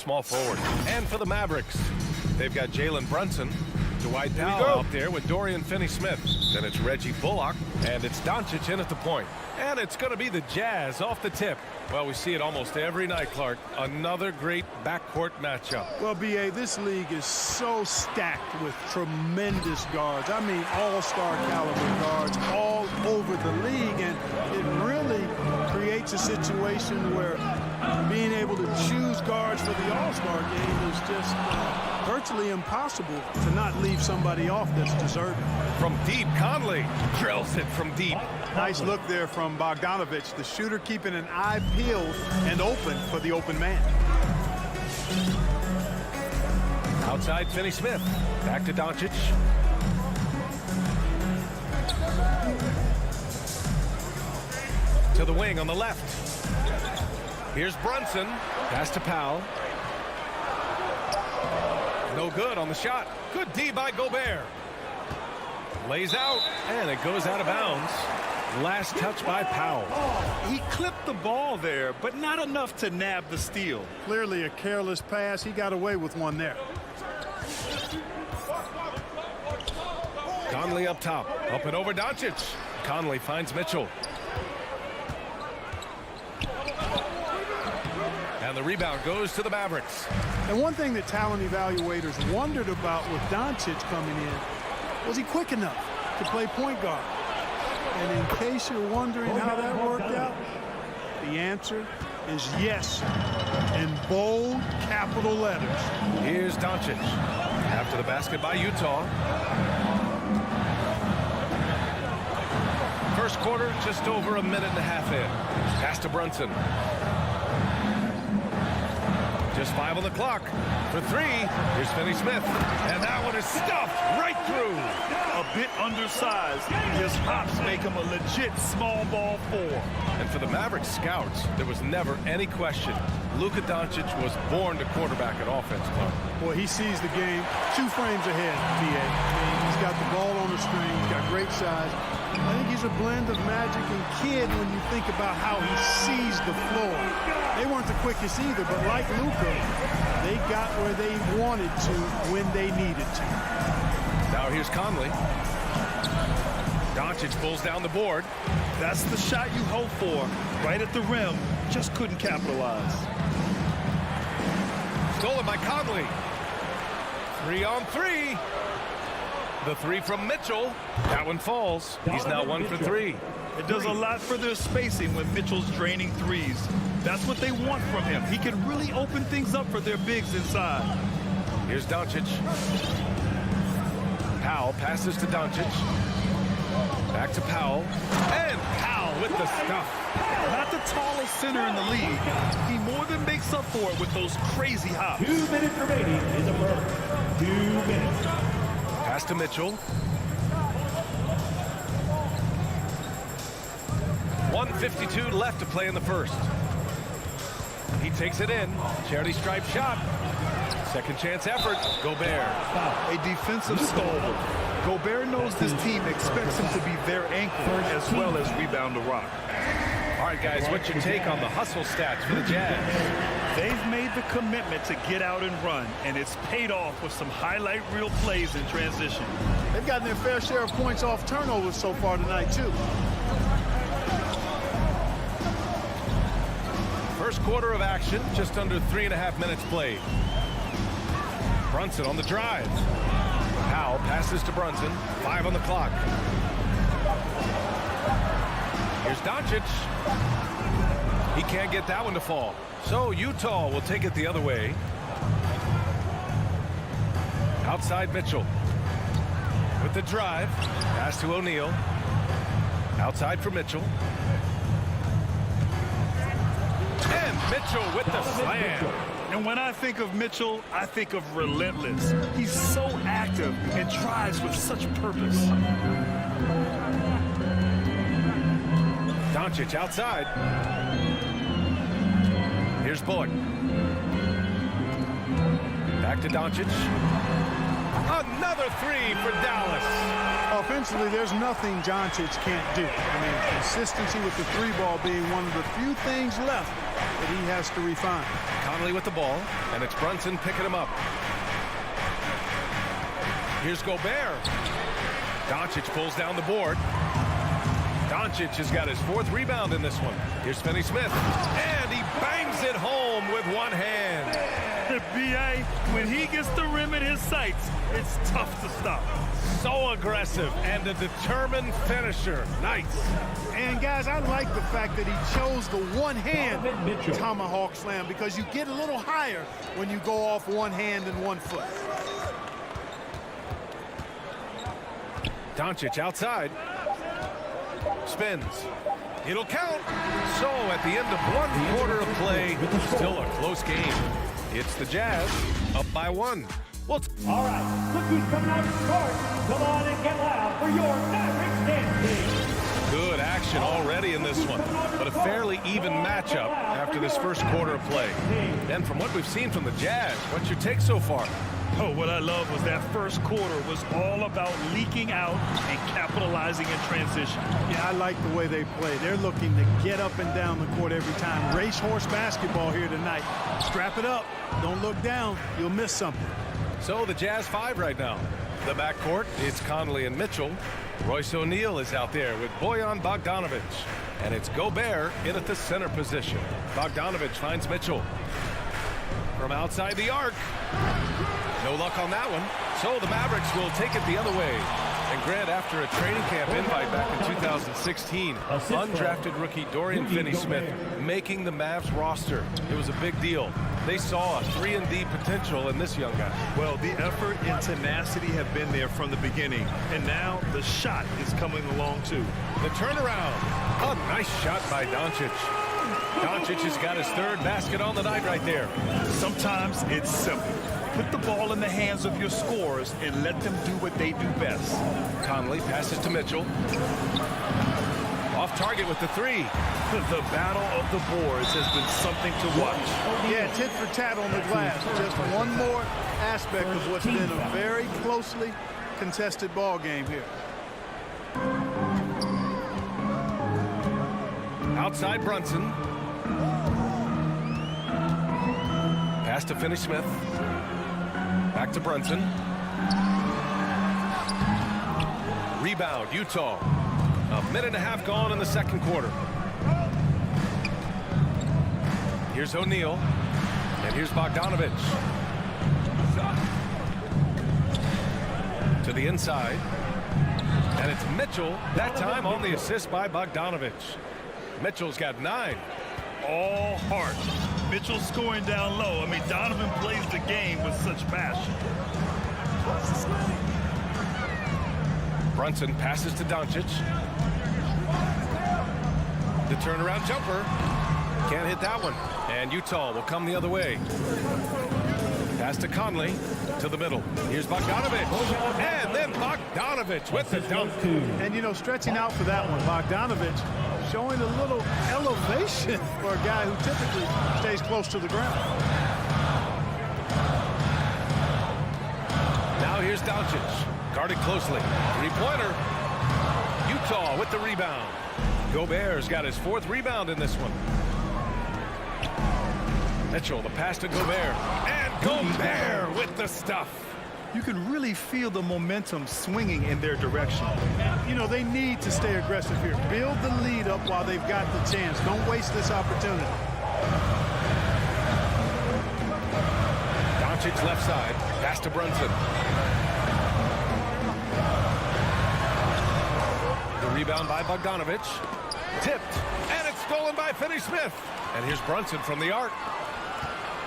small forward. And for the Mavericks, they've got Jalen Brunson, Dwight Powell out there with Dorian Finney-Smith. Then it's Reggie Bullock, and it's Doncic in at the point. And it's going to be the Jazz off the tip. Well, we see it almost every night, Clark. Another great backcourt matchup. Well, B.A., this league is so stacked with tremendous guards. I mean, all-star caliber guards all over the league, and it really creates a situation where being able to choose guards for the all-star game is just virtually impossible to not leave somebody off that's deserving. From deep, Conley drills it from deep. Nice look there from Bogdanovic, the shooter keeping an eye peeled and open for the open man. Outside Finney-Smith. Back to Doncic. To the wing on the left. Here's Brunson. Pass to Powell. No good on the shot. Good D by Gobert. Lays out, and it goes out of bounds. Last touch by Powell. He clipped the ball there, but not enough to nab the steal. Clearly a careless pass. He got away with one there. Conley up top. Up and over Doncic. Conley finds Mitchell. And the rebound goes to the Mavericks. And one thing that talent evaluators wondered about with Doncic coming in, was he quick enough to play point guard? And in case you're wondering how that worked out, the answer is yes, in bold capital letters. Here's Doncic. After the basket by Utah. First quarter, just over a minute and a half in. Pass to Brunson. Just 5 on the clock. For 3, here's Finney-Smith. And that one is stuffed right through. A bit undersized. His hops make him a legit small ball 4. And for the Mavericks scouts, there was never any question. Luka Doncic was born to quarterback an offense club. Boy, he sees the game 2 frames ahead, B.A. He's got the ball on the string. He's got great size. I think he's a blend of Magic and Kidd when you think about how he sees the floor. They weren't the quickest either, but like Luka, they got where they wanted to when they needed to. Now here's Conley. Doncic pulls down the board. That's the shot you hope for. Right at the rim. Just couldn't capitalize. Stolen by Conley. 3 on 3. The 3 from Mitchell. That one falls. He's now 1 for 3. It does a lot for their spacing when Mitchell's draining threes. That's what they want from him. He can really open things up for their bigs inside. Here's Doncic. Powell passes to Doncic. Back to Powell. And Powell with the stuff. Not the tallest center in the league. He more than makes up for it with those crazy hops. 2 minutes remaining in the first. 2 minutes. Pass to Mitchell. 1:52 left to play in the first. He takes it in. Charity stripe shot. Second chance effort. Gobert. A defensive stalwart. Gobert knows this team expects him to be their anchor as well as rebound the rock. All right, guys, what's your take on the hustle stats for the Jazz? They've made the commitment to get out and run, and it's paid off with some highlight reel plays in transition. They've gotten their fair share of points off turnovers so far tonight, too. First quarter of action, just under 3.5 minutes played. Brunson on the drive. Powell passes to Brunson. 5 on the clock. Here's Doncic. He can't get that one to fall. So Utah will take it the other way. Outside Mitchell. With the drive. Pass to O'Neal. Outside for Mitchell. And Mitchell with the slam. And when I think of Mitchell, I think of relentless. He's so active and drives with such purpose. Doncic outside. Here's Bullock. Back to Doncic. Another 3 for Dallas. Offensively, there's nothing Doncic can't do. I mean, consistency with the 3 ball being one of the few things left that he has to refine. Conley with the ball, and it's Brunson picking him up. Here's Gobert. Doncic pulls down the board. Doncic has got his 4th rebound in this one. Here's Finney-Smith, and he bangs it home with one hand. The B.A., when he gets the rim in his sights, it's tough to stop. So aggressive and a determined finisher. Nice. And guys, I like the fact that he chose the one-hand tomahawk slam because you get a little higher when you go off one hand and 1 foot. Doncic outside. Spins. It'll count. So at the end of 1 quarter of play, still a close game. It's the Jazz up by 1. Well, All right, look who's coming out of the court. Come on and get loud for your Mavericks dance team. good action already in this one, but a fairly even matchup after this first quarter of play. And from what we've seen from the Jazz, what's your take so far? Oh, what I love was that first quarter was all about leaking out and capitalizing in transition. Yeah, I like the way they play. They're looking to get up and down the court every time. Racehorse basketball here tonight. Strap it up. Don't look down. You'll miss something. So the Jazz 5 right now. The backcourt, it's Conley and Mitchell. Royce O'Neal is out there with Bojan Bogdanovic. And it's Gobert in at the center position. Bogdanovic finds Mitchell. From outside the arc. No luck on that one. So the Mavericks will take it the other way. And Grant, after a training camp invite back in 2016, undrafted rookie Dorian Finney-Smith making the Mavs roster. It was a big deal. They saw a 3-and-D potential in this young guy. Well, the effort and tenacity have been there from the beginning. And now the shot is coming along too. The turnaround. A nice shot by Doncic. Doncic has got his third basket on the night right there. Sometimes it's simple. Put the ball in the hands of your scorers and let them do what they do best. Conley passes to Mitchell. Off target with the three. The battle of the boards has been something to watch. Yeah, tit for tat on the glass. Just one more aspect of what's been a very closely contested ball game here. Outside Brunson. Pass to Finney-Smith. Back to Brunson. Rebound, Utah. A minute and a half gone in the second quarter. Here's O'Neal. And here's Bogdanovic. To the inside. And it's Mitchell, that time on the assist by Bogdanovic. Mitchell's got 9. All heart. Mitchell scoring down low. I mean, Donovan plays the game with such passion. Brunson passes to Doncic. The turnaround jumper. Can't hit that one. And Utah will come the other way. Pass to Conley. To the middle. Here's Bogdanovic. And then Bogdanovic with the dunk. And, you know, stretching out for that one, Bogdanovic showing a little elevation for a guy who typically stays close to the ground. Now here's Doncic. Guarded closely. Three-pointer. Utah with the rebound. Gobert's got his 4th rebound in this one. Mitchell, the pass to Gobert. And Gobert with the stuff. You can really feel the momentum swinging in their direction. You know, they need to stay aggressive here. Build the lead up while they've got the chance. Don't waste this opportunity. Doncic left side. Pass to Brunson. The rebound by Bogdanovic. Tipped. And it's stolen by Finney-Smith. And here's Brunson from the arc.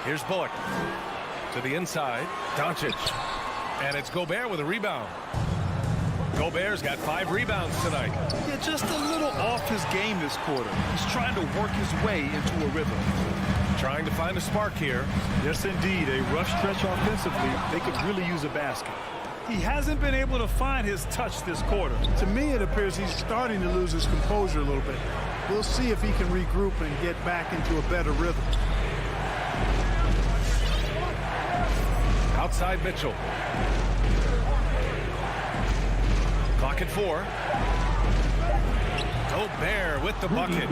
Here's Bullock. To the inside. Doncic. And it's Gobert with a rebound. Gobert's got 5 rebounds tonight. Yeah, just a little off his game this quarter. He's trying to work his way into a rhythm. Trying to find a spark here. Yes, indeed. A rough stretch offensively. They could really use a basket. He hasn't been able to find his touch this quarter. To me, it appears he's starting to lose his composure a little bit. We'll see if he can regroup and get back into a better rhythm. Outside Mitchell. Clock at 4. Gobert with the bucket.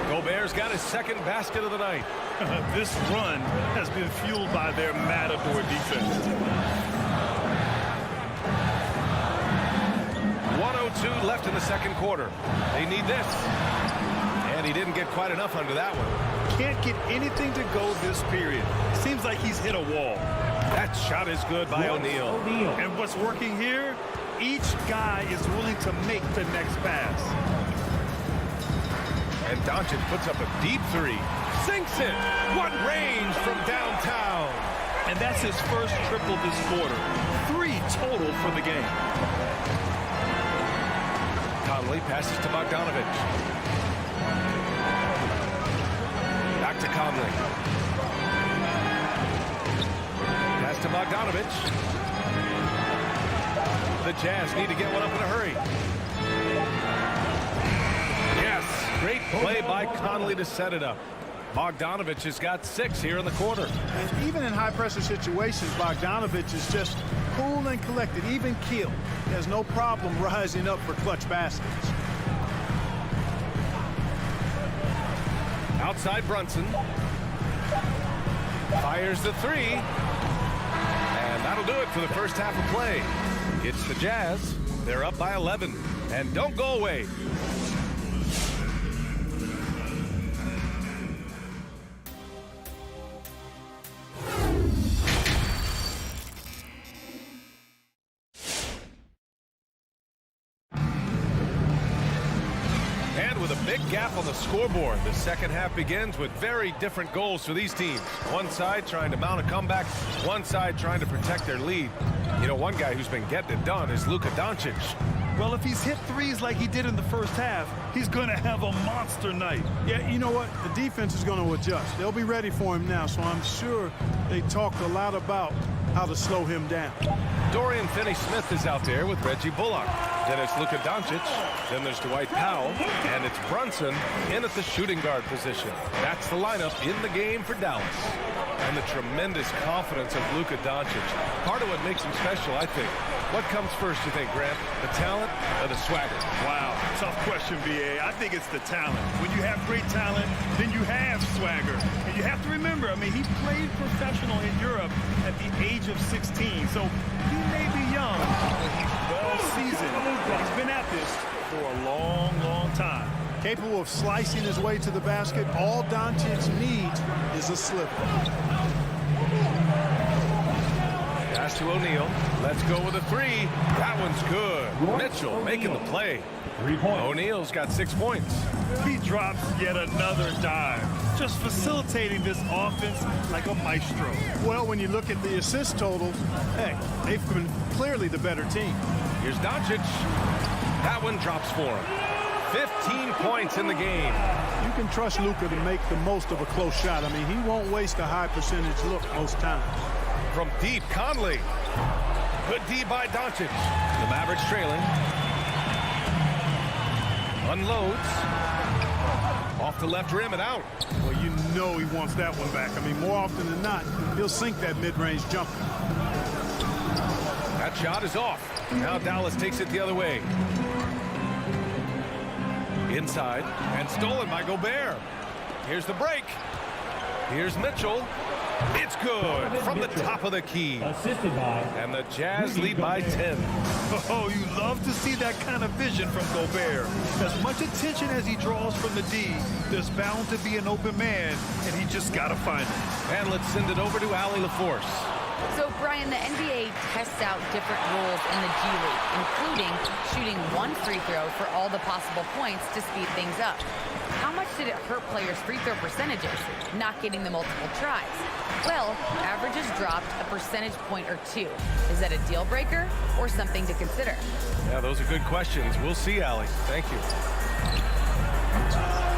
Gobert's got his second basket of the night. This run has been fueled by their Matador defense. 1:02 left in the second quarter. They need this. And he didn't get quite enough under that one. Can't get anything to go this period. Seems like he's hit a wall. That shot is good by O'Neal. And what's working here? Each guy is willing to make the next pass. And Doncic puts up a deep three. Sinks it. What range from downtown. And that's his first triple this quarter. 3 total for the game. Conley passes to Bogdanovich. Back to Conley. Pass to Bogdanovich. The Jazz need to get one up in a hurry. Yes, great play by Conley to set it up. Bogdanovich has got 6 here in the quarter. And even in high-pressure situations, Bogdanovich is just cool and collected, even keel. He has no problem rising up for clutch baskets. Outside Brunson. Fires the 3. And that'll do it for the first half of play. It's the Jazz. They're up by 11. And don't go away. Big gap on the scoreboard. The second half begins with very different goals for these teams. One side trying to mount a comeback, one side trying to protect their lead. You know, one guy who's been getting it done is Luka Doncic. Well, if he's hit threes like he did in the first half, he's going to have a monster night. Yeah, you know what? The defense is going to adjust. They'll be ready for him now, so I'm sure they talked a lot about how to slow him down. Dorian Finney-Smith is out there with Reggie Bullock. Then it's Luka Doncic. Then there's Dwight Powell. And it's Brunson in at the shooting guard position. That's the lineup in the game for Dallas. And the tremendous confidence of Luka Doncic. Part of what makes him special, I think. What comes first, you think, Grant? The talent or the swagger? Wow, tough question, B.A. I think it's the talent. When you have great talent, then you have swagger. And you have to remember, I mean, he played professional in Europe at the age of 16. So he may be young, but he's well seasoned. He's been at this for a long, long time. Capable of slicing his way to the basket. All Doncic needs is a slipper. Pass to O'Neal. Let's go with a 3. That one's good. Mitchell making the play. 3 points. O'Neal's got 6 points. He drops yet another dime, just facilitating this offense like a maestro. Well, when you look at the assist totals, hey, they've been clearly the better team. Here's Doncic. That one drops for him. 15 points in the game. You can trust Luka to make the most of a close shot. I mean, he won't waste a high percentage look most times. From deep, Conley. Good D by Doncic. The Mavericks trailing. Unloads. Off the left rim and out. Well, you know he wants that one back. I mean, more often than not, he'll sink that mid-range jumper. That shot is off. Now Dallas takes it the other way. Inside and stolen by Gobert. Here's the break. Here's Mitchell. It's good from the top of the key. Assisted by. And the Jazz lead by 10. Oh, you love to see that kind of vision from Gobert. As much attention as he draws from the D, there's bound to be an open man, and he just got to find it. And let's send it over to Allie LaForce. So, Brian, the NBA tests out different rules in the G League, including shooting 1 free throw for all the possible points to speed things up. How much did it hurt players' free throw percentages, not getting the multiple tries? Well, averages dropped a percentage point or 2. Is that a deal breaker or something to consider? Yeah, those are good questions. We'll see, Allie. Thank you.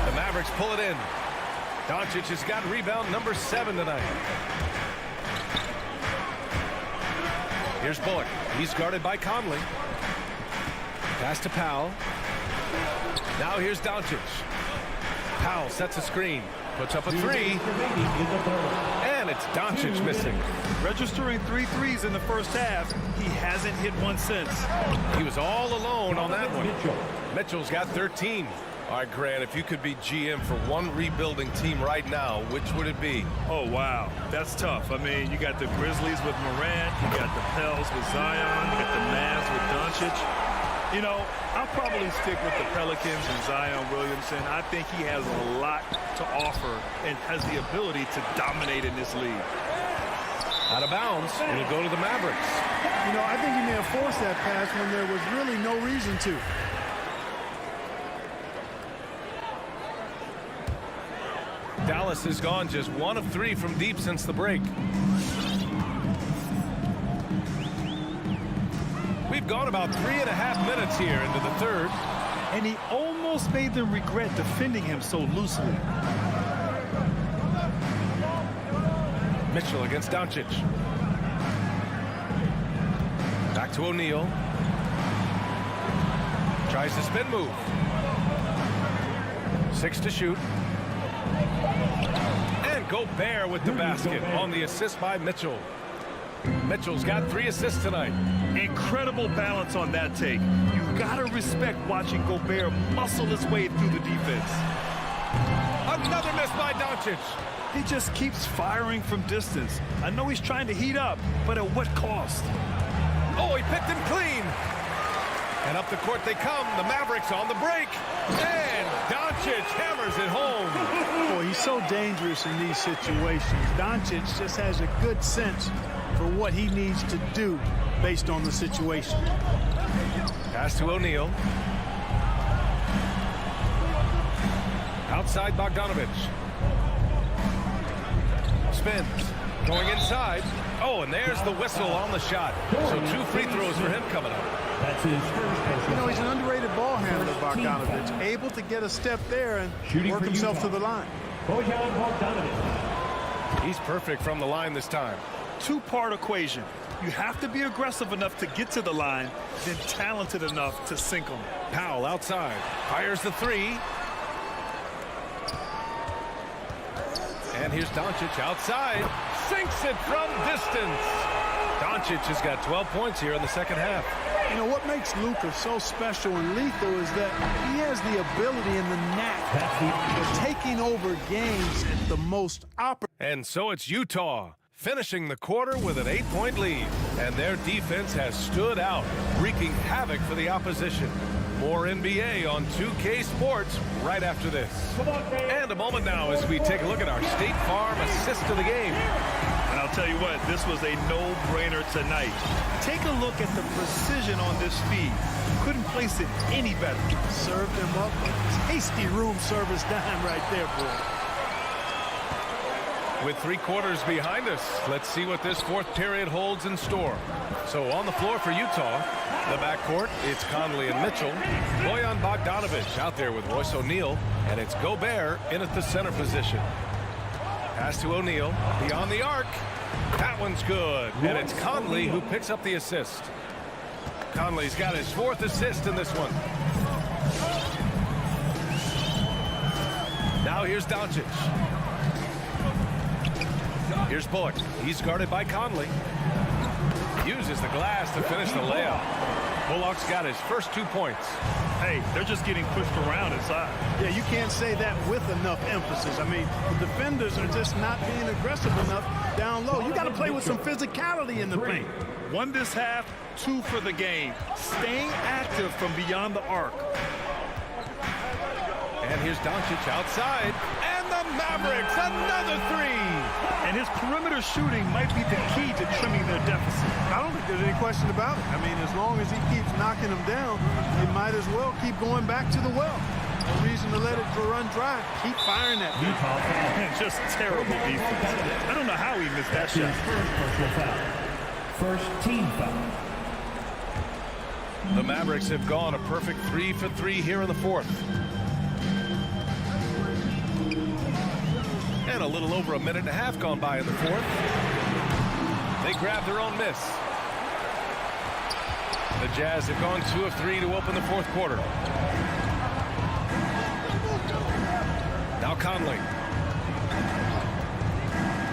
The Mavericks pull it in. Doncic has got rebound number 7 tonight. Here's Bullock. He's guarded by Conley. Pass to Powell. Now here's Doncic. Powell sets a screen. Puts up a 3. And it's Doncic missing. Registering 3 threes in the first half, he hasn't hit one since. He was all alone on that one. Mitchell's got 13. All right, Grant, if you could be GM for one rebuilding team right now, which would it be? Oh, wow. That's tough. I mean, you got the Grizzlies with Morant. You got the Pels with Zion. You got the Mavs with Doncic. You know, I'll probably stick with the Pelicans and Zion Williamson. I think he has a lot to offer and has the ability to dominate in this league. Out of bounds. It'll go to the Mavericks. You know, I think he may have forced that pass when there was really no reason to. Dallas has gone just 1 of 3 from deep since the break. We've gone about 3.5 minutes here into the third. And he almost made them regret defending him so loosely. Mitchell against Doncic. Back to O'Neal. Tries the spin move. 6 to shoot. And Gobert with the basket on the assist by Mitchell. Mitchell's got 3 assists tonight. Incredible balance on that take. You've got to respect watching Gobert muscle his way through the defense. Another miss by Doncic. He just keeps firing from distance. I know he's trying to heat up, but at what cost? Oh, he picked him clean. And up the court they come. The Mavericks on the break. And Doncic hammers it home. Boy, he's so dangerous in these situations. Doncic just has a good sense for what he needs to do based on the situation. Pass to O'Neal. Outside Bogdanovic. Spins. Going inside. Oh, and there's the whistle on the shot. So 2 free throws for him coming up. That's his first. You know, he's an underrated ball handler, Bogdanovic. Able to get a step there and work himself to the line. Bojan Bogdanovic. He's perfect from the line this time. 2-part equation. You have to be aggressive enough to get to the line, then talented enough to sink them. Powell outside. Fires the 3. And here's Doncic outside. Sinks it from distance. Doncic has got 12 points here in the second half. You know, what makes Luka so special and lethal is that he has the ability and the knack for taking over games at the most opportune. And so it's Utah finishing the quarter with an 8-point lead. And their defense has stood out, wreaking havoc for the opposition. More NBA on 2K Sports right after this. And a moment now as we take a look at our State Farm assist of the game. And I'll tell you what, this was a no-brainer tonight. Take a look at the precision on this feed. Couldn't place it any better. Served him up a tasty room service dime right there, boy. With 3 quarters behind us, let's see what this fourth period holds in store. So on the floor for Utah, the backcourt, it's Conley and Mitchell. Bojan Bogdanovic out there with Royce O'Neal, and it's Gobert in at the center position. Pass to O'Neal, beyond the arc. That one's good, and it's Conley who picks up the assist. Conley's got his 4th assist in this one. Now here's Doncic. Here's Bullock. He's guarded by Conley. Uses the glass to finish the layup. Bullock's got his first 2 points. Hey, they're just getting pushed around inside. Yeah, you can't say that with enough emphasis. I mean, the defenders are just not being aggressive enough down low. You got to play with some physicality in the paint. 1 this half, 2 for the game. Staying active from beyond the arc. And here's Doncic outside. And the Mavericks, another 3. And his perimeter shooting might be the key to trimming their deficit. I don't think there's any question about it. I mean, as long as he keeps knocking them down, you might as well keep going back to the well. No reason to let it run dry. Keep firing that. Utah foul. And just terrible defense. I don't know how he missed that That's his shot. first personal foul. First team foul. The Mavericks have gone a perfect 3 for 3 here in the fourth. And a little over a minute and a half gone by in the fourth. They grab their own miss. The Jazz have gone 2 of 3 to open the fourth quarter. Now Conley.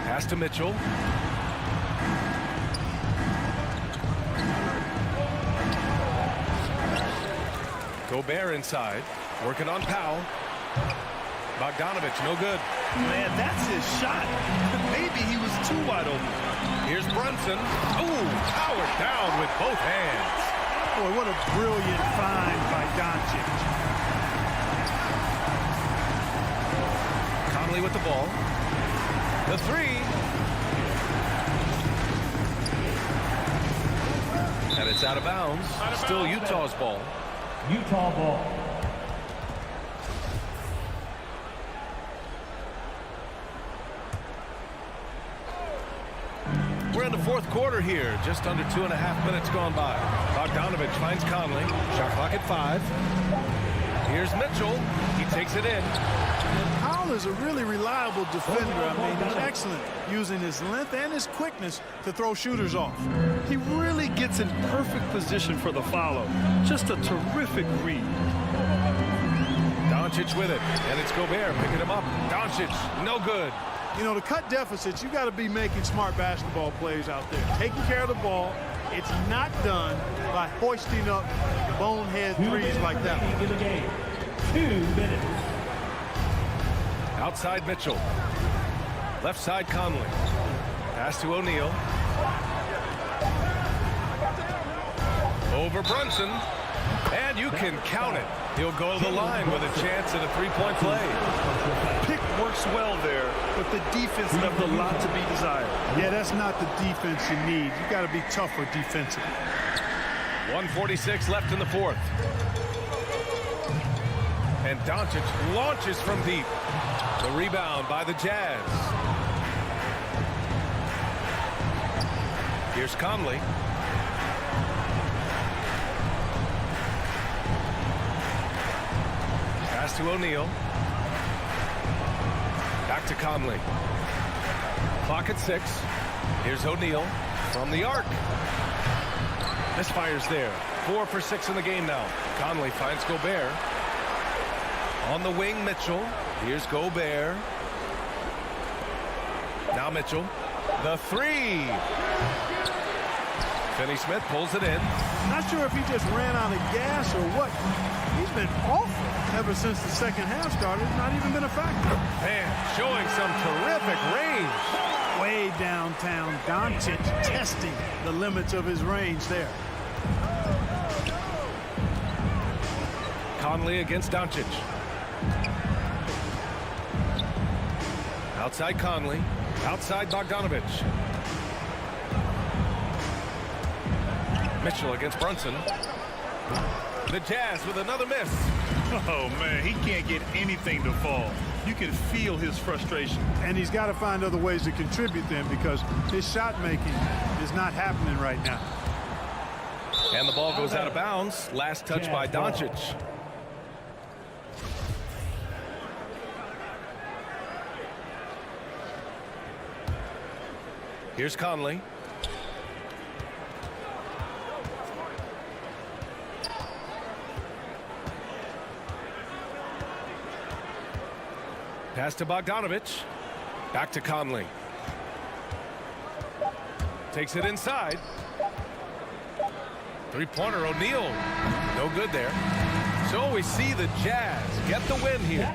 Pass to Mitchell. Gobert inside, working on Powell. Bogdanovich, no good. Man, that's his shot. Maybe he was too wide open. Here's Brunson. Ooh, powered down with both hands. Boy, what a brilliant find by Doncic. Conley with the ball. The three. And it's out of bounds. Still Utah's ball. Utah ball. We're in the fourth quarter here. Just under 2.5 minutes gone by. Bogdanovich finds Conley. Shot clock at 5. Here's Mitchell. He takes it in. Powell is a really reliable defender. I mean, he's excellent using his length and his quickness to throw shooters off. He really gets in perfect position for the follow. Just a terrific read. Doncic with it. And it's Gobert picking him up. Doncic, no good. You know, to cut deficits, you got to be making smart basketball plays out there. Taking care of the ball. It's not done by hoisting up bonehead threes like that. In the game. 2 minutes. Outside Mitchell. Left side Conley. Pass to O'Neal. Over Brunson. And you can count it. He'll go to the line with a chance at a three-point play. Pick works well there, but the defense left a lot to be desired. Yeah, that's not the defense you need. You got to be tougher defensively. 1:46 left in the fourth. And Doncic launches from deep. The rebound by the Jazz. Here's Conley. Pass to O'Neal. Back to Conley. Clock at 6. Here's O'Neal from the arc. Misfires there. 4 for 6 in the game now. Conley finds Gobert. On the wing, Mitchell. Here's Gobert. Now Mitchell. The three. Finney Smith pulls it in. Not sure if he just ran out of gas or what. He's been awful ever since the second half started. Not even been a factor. Man, showing some terrific range. Way downtown, Doncic testing the limits of his range there. Conley against Doncic. Outside Conley. Outside Bogdanovich. Mitchell against Brunson. The Jazz with another miss. Oh, man, he can't get anything to fall. You can feel his frustration. And he's got to find other ways to contribute then because his shot making is not happening right now. And the ball goes out of bounds. Last touch by Doncic. Here's Conley. Pass to Bogdanovich. Back to Conley. Takes it inside. Three-pointer, O'Neal. No good there. So we see the Jazz get the win here.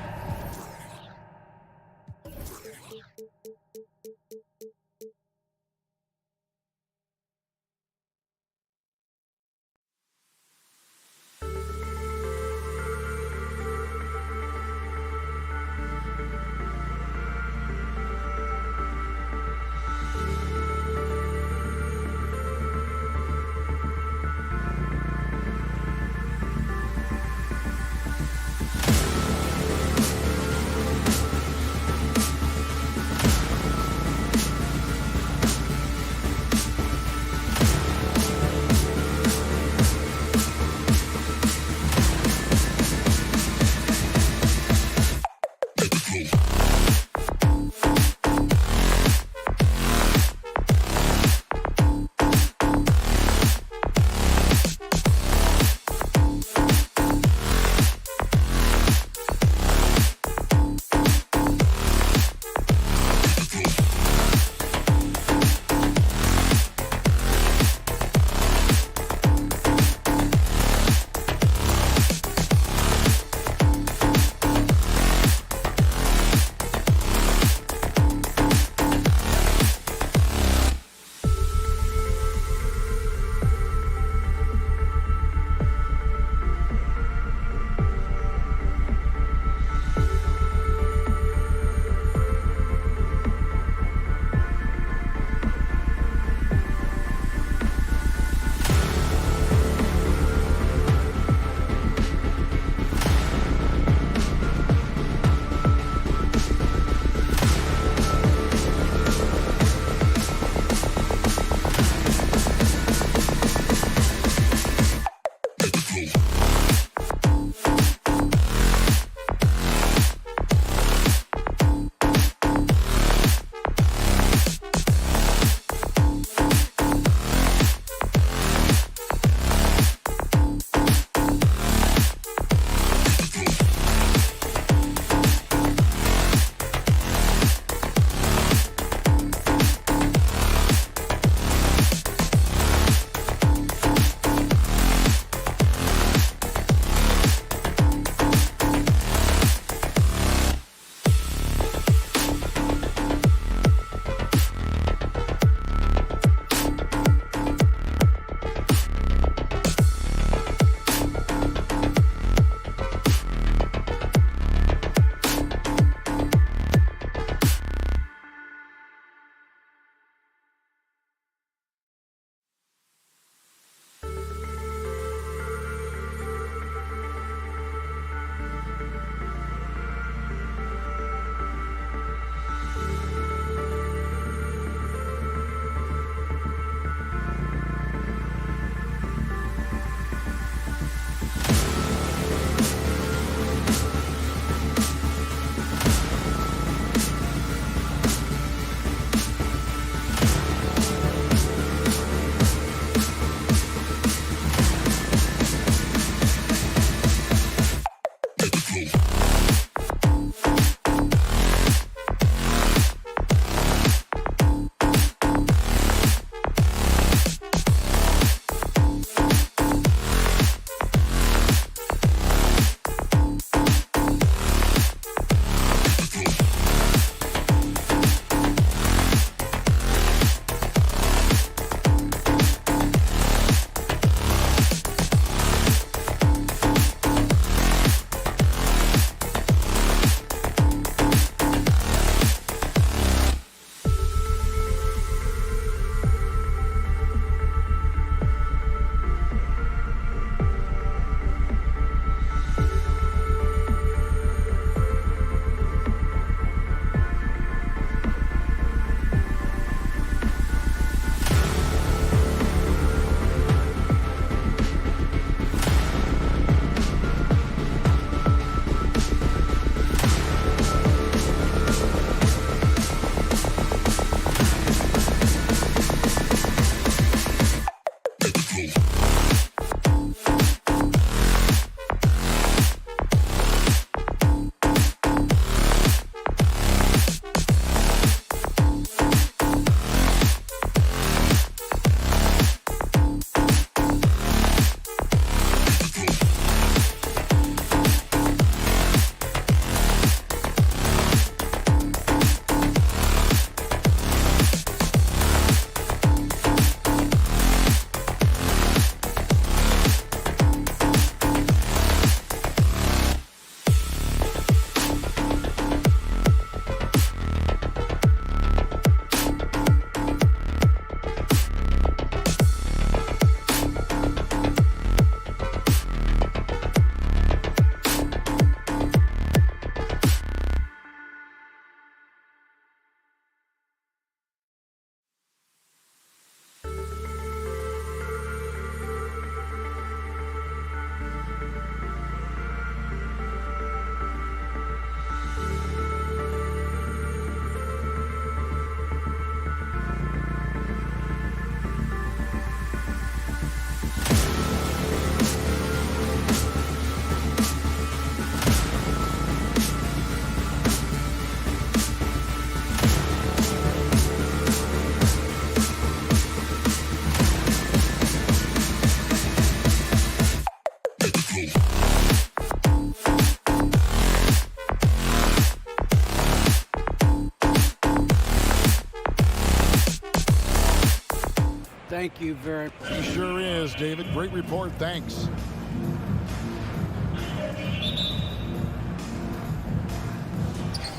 Thank you very much. He sure is, David. Great report. Thanks.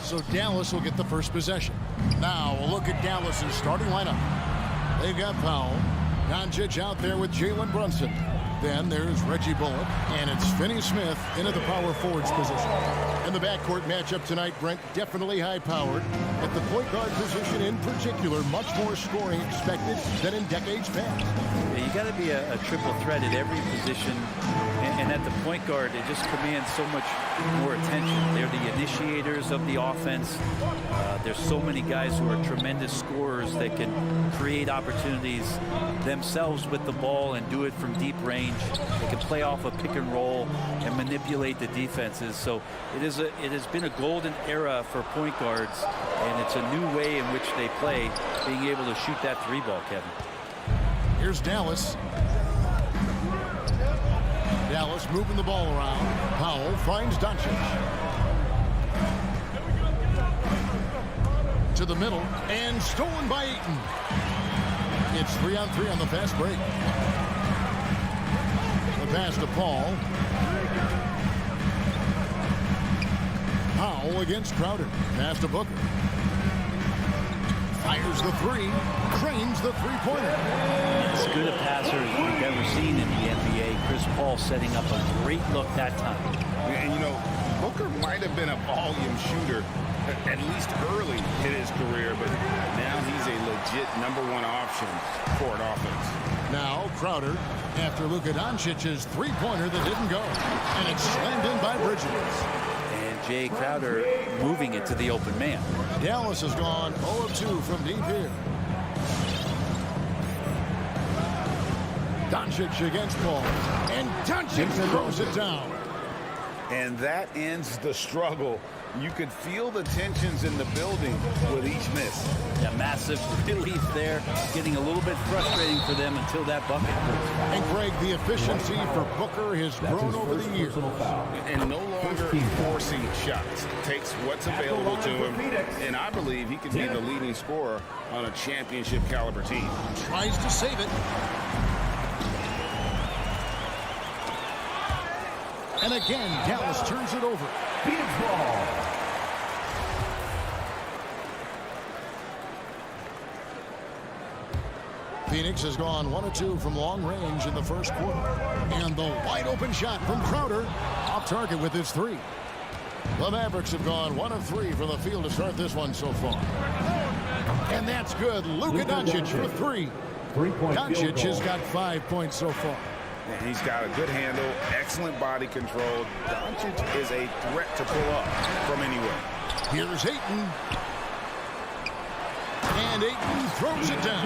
So Dallas will get the first possession. Now a look at Dallas's starting lineup. They've got Powell. Doncic out there with Jalen Brunson. Then there's Reggie Bullock, and it's Finney Smith into the power forwards position. And the backcourt matchup tonight, Brent, definitely high-powered. At the point guard position in particular, much more scoring expected than in decades past. Yeah, you got to be a triple threat at every position, and at the point guard, it just commands so much more attention. They're the initiators of the offense. There's so many guys who are tremendous scorers that can create opportunities themselves with the ball and do it from deep range. They can play off a pick and roll and manipulate the defenses. So it has been a golden era for point guards, and it's a new way in which they play, being able to shoot that three ball, Kevin. Here's Dallas. Dallas moving the ball around. Powell finds Doncic. To the middle, and stolen by Ayton. It's 3-on-3 on the fast break. The pass to Paul. Powell against Crowder. Pass to Booker. Fires the three. Cranes the three-pointer. As good a passer as we've ever seen in the NBA. Chris Paul setting up a great look that time. And, you know, Booker might have been a volume shooter at least early in his career, but now he's a legit #1 option for an offense. Now Crowder after Luka Doncic's three-pointer that didn't go. And it's slammed in by Bridges. And Jay Crowder moving it to the open man. Dallas has gone 0 of 2 from deep here. Doncic against Paul. And Doncic throws it down. And that ends the struggle. You could feel the tensions in the building with each miss. Yeah, massive relief there. Getting a little bit frustrating for them until that bucket. And Greg, the efficiency for Booker has grown over the years. And no longer forcing shots. Takes what's available to him. And I believe he could be the leading scorer on a championship caliber team. Tries to save it. And again, Dallas turns it over. Phoenix ball. Phoenix has gone 1 of 2 from long range in the first quarter. And the wide open shot from Crowder. Off target with his 3. The Mavericks have gone 1 of 3 from the field to start this one so far. And that's good. Luka Doncic for 3. Doncic has got 5 points so far. And he's got a good handle, excellent body control. Doncic is a threat to pull up from anywhere. Here's Ayton. And Ayton throws it down.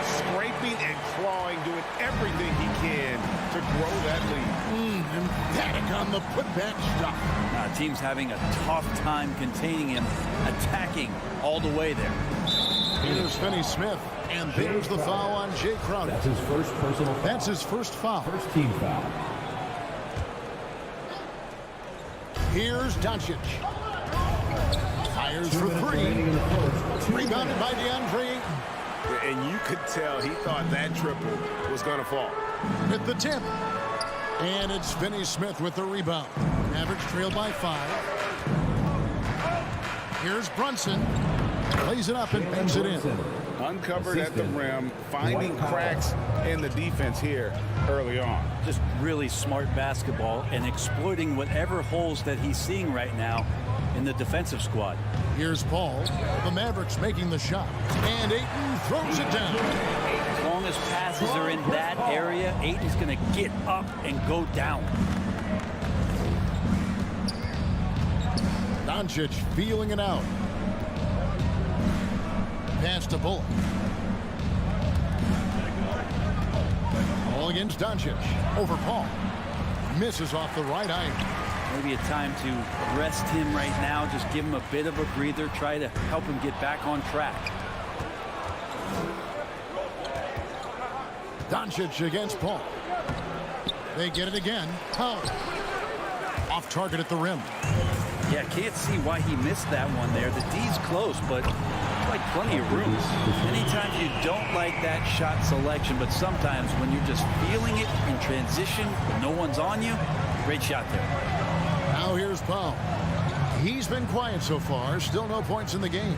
Scraping and clawing, doing everything he can to grow that lead. Emphatic on the putback stop. Team's having a tough time containing him, attacking all the way there. Here's Finney Smith, and there's the foul on Jay Crowder. That's his first personal foul. That's his first foul. First team foul. Here's Doncic. Fires for 3. Rebounded by DeAndre Ayton. And you could tell he thought that triple was going to fall. With the tip. And it's Finney Smith with the rebound. Mavericks trail by 5. Here's Brunson. Plays it up and banks it in. Uncovered at the rim, finding cracks in the defense here early on. Just really smart basketball and exploiting whatever holes that he's seeing right now in the defensive squad. Here's Paul. The Mavericks making the shot. And Ayton throws it down. As long as passes are in that area, Ayton's going to get up and go down. Doncic feeling it out. Pass to Bullock. All against Doncic. Over Paul. Misses off the right iron. Maybe a time to rest him right now. Just give him a bit of a breather. Try to help him get back on track. Doncic against Paul. They get it again. Powell. Off target at the rim. Yeah, can't see why he missed that one there. The D's close, but like plenty of room. Anytime you don't like that shot selection, but sometimes when you're just feeling it in transition, no one's on you, great shot there. Now here's Powell. He's been quiet so far. Still no points in the game.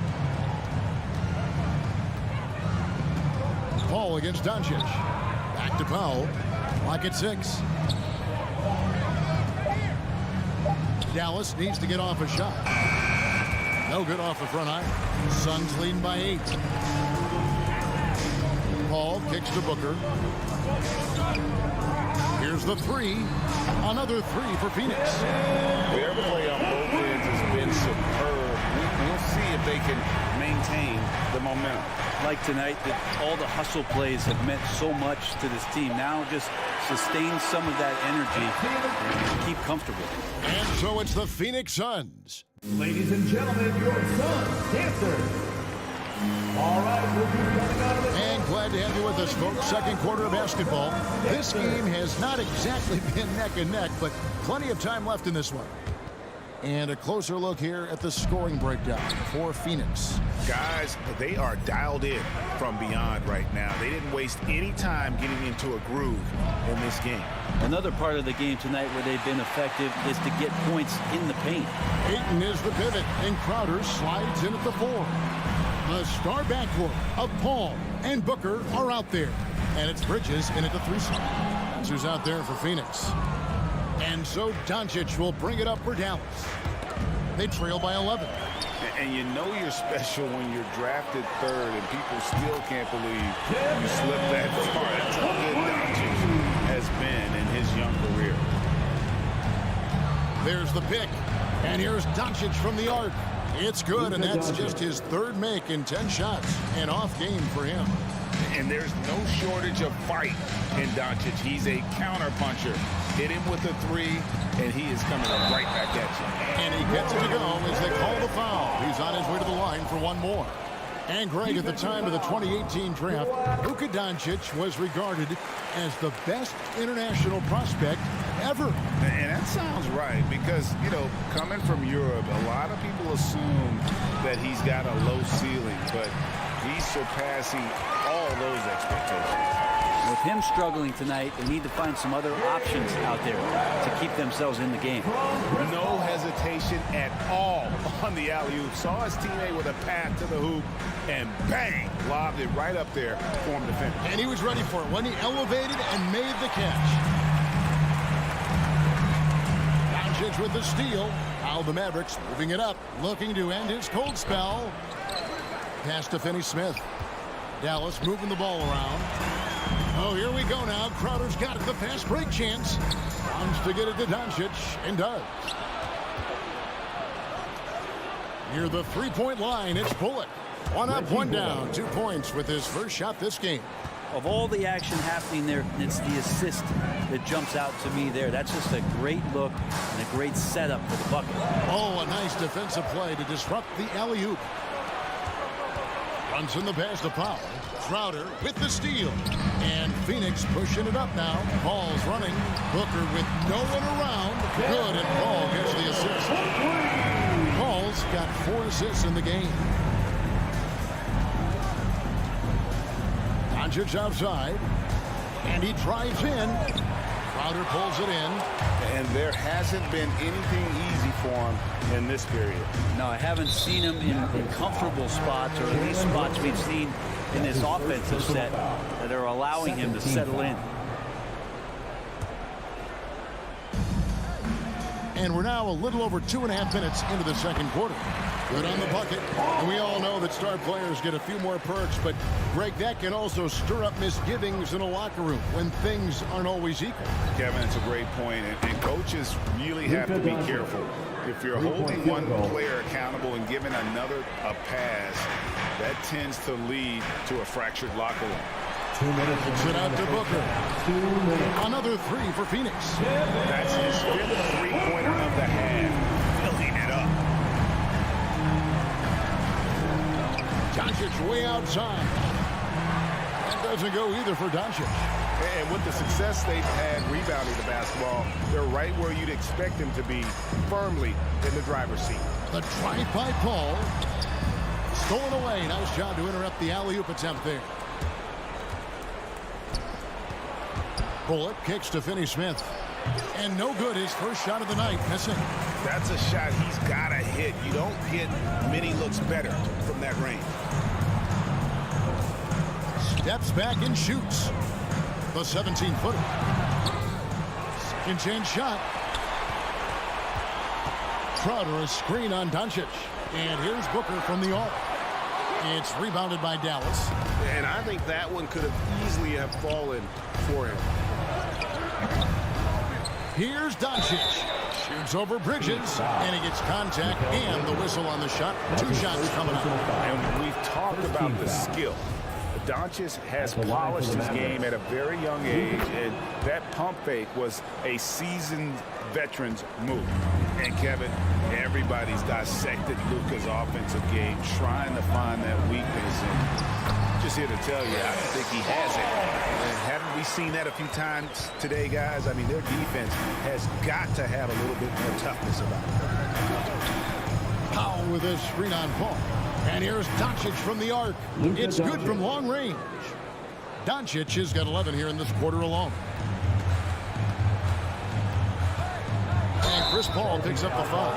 Paul against Doncic. Back to Powell. Lock at 6. Dallas needs to get off a shot. No good off the front iron. Suns leading by 8. Paul kicks to Booker. Here's the 3. Another 3 for Phoenix. Their play on both ends has been superb. We'll see if they can maintain the momentum. Like tonight, that all the hustle plays have meant so much to this team. Now just sustain some of that energy and keep comfortable. And so it's the Phoenix Suns. Ladies and gentlemen, your Suns dancers. All right, we'll be coming out of the... And glad to have you with us, folks. Second quarter of basketball. This game has not exactly been neck and neck, but plenty of time left in this one. And a closer look here at the scoring breakdown for Phoenix. Guys, they are dialed in from beyond right now. They didn't waste any time getting into a groove in this game. Another part of the game tonight where they've been effective is to get points in the paint. Ayton is the pivot, and Crowder slides in at the 4. The star backcourt of Paul and Booker are out there. And it's Bridges in at the 3 slot. That's who's out there for Phoenix. And so Doncic will bring it up for Dallas. They trail by 11. And you know you're special when you're drafted 3rd and people still can't believe you slipped that far. That's how good Doncic has been in his young career. There's the pick. And here's Doncic from the arc. It's good, and that's just his 3rd make in 10 shots. An off game for him. And there's no shortage of fight in Doncic. He's a counterpuncher. hit him with a three, and he is coming right back at you. And he gets it to go as they call the foul. He's on his way to the line for one more. And Greg, at the time of the 2018 draft, Luka Doncic was regarded as the best international prospect ever. And that sounds right because, you know, coming from Europe, a lot of people assume that he's got a low ceiling, but he's surpassing all those expectations. With him struggling tonight, they need to find some other options out there to keep themselves in the game. No hesitation at all on the alley-oop. Saw his teammate with a path to the hoop, and bang, lobbed it right up there for him to finish. And he was ready for it when he elevated and made the catch. Doncic with the steal. Now the Mavericks moving it up, looking to end his cold spell. Pass to Finney-Smith. Dallas moving the ball around. Oh, here we go now. Crowder's got the fast break chance. Wants to get it to Doncic, and does. Near the three-point line, it's Bullock. One up, one down. 2 points with his first shot this game. Of all the action happening there, it's the assist that jumps out to me there. That's just a great look and a great setup for the bucket. Oh, a nice defensive play to disrupt the alley-oop. Runs in the pass to Powell. Crowder with the steal. And Phoenix pushing it up now. Paul's running. Booker with no one around. Good, and Paul gets the assist. Paul's got 4 assists in the game. Doncic outside. And he drives in. Crowder pulls it in. And there hasn't been anything easy for him in this period. No, I haven't seen him in comfortable spots, or at least spots we've seen in this offensive set that are allowing him to settle in. And we're now a little over 2.5 minutes into the second quarter. Good on the bucket. And we all know that star players get a few more perks, but Greg, that can also stir up misgivings in a locker room when things aren't always equal. Kevin, it's a great point, and coaches really have to be careful. If you're holding one player accountable and giving another a pass, that tends to lead to a fractured locker room. 2 minutes. Kicks it out to Booker. 2 minutes. Another three for Phoenix. That's his 5th three-pointer of the half. Filling it up. Doncic way outside. That doesn't go either for Doncic. And with the success they've had rebounding the basketball, they're right where you'd expect them to be, firmly in the driver's seat. The drive by Paul. Stolen away. Nice job to interrupt the alley-oop attempt there. Bullock kicks to Finney-Smith. And no good. His first shot of the night. Missing. That's a shot he's got to hit. You don't hit many looks better from that range. Steps back and shoots. The 17-footer. Second chance shot. Crowder, a screen on Doncic. And here's Booker from the arc. It's rebounded by Dallas. And I think that one could have easily have fallen for him. Here's Doncic. Shoots over Bridges. And he gets contact and the whistle on the shot. 2 shots coming up. And we've talked about the skill. Doncic has polished his game at a very young age, and that pump fake was a seasoned veteran's move. And Kevin, everybody's dissected Luka's offensive game, trying to find that weakness. And just here to tell you, I think he has it. And haven't we seen that a few times today, guys? I mean, their defense has got to have a little bit more toughness about it. Powell with a screen on Paul. And here's Doncic from the arc. It's good from long range. Doncic has got 11 here in this quarter alone. And Chris Paul picks up the foul.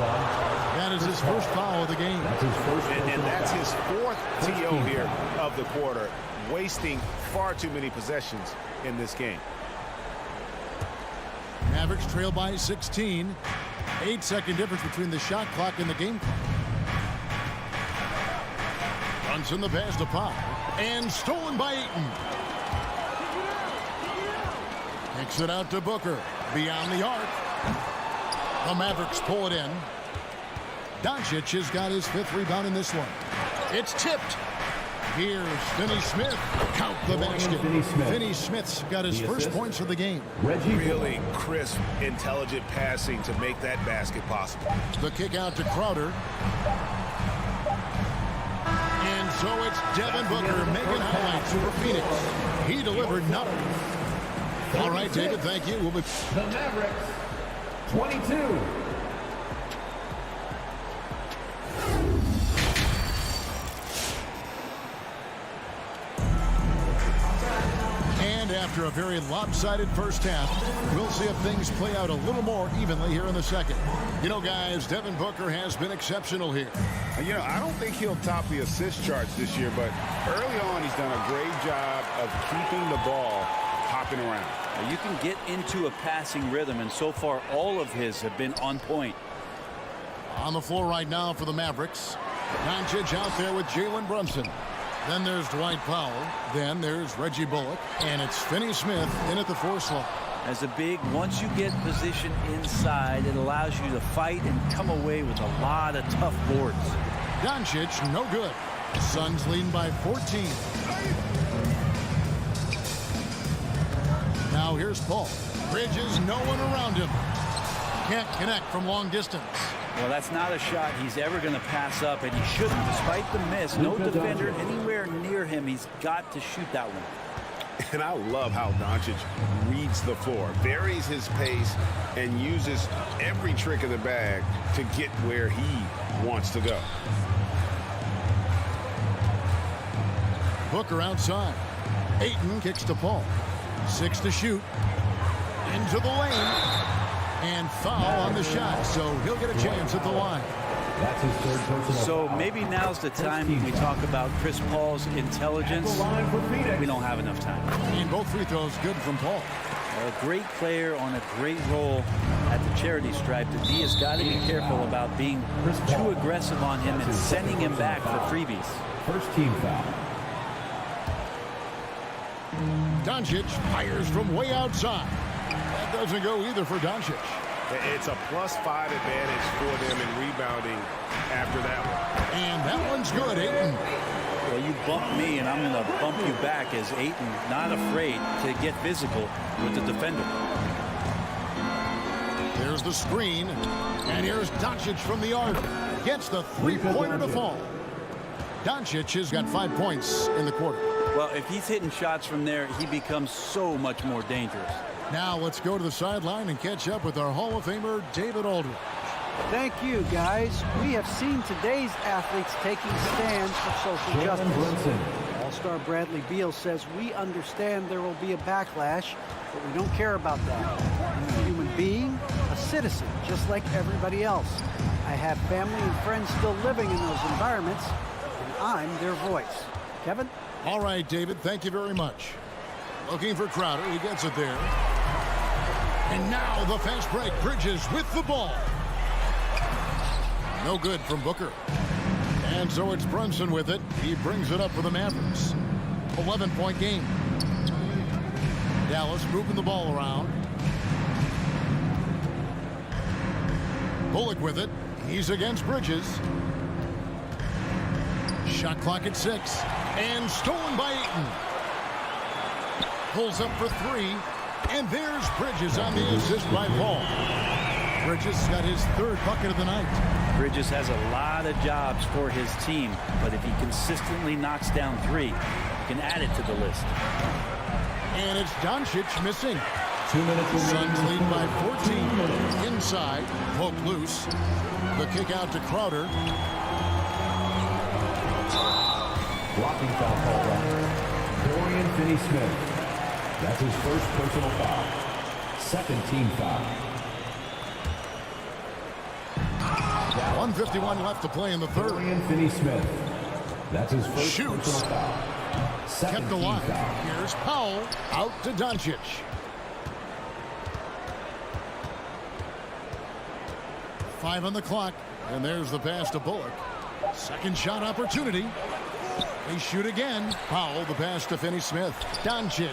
That is his first foul of the game. And that's his 4th TO here of the quarter, wasting far too many possessions in this game. Mavericks trail by 16. 8-second difference between the shot clock and the game clock. Runs in the pass to Powell. And stolen by Ayton. Kicks it out to Booker. Beyond the arc. The Mavericks pull it in. Doncic has got his 5th rebound in this one. It's tipped. Here's Finney Smith. Count the basket. Finney Smith's got his first points of the game. Really crisp, intelligent passing to make that basket possible. The kick out to Crowder. And so it's Devin Booker making highlights for Phoenix. He delivered nothing. All right, David, thank you. We'll be... The Mavericks, 22. And after a very lopsided first half, we'll see if things play out a little more evenly here in the second. You know, guys, Devin Booker has been exceptional here. You know, I don't think he'll top the assist charts this year, but early on he's done a great job of keeping the ball hopping around. You can get into a passing rhythm, and so far all of his have been on point. On the floor right now for the Mavericks. Doncic out there with Jalen Brunson. Then there's Dwight Powell. Then there's Reggie Bullock. And it's Finney Smith in at the 4 slot. As a big, once you get position inside, it allows you to fight and come away with a lot of tough boards. Doncic, no good. Suns leading by 14. Now here's Paul. Bridges, no one around him. Can't connect from long distance. Well, that's not a shot he's ever going to pass up, and he shouldn't, despite the miss. No defender anywhere near him. He's got to shoot that one. And I love how Doncic reads the floor, varies his pace, and uses every trick of the bag to get where he wants to go. Booker outside. Ayton kicks to Paul. 6 to shoot. Into the lane. And foul on the shot, so he'll get a chance at the line. That's his third personal. So maybe now's the time when we talk about Chris Paul's intelligence. We don't have enough time. And both free throws good from Paul. A great player on a great role at the charity stripe. The D has got to be careful about being too aggressive on him and sending him back for freebies. First team foul. Doncic fires from way outside. That doesn't go either for Doncic. It's a +5 advantage for them in rebounding after that one. And that one's good, Ayton. Well, you bump me, and I'm going to bump you back as Ayton, not afraid to get physical with the defender. There's the screen, and here's Doncic from the arc. Gets the three-pointer to fall. Doncic has got 5 points in the quarter. Well, if he's hitting shots from there, he becomes so much more dangerous. Now let's go to the sideline and catch up with our Hall of Famer, David Aldridge. Thank you, guys. We have seen today's athletes taking stands for social justice. All-star Bradley Beal says, we understand there will be a backlash, but we don't care about that. I'm a human being, a citizen, just like everybody else. I have family and friends still living in those environments, and I'm their voice. Kevin? All right, David, thank you very much. Looking for Crowder, he gets it there. And now the fast break. Bridges with the ball. No good from Booker. And so it's Brunson with it. He brings it up for the Mavericks. 11-point game. Dallas moving the ball around. Bullock with it. He's against Bridges. Shot clock at 6. And stolen by Ayton. Pulls up for 3. And there's Bridges on the assist by Paul. Bridges got his 3rd bucket of the night. Bridges has a lot of jobs for his team, but if he consistently knocks down 3, he can add it to the list. And it's Doncic missing. 2 minutes. Suns lead by 14. Inside, poke loose. The kick out to Crowder. Blocking foul called on Dorian Finney-Smith. That's his first personal foul. Second team foul. 1:51 left to play in the 3rd. Dorian Finney-Smith. That's his first Shoots. personal foul. Second Kept team alive. foul. Here's Powell out to Doncic. Five on the clock, and there's the pass to Bullock. Second shot opportunity. They shoot again. Powell, the pass to Finney Smith. Doncic.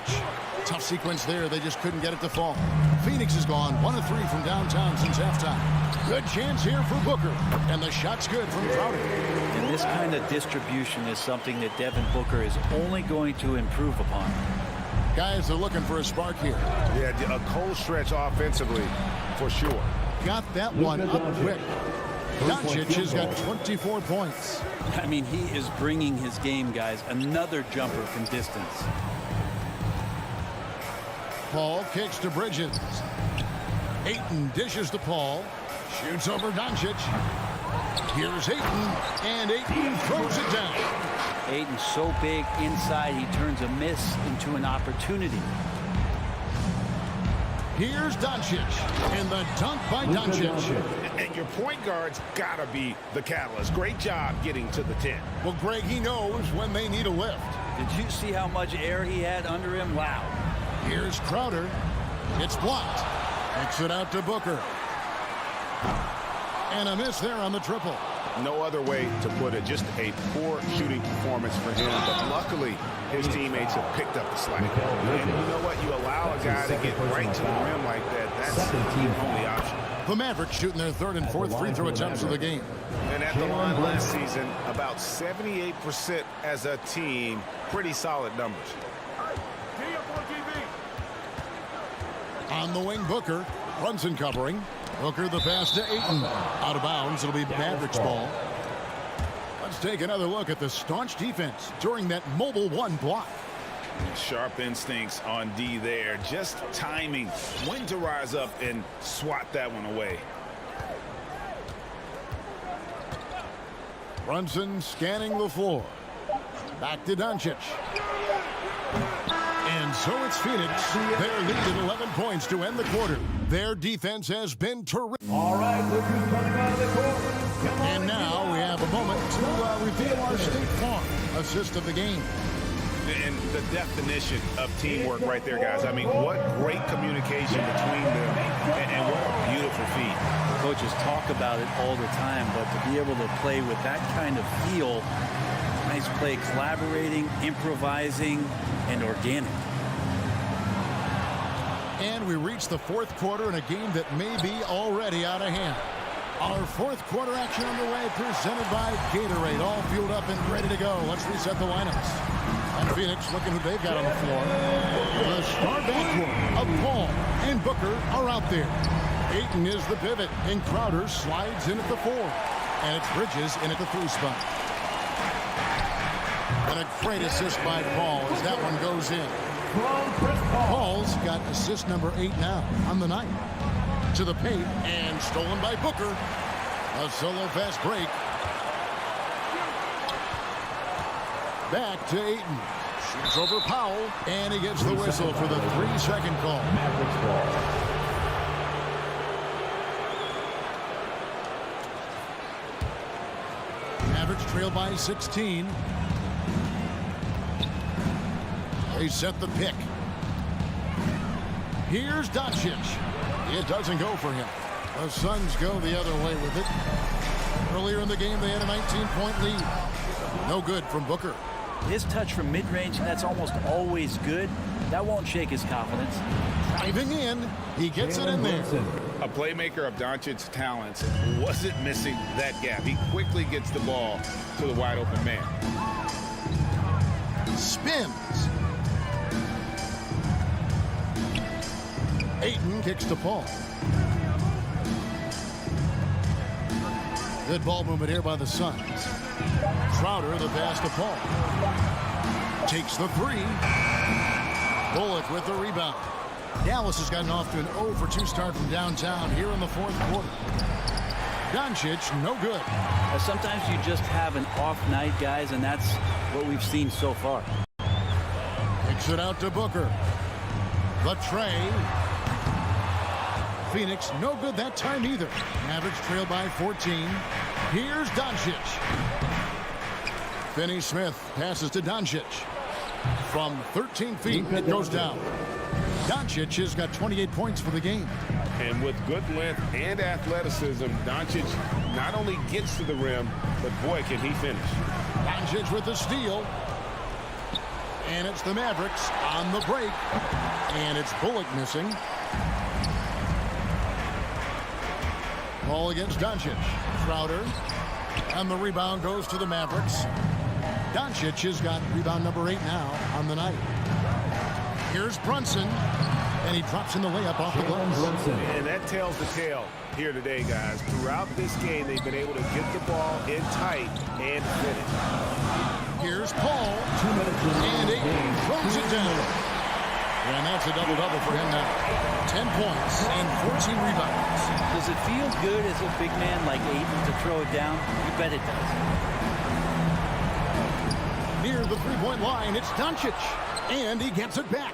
Tough sequence there. They just couldn't get it to fall. Phoenix is gone 1 of 3 from downtown since halftime. Good chance here for Booker. And the shot's good from Crowder. And this kind of distribution is something that Devin Booker is only going to improve upon. Guys are looking for a spark here. Yeah, a cold stretch offensively, for sure. Got that one up quick. Doncic has got 24 points. I mean, he is bringing his game, guys. Another jumper from distance. Paul kicks to Bridges. Ayton dishes to Paul. Shoots over Doncic. Here's Ayton, and Ayton throws it down. Ayton's so big inside, he turns a miss into an opportunity. Here's Doncic, and the dunk by Doncic. And your point guard's got to be the catalyst. Great job getting to the 10. Well, Greg, he knows when they need a lift. Did you see how much air he had under him? Wow. Here's Crowder. It's blocked. Kicks it out to Booker. And a miss there on the triple. No other way to put it. Just a poor shooting performance for him. But luckily, his teammates have picked up the slack. And you know what? You allow a guy to get right to the rim like that. That's the only option. The Mavericks shooting their 3rd and 4th free throw attempts of the game. And at the line last season, about 78% as a team. Pretty solid numbers. On the wing, Booker. Brunson covering. Booker the pass to Ayton. Out of bounds. It'll be Mavericks ball. Let's take another look at the staunch defense during that mobile 1 block. Sharp instincts on D there. Just timing when to rise up and swat that one away. Brunson scanning the floor. Back to Doncic. And so it's Phoenix. They're leading 11 points to end the quarter. Their defense has been terrific. All right, look who's coming out of the court. And now we have a moment to reveal our State Farm assist of the game. And the definition of teamwork right there, guys. I mean, what great communication between them, and what a beautiful feat. Coaches talk about it all the time, but to be able to play with that kind of feel, nice play, collaborating, improvising, and organic. And we reach the 4th quarter in a game that may be already out of hand. Our 4th quarter action underway, presented by Gatorade. All fueled up and ready to go. Let's reset the lineups. And Phoenix looking who they've got on the floor. The star backcourt of Paul and Booker are out there. Ayton is the pivot, and Crowder slides in at the 4. And it's Bridges in at the 3 spot. And a great assist by Paul as that one goes in. Paul's got assist number 8 now on the night. To the paint, and stolen by Booker. A solo fast break. Back to Ayton. Shoots over Powell, and he gets the whistle for the 3-second call. Mavericks ball. Mavericks trail by 16. They set the pick. Here's Doncic. It doesn't go for him. The Suns go the other way with it. Earlier in the game, they had a 19-point lead. No good from Booker. His touch from mid-range, that's almost always good. That won't shake his confidence. Driving in, he gets it in there. A playmaker of Doncic's talents wasn't missing that gap. He quickly gets the ball to the wide open man. Spins. Ayton kicks to Paul. Good ball movement here by the Suns. Crowder the pass to Paul. Takes the 3. Bullock with the rebound. Dallas has gotten off to an 0-for-2 start from downtown here in the 4th quarter. Doncic, no good. Sometimes you just have an off night, guys, and that's what we've seen so far. Kicks it out to Booker. The tray. Phoenix, no good that time either. Mavericks trail by 14. Here's Doncic. Finney Smith passes to Doncic. From 13 feet, it goes down. Doncic has got 28 points for the game. And with good length and athleticism, Doncic not only gets to the rim, but boy, can he finish. Doncic with the steal. And it's the Mavericks on the break. And it's Bullock missing. Ball against Doncic. Crowder. And the rebound goes to the Mavericks. Doncic has got rebound number 8 now on the night. Here's Brunson. And he drops in the layup off the glass. And that tells the tale here today, guys. Throughout this game, they've been able to get the ball in tight and finish. Here's Paul. 2 minutes And Ayton throws it down. And that's a double-double for him now. 10 points and 14 rebounds. Does it feel good as a big man like Ayton to throw it down? You bet it does. Near the three-point line, it's Doncic. And he gets it back.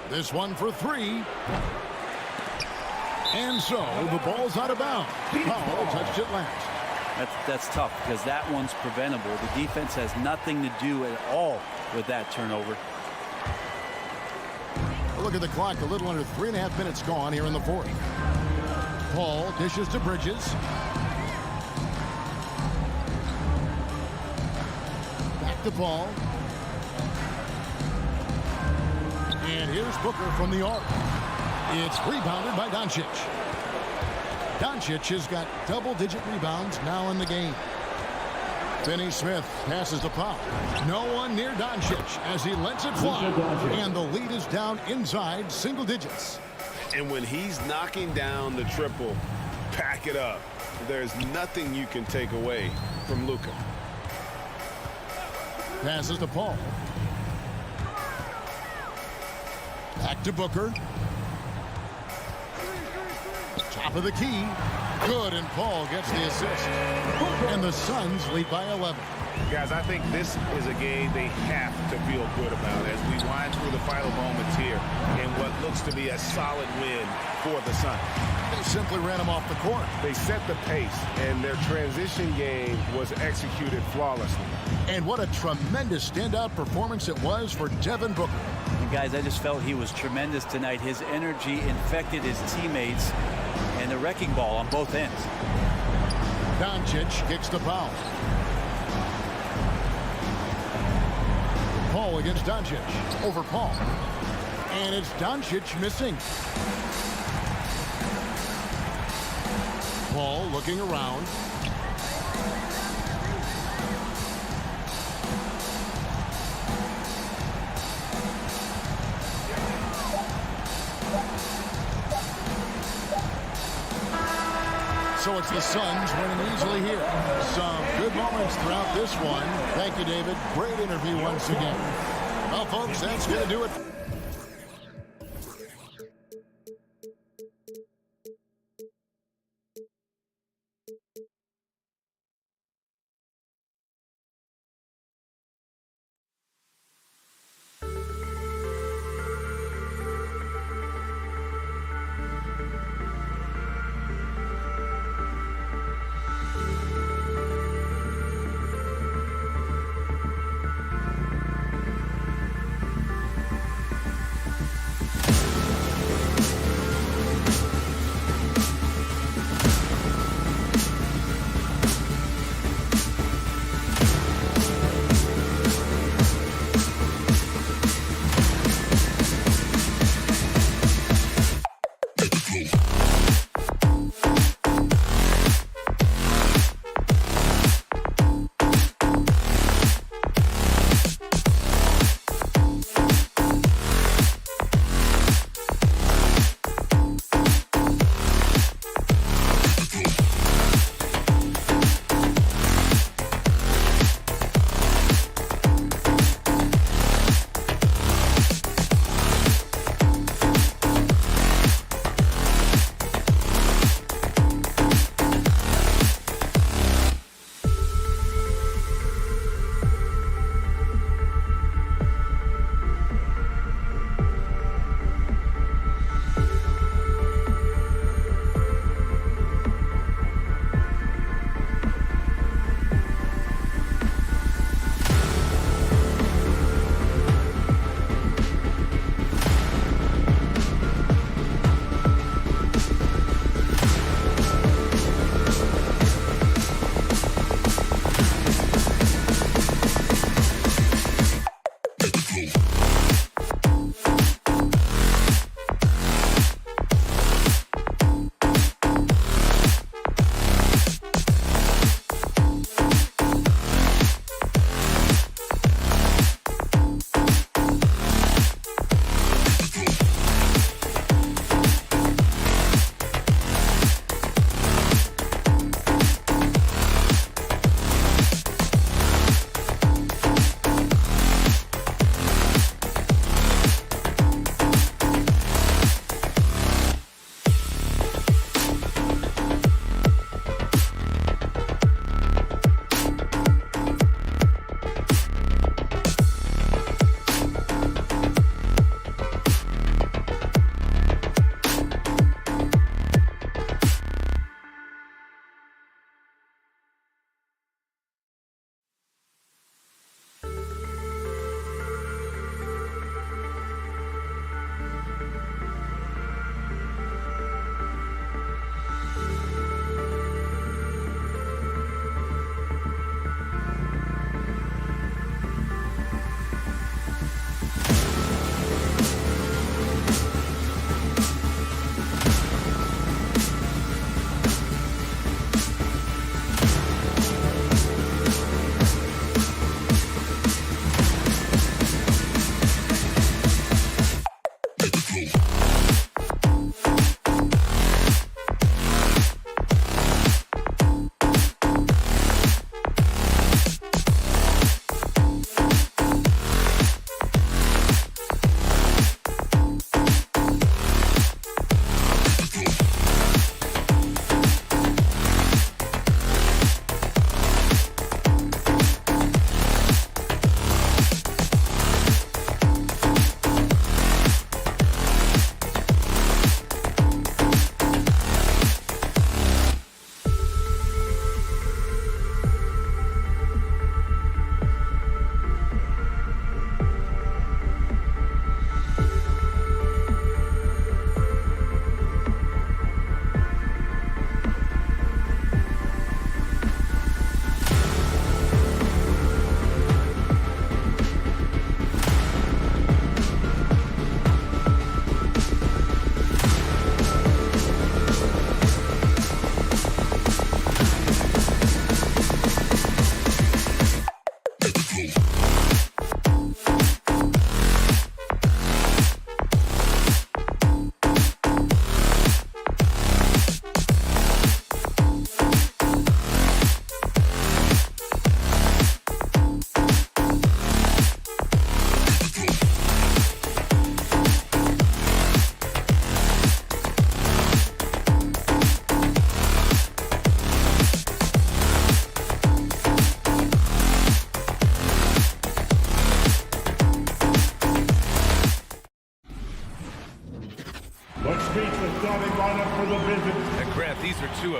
This one for 3. And so the ball's out of bounds. Powell touched it last. That's tough because that one's preventable. The defense has nothing to do at all with that turnover. Look at the clock. A little under 3.5 minutes gone here in the fourth. Paul dishes to Bridges. Back to Paul. And here's Booker from the arc. It's rebounded by Doncic. Doncic has got double-digit rebounds now in the game. Finney Smith passes to Powell. No one near Doncic as he lets it fly. And the lead is down inside single digits. And when he's knocking down the triple, pack it up. There's nothing you can take away from Luka. Passes to Paul. Back to Booker. Top of the key. Good, and Paul gets the assist. And the Suns lead by 11. Guys, I think this is a game they have to feel good about as we wind through the final moments here in what looks to be a solid win for the Suns. They simply ran him off the court. They set the pace, and their transition game was executed flawlessly. And what a tremendous standout performance it was for Devin Booker. And guys, I just felt he was tremendous tonight. His energy infected his teammates and the wrecking ball on both ends. Doncic kicks the foul. Paul against Doncic. Over Paul. And it's Doncic missing. Paul looking around. So it's the Suns winning easily here. Some good moments throughout this one. Thank you, David. Great interview once again. Well, folks, that's going to do it.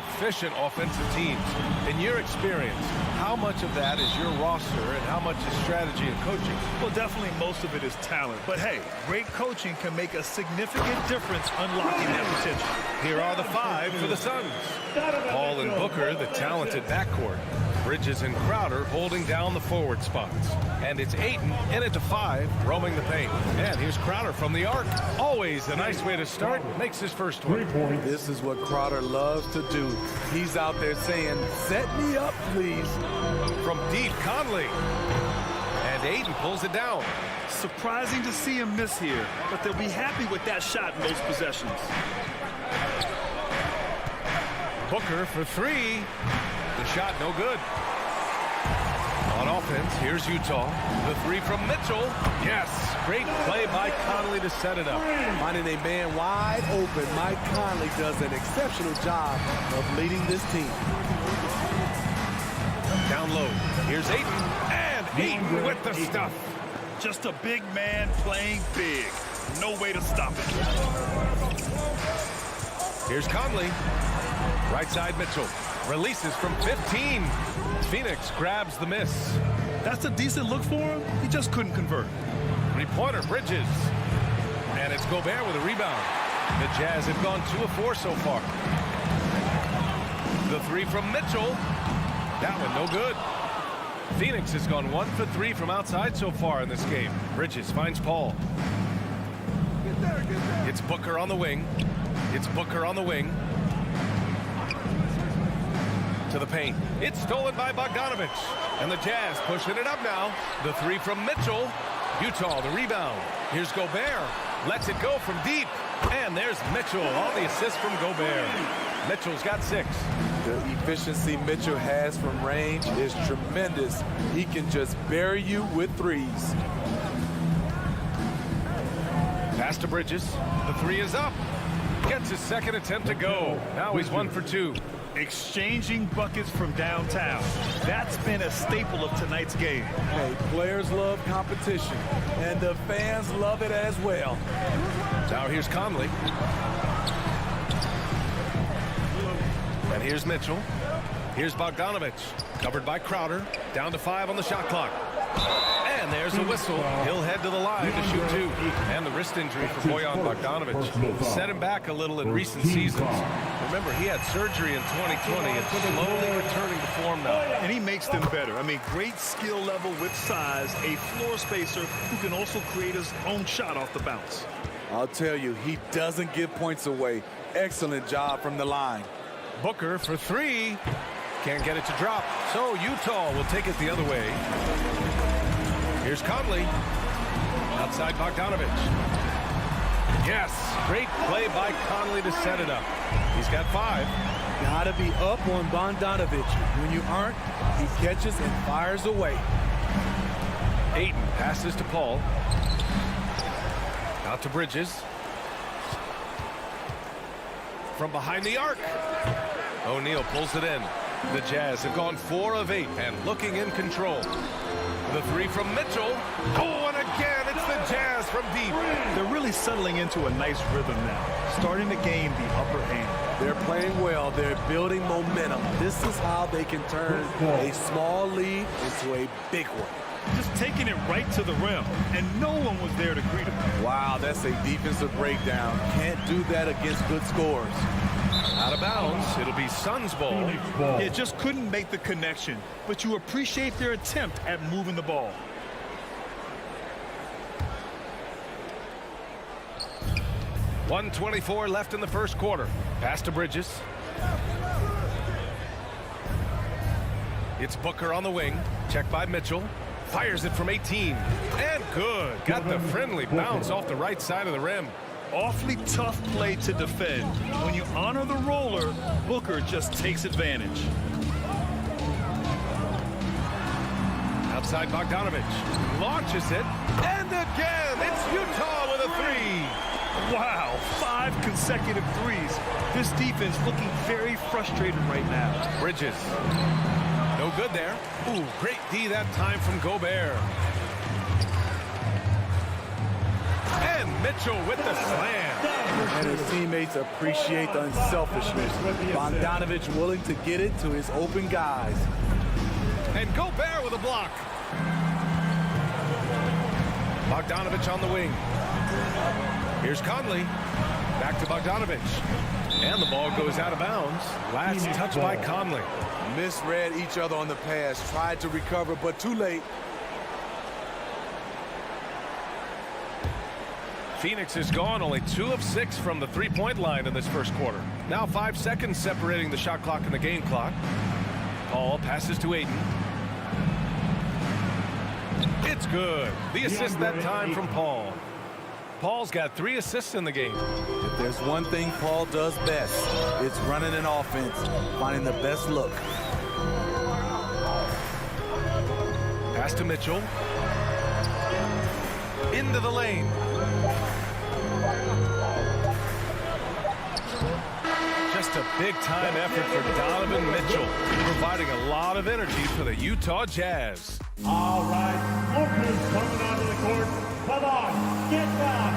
efficient offensive teams. In your experience, how much of that is your roster and how much is strategy and coaching? Well, definitely most of it is talent. But hey, great coaching can make a significant difference unlocking that potential. Here are the 5 for the Suns. Paul and Booker, the talented backcourt. Bridges and Crowder holding down the forward spots. And it's Ayton in it to 5, roaming the paint. And here's Crowder from the arc. Always a nice way to start. Makes his first one. This is what Crowder loves to do. He's out there saying, set me up, please. From deep, Conley. And Ayton pulls it down. Surprising to see him miss here, but they'll be happy with that shot in most possessions. Booker for 3. The shot no good. On offense, here's Utah. The 3 from Mitchell. Yes, great play by Conley to set it up. Finding a man wide open, Mike Conley does an exceptional job of leading this team. Down low, here's Ayton. And Ayton with the stuff. Just a big man playing big. No way to stop it. Here's Conley. Right side Mitchell. Releases from 15. Phoenix grabs the miss. That's a decent look for him. He just couldn't convert. 3-pointer, Bridges. And it's Gobert with a rebound. The Jazz have gone 2 of 4 so far. The 3 from Mitchell. That one no good. Phoenix has gone 1 for 3 from outside so far in this game. Bridges finds Paul. It's Booker on the wing. It's Booker on the wing. To the paint. It's stolen by Bogdanovich. And the Jazz pushing it up now. The 3 from Mitchell. Utah the rebound. Here's Gobert. Lets it go from deep. And there's Mitchell on the assist from Gobert. Mitchell's got 6. The efficiency Mitchell has from range is tremendous. He can just bury you with threes. Pass to Bridges. The 3 is up. Gets his second attempt to go. Now he's 1 for 2. Exchanging buckets from downtown. That's been a staple of tonight's game. Hey, players love competition, and the fans love it as well. Now here's Conley. And here's Mitchell. Here's Bogdanovich. Covered by Crowder. Down to 5 on the shot clock. And there's a whistle. He'll head to the line to shoot 2. And the wrist injury for Bojan Bogdanovich set him back a little in recent seasons. Remember, he had surgery in 2020 and slowly returning to form now. And he makes them better. I mean, great skill level with size, a floor spacer who can also create his own shot off the bounce. I'll tell you, he doesn't give points away. Excellent job from the line. Booker for 3. Can't get it to drop. So Utah will take it the other way. Here's Conley. Outside Bogdanovich. Yes, great play by Conley to set it up. He's got 5. Gotta be up on Bogdanovich. When you aren't, he catches and fires away. Ayton passes to Paul. Out to Bridges. From behind the arc. O'Neal pulls it in. The Jazz have gone 4 of 8 and looking in control. The 3 from Mitchell. Oh, and again, it's the Jazz from deep. They're really settling into a nice rhythm now, starting to gain the upper hand. They're playing well. They're building momentum. This is how they can turn a small lead into a big one. Just taking it right to the rim, and no one was there to greet him. Wow, that's a defensive breakdown. Can't do that against good scores. Out of bounds. It'll be Suns ball. It just couldn't make the connection, but you appreciate their attempt at moving the ball. .124 left in the first quarter. Pass to Bridges. It's Booker on the wing. Checked by Mitchell. Fires it from 18. And good. Got the friendly bounce off the right side of the rim. Awfully tough play to defend. When you honor the roller, Booker just takes advantage. Outside Bogdanovich. Launches it. And again, it's Utah with a 3. Wow, 5 consecutive threes. This defense looking very frustrated right now. Bridges. No good there. Ooh, great D that time from Gobert. And Mitchell with the slam. And his teammates appreciate the unselfishness. Bogdanovich willing to get it to his open guys. And Gobert with a block. Bogdanovich on the wing. Here's Conley. Back to Bogdanovich. And the ball goes out of bounds. Last touch by Conley. Misread each other on the pass. Tried to recover, but too late. Phoenix is gone, only 2 of 6 from the three-point line in this first quarter. Now 5 seconds separating the shot clock and the game clock. Paul passes to Ayton. It's good. The assist that time from Paul. Paul's got 3 assists in the game. If there's one thing Paul does best, it's running an offense, finding the best look. Pass to Mitchell. Into the lane. Just a big-time effort for Donovan Mitchell, providing a lot of energy for the Utah Jazz. All right, Lucas coming onto the court. Come on, get down.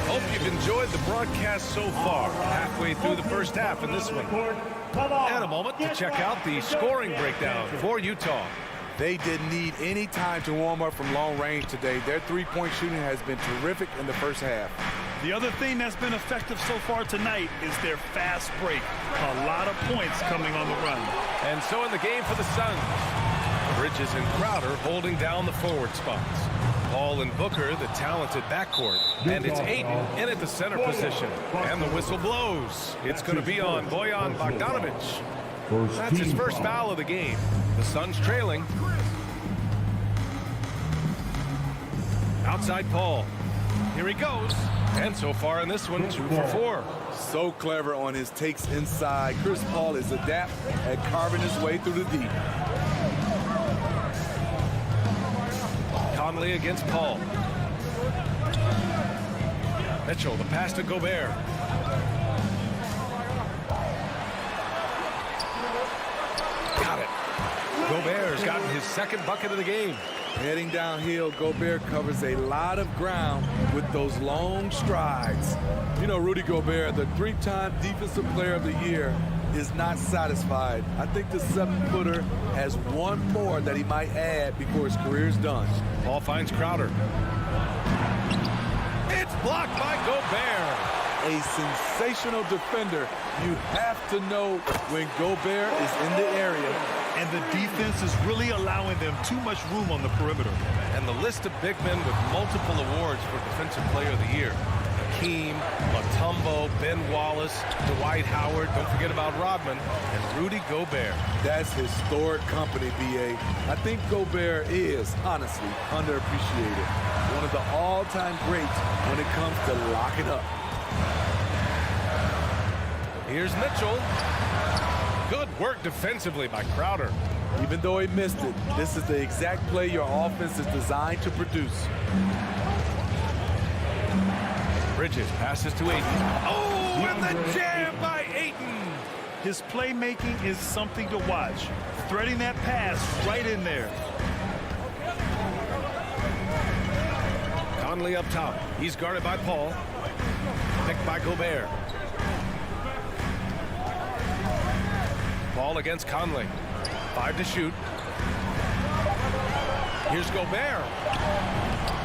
Hope you've enjoyed the broadcast so far. Halfway through the first half in this one. And a moment to check out the scoring breakdown for Utah. They didn't need any time to warm up from long range today. Their three-point shooting has been terrific in the first half. The other thing that's been effective so far tonight is their fast break. A lot of points coming on the run. And so in the game for the Suns, Bridges and Crowder holding down the forward spots. Paul and Booker, the talented backcourt. And it's Ayton in at the center position. And the whistle blows. It's going to be on Bojan Bogdanovich. That's his first foul of the game. The Suns trailing. Outside Paul. Here he goes. And so far in this one, 2 for 4. So clever on his takes inside. Chris Paul is adept at carving his way through the deep. Conley against Paul. Mitchell, the pass to Gobert. Got it. Gobert's gotten his second bucket of the game. Heading downhill, Gobert covers a lot of ground with those long strides. You know, Rudy Gobert, the 3-time Defensive Player of the Year, is not satisfied. I think the 7-footer has one more that he might add before his career is done. Paul finds Crowder. It's blocked by Gobert. A sensational defender. You have to know when Gobert is in the area. And the defense is really allowing them too much room on the perimeter. And the list of big men with multiple awards for Defensive Player of the Year. Hakeem, Mutombo, Ben Wallace, Dwight Howard, don't forget about Rodman, and Rudy Gobert. That's historic company, B.A. I think Gobert is, honestly, underappreciated. One of the all-time greats when it comes to locking up. Here's Mitchell. Good work defensively by Crowder. Even though he missed it, this is the exact play your offense is designed to produce. Bridges passes to Ayton. Oh, and the jam by Ayton. His playmaking is something to watch. Threading that pass right in there. Conley up top. He's guarded by Paul. Picked by Gobert. Paul against Conley. 5 to shoot. Here's Gobert.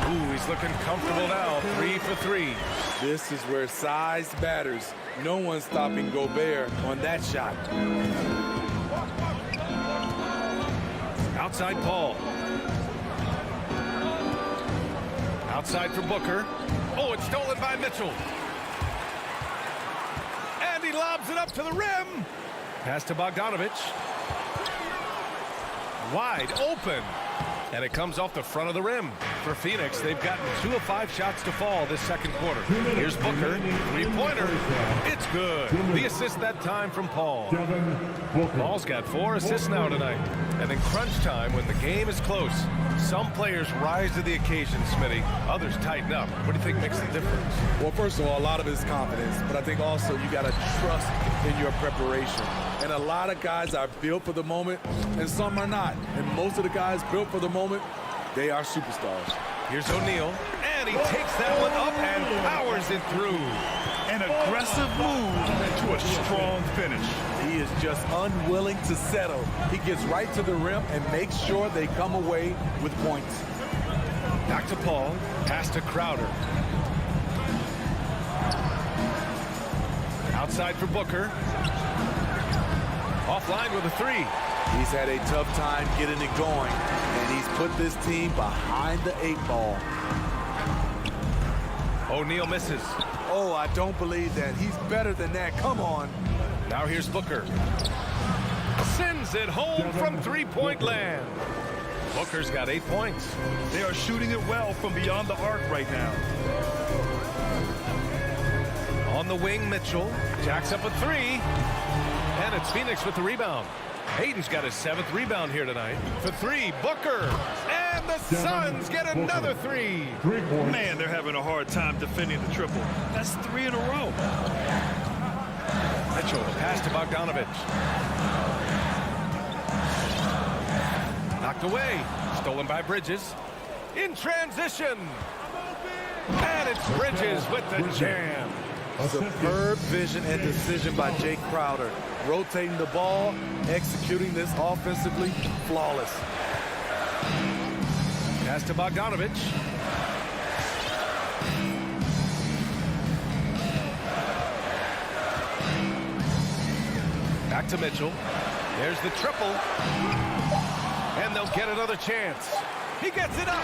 Ooh, he's looking comfortable now. 3 for 3. This is where size matters. No one's stopping Gobert on that shot. Outside Paul. Outside for Booker. Oh, it's stolen by Mitchell. And he lobs it up to the rim. Pass to Bogdanovich. Wide open. And it comes off the front of the rim. For Phoenix, they've gotten 2 of 5 shots to fall this second quarter. Here's Booker. 3-pointer. It's good. The assist that time from Paul. Paul's got 4 assists now tonight. And in crunch time, when the game is close, some players rise to the occasion, Smitty. Others tighten up. What do you think makes the difference? Well, first of all, a lot of it is confidence. But I think also you got to trust in your preparation. And a lot of guys are built for the moment, and some are not. And most of the guys built for the moment, they are superstars. Here's O'Neal, and he takes that one up and powers it through. An aggressive move to a strong finish. He is just unwilling to settle. He gets right to the rim and makes sure they come away with points. Back to Paul. Pass to Crowder. Outside for Booker. Offline with a three. He's had a tough time getting it going, and he's put this team behind the 8 ball. O'Neal misses. Oh, I don't believe that. He's better than that. Come on. Now here's Booker. Sends it home from three-point land. Booker's got 8 points. They are shooting it well from beyond the arc right now. On the wing, Mitchell jacks up a three. And it's Phoenix with the rebound. Hayden's got his 7th rebound here tonight. For three, Booker. And the Suns get another three. Man, they're having a hard time defending the triple. That's 3 in a row. Mitchell, pass to Bogdanovich. Knocked away. Stolen by Bridges. In transition. And it's Bridges with the jam. Superb vision and decision by Jake Crowder. Rotating the ball, executing this offensively, flawless. Pass to Bogdanovich. Back to Mitchell. There's the triple. And they'll get another chance. He gets it up.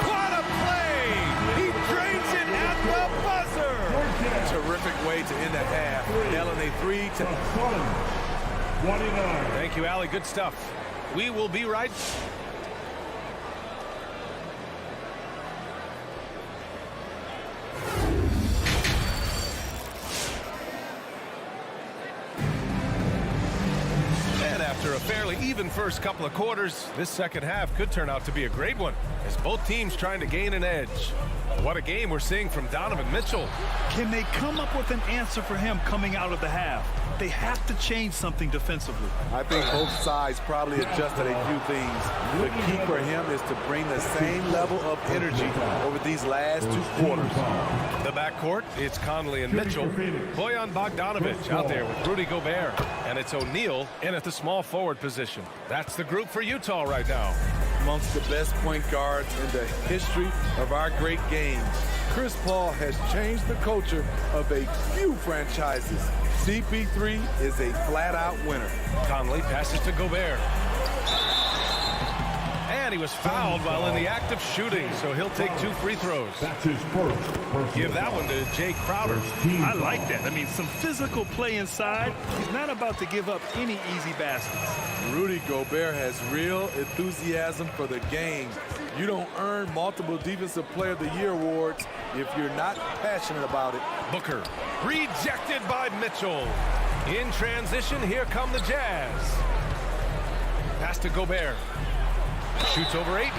What a play! He drains it at the buzzer. Terrific way to end the half. Nailing a 3 to 29. Thank you, Allie. Good stuff. We will be right. And after a fairly even first couple of quarters, this second half could turn out to be a great one, as both teams trying to gain an edge. What a game we're seeing from Donovan Mitchell. Can they come up with an answer for him coming out of the half? They have to change something defensively. I think both sides probably adjusted a few things. The key for him is to bring the same level of energy over these last 2 quarters. The backcourt, it's Conley and Mitchell. Bojan Bogdanovich out there with Rudy Gobert. And it's O'Neal in at the small forward position. That's the group for Utah right now. Amongst the best point guards in the history of our great games. Chris Paul has changed the culture of a few franchises. CP3 is a flat-out winner. Conley passes to Gobert. And he was fouled while in the act of shooting, so he'll take 2 free throws. That's his first. Give that one to Jake Crowder. I like that. I mean, some physical play inside. He's not about to give up any easy baskets. Rudy Gobert has real enthusiasm for the game. You don't earn multiple Defensive Player of the Year awards if you're not passionate about it. Booker rejected by Mitchell. In transition, here come the Jazz. Pass to Gobert. Shoots over Ayton,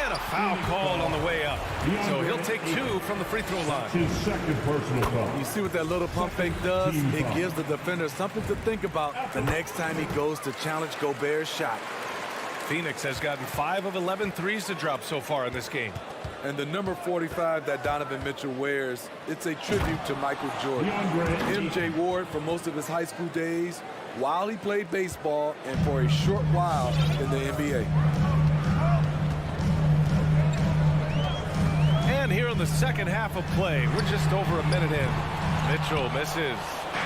and a foul called on the way up. So he'll take 2 from the free throw line. His second personal foul. You see what that little pump fake does? It gives the defender something to think about the next time he goes to challenge Gobert's shot. Phoenix has gotten 5 of 11 threes to drop so far in this game. And the number 45 that Donovan Mitchell wears, it's a tribute to Michael Jordan. MJ wore it for most of his high school days while he played baseball and for a short while in the NBA. And here in the second half of play, we're just over a minute in. Mitchell misses.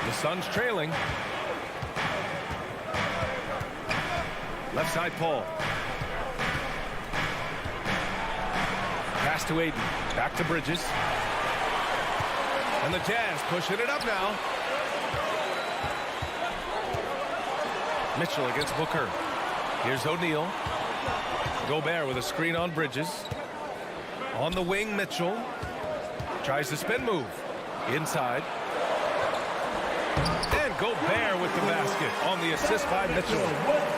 The Suns trailing. Left side, Paul. Pass to Ayton. Back to Bridges. And the Jazz pushing it up now. Mitchell against Booker. Here's O'Neal. Gobert with a screen on Bridges. On the wing, Mitchell. Tries the spin move. Inside. And Gobert with the basket on the assist by Mitchell.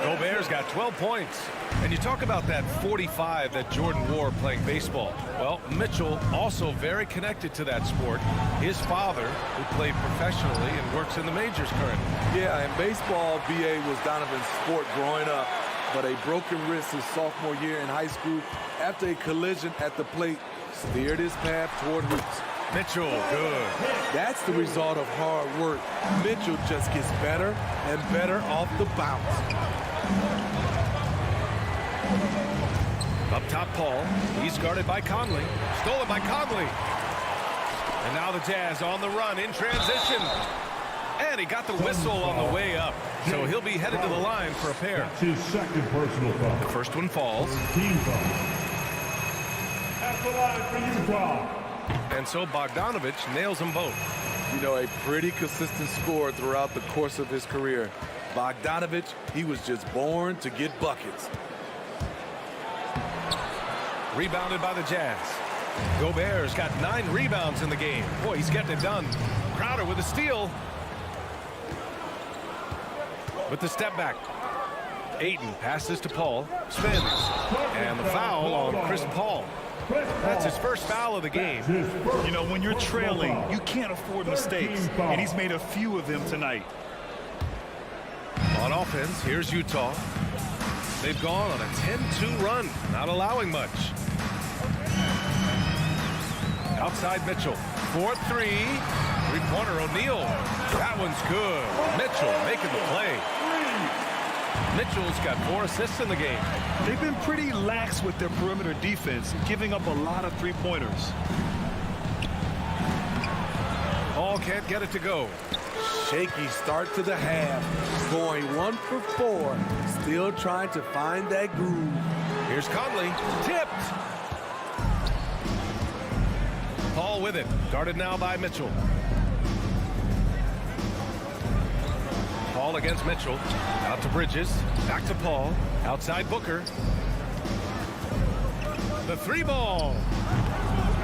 Gobert's got 12 points. And you talk about that 45 that Jordan wore playing baseball. Well, Mitchell also very connected to that sport. His father, who played professionally and works in the majors currently. Yeah, in baseball, BA was Donovan's sport growing up. But a broken wrist his sophomore year in high school after a collision at the plate steered his path toward hoops. Mitchell, good. That's the result of hard work. Mitchell just gets better and better off the bounce. Up top, Paul. He's guarded by Conley. Stolen by Conley. And now the Jazz on the run in transition. And he got the whistle on the way up. So he'll be headed to the line for a pair. That's his second personal foul. The first one falls. Team foul. At the line for Utah. And so Bogdanovich nails them both. You know, a pretty consistent scorer throughout the course of his career. Bogdanovich, he was just born to get buckets. Rebounded by the Jazz. Gobert's got 9 rebounds in the game. Boy, he's getting it done. Crowder with a steal. With the step back. Ayton passes to Paul. Spins. And the foul on Chris Paul. That's his first foul of the game. You know, when you're trailing, you can't afford mistakes. And he's made a few of them tonight. On offense, here's Utah. They've gone on a 10-2 run, not allowing much. Outside Mitchell. 4-3. Three-pointer O'Neal. That one's good. Mitchell making the play. Mitchell's got 4 assists in the game. They've been pretty lax with their perimeter defense, giving up a lot of three-pointers. Paul can't get it to go. Shaky start to the half. Going 1 for 4. Still trying to find that groove. Here's Conley. Tipped. Paul with it. Guarded now by Mitchell. Paul against Mitchell. Out to Bridges. Back to Paul. Outside Booker. The 3-ball.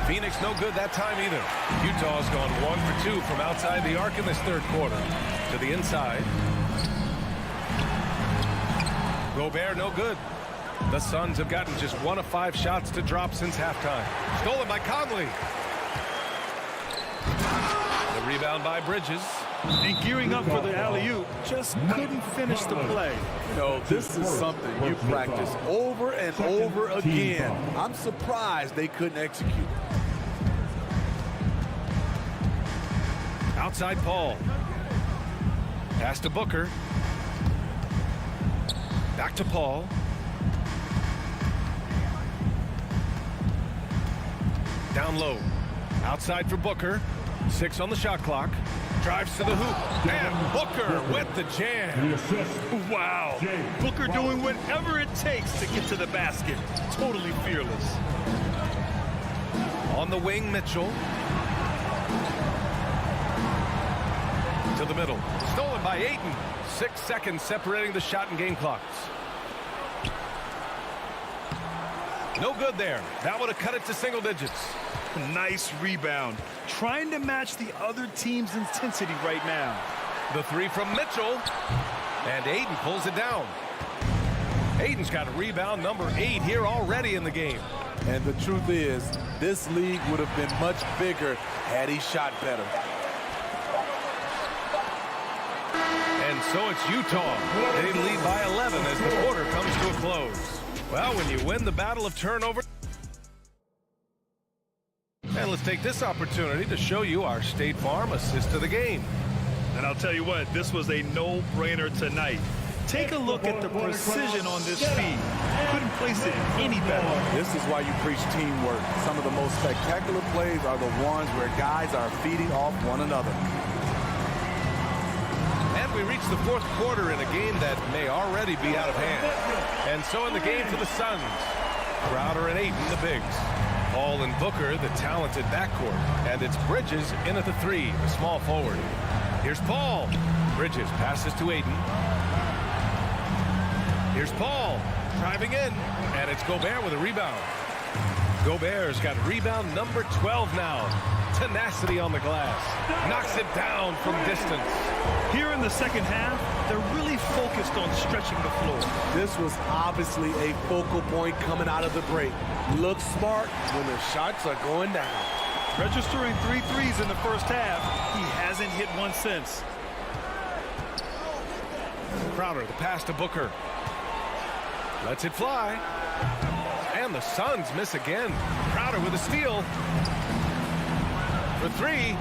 Phoenix no good that time either. Utah's gone 1 for 2 from outside the arc in this third quarter. To the inside. Gobert no good. The Suns have gotten just 1 of 5 shots to drop since halftime. Stolen by Conley. The rebound by Bridges. And gearing up for the alley-oop, just couldn't finish the play. You know, this is something you practice over and over again. I'm surprised they couldn't execute. Outside Paul. Pass to Booker. Back to Paul. Down low. Outside for Booker. 6 on the shot clock. Drives to the hoop. And Booker with the jam. Wow. Booker doing whatever it takes to get to the basket. Totally fearless. On the wing, Mitchell. To the middle. Stolen by Ayton. 6 seconds separating the shot and game clocks. No good there. That would have cut it to single digits. Nice rebound. Trying to match the other team's intensity right now. The 3 from Mitchell. And Ayton pulls it down. Ayton's got a rebound number 8 here already in the game. And the truth is, this league would have been much bigger had he shot better. And so it's Utah. They lead by 11 as the quarter comes to a close. Well, when you win the battle of turnover. And let's take this opportunity to show you our State Farm assist of the game. And I'll tell you what, this was a no-brainer tonight. Take a look at the precision on this feed. Couldn't place it any better. This is why you preach teamwork. Some of the most spectacular plays are the ones where guys are feeding off one another. And we reach the fourth quarter in a game that may already be out of hand. And so in the game for the Suns, Crowder and Ayton, the bigs. Paul and Booker, the talented backcourt. And it's Bridges in at the 3, the small forward. Here's Paul. Bridges passes to Ayton. Here's Paul driving in. And it's Gobert with a rebound. Gobert's got rebound number 12 now. Tenacity on the glass. Knocks it down from distance. Here in the second half, they're really focused on stretching the floor. This was obviously a focal point coming out of the break. Look smart when the shots are going down. Registering 3 threes in the first half, he hasn't hit one since. Crowder, the pass to Booker. Lets it fly. And the Suns miss again. Crowder with a steal. for three.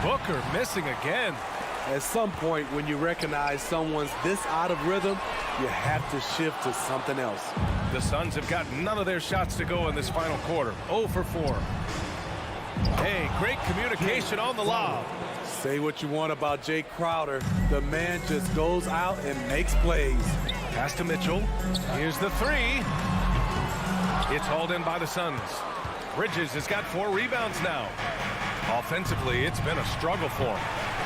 Booker missing again. At some point, when you recognize someone's this out of rhythm, you have to shift to something else. The Suns have got none of their shots to go in this final quarter. 0 for 4. Hey, great communication on the lob. Say what you want about Jay Crowder. The man just goes out and makes plays. Pass to Mitchell. Here's the three. It's hauled in by the Suns. Bridges has got 4 rebounds now. Offensively, it's been a struggle for him.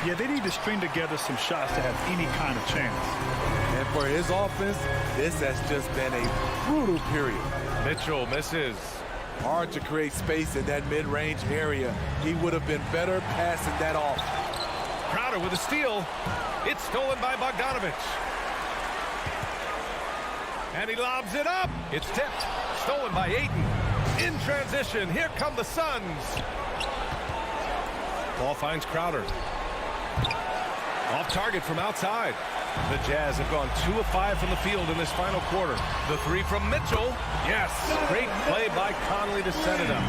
Yeah, they need to string together some shots to have any kind of chance. And for his offense, this has just been a brutal period. Mitchell misses. Hard to create space in that mid-range area. He would have been better passing that off. Crowder with a steal. It's stolen by Bogdanovich. And he lobs it up. It's tipped. Stolen by Ayton. In transition, here come the Suns. Ball finds Crowder. Off target from outside. The Jazz have gone 2 of 5 from the field in this final quarter. The three from Mitchell. Yes, great play by Conley to set it up.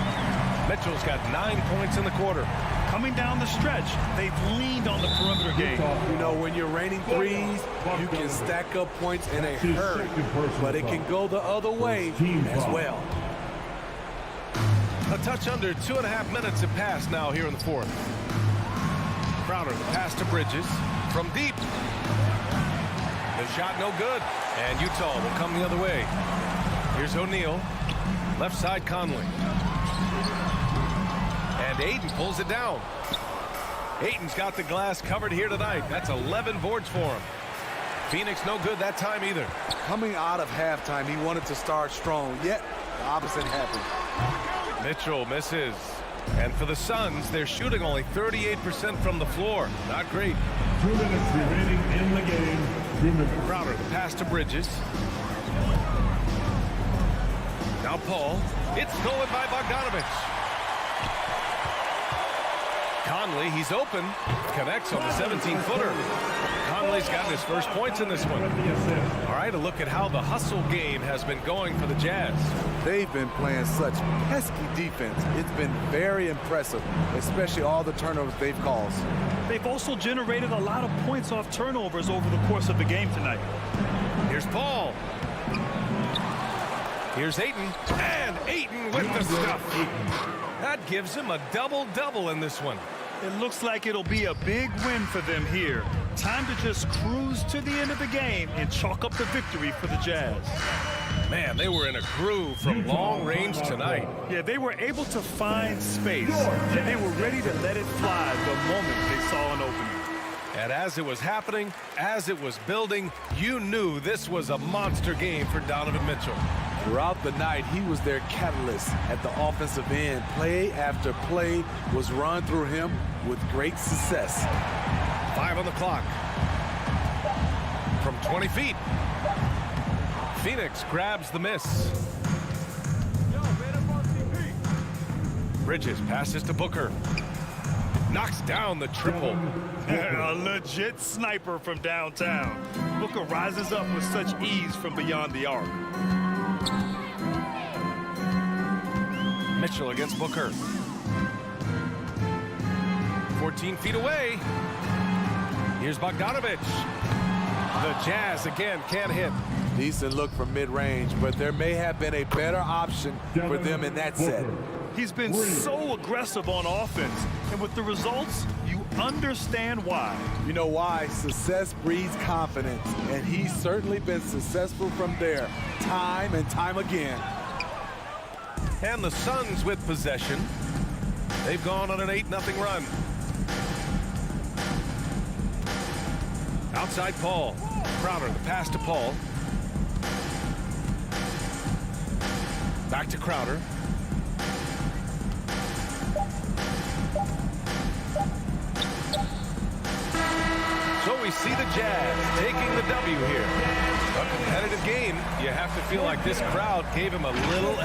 Mitchell's got 9 points in the quarter. Coming down the stretch, they've leaned on the perimeter game. You know, when you're raining threes, you can stack up points in a hurry, but it can go the other way as well. A touch under 2.5 minutes have passed now here in the fourth. Crowder, the pass to Bridges from deep. The shot no good, and Utah will come the other way. Here's O'Neal, left side Conley. And Ayton pulls it down. Ayton's got the glass covered here tonight. That's 11 boards for him. Phoenix no good that time either. Coming out of halftime, he wanted to start strong, yet the opposite happened. Mitchell misses. And for the Suns, they're shooting only 38% from the floor. Not great. 2 minutes remaining in the game. 2 minutes. Crowder, the pass to Bridges. Now Paul. It's stolen by Bogdanovich. Conley, he's open. Connects on the 17-footer. Conley's gotten his first points in this one. All right, a look at how the hustle game has been going for the Jazz. They've been playing such pesky defense. It's been very impressive, especially all the turnovers they've caused. They've also generated a lot of points off turnovers over the course of the game tonight. Here's Paul. Here's Ayton. And Ayton with the stuff. That gives him a double-double in this one. It looks like it'll be a big win for them here. Time to just cruise to the end of the game and chalk up the victory for the Jazz. Man, they were in a groove from long range tonight. Yeah, they were able to find space, and they were ready to let it fly the moment they saw an opening. And as it was happening, as it was building, you knew this was a monster game for Donovan Mitchell. Throughout the night, he was their catalyst at the offensive end. Play after play was run through him with great success. 5 on the clock. From 20 feet. Phoenix grabs the miss. Bridges passes to Booker. Knocks down the triple. A legit sniper from downtown. Booker rises up with such ease from beyond the arc. Mitchell against Booker. 14 feet away. Here's Bogdanovich. The Jazz again can't hit. Decent look from mid-range, but there may have been a better option for them in that set. He's been so aggressive on offense, and with the results, you understand why. You know why? Success breeds confidence, and he's certainly been successful from there, time and time again. And the Suns with possession. They've gone on an 8-0 run. Outside Paul. Crowder, the pass to Paul. Back to Crowder. So we see the Jazz taking the W here. A competitive game. You have to feel like this crowd gave him a little...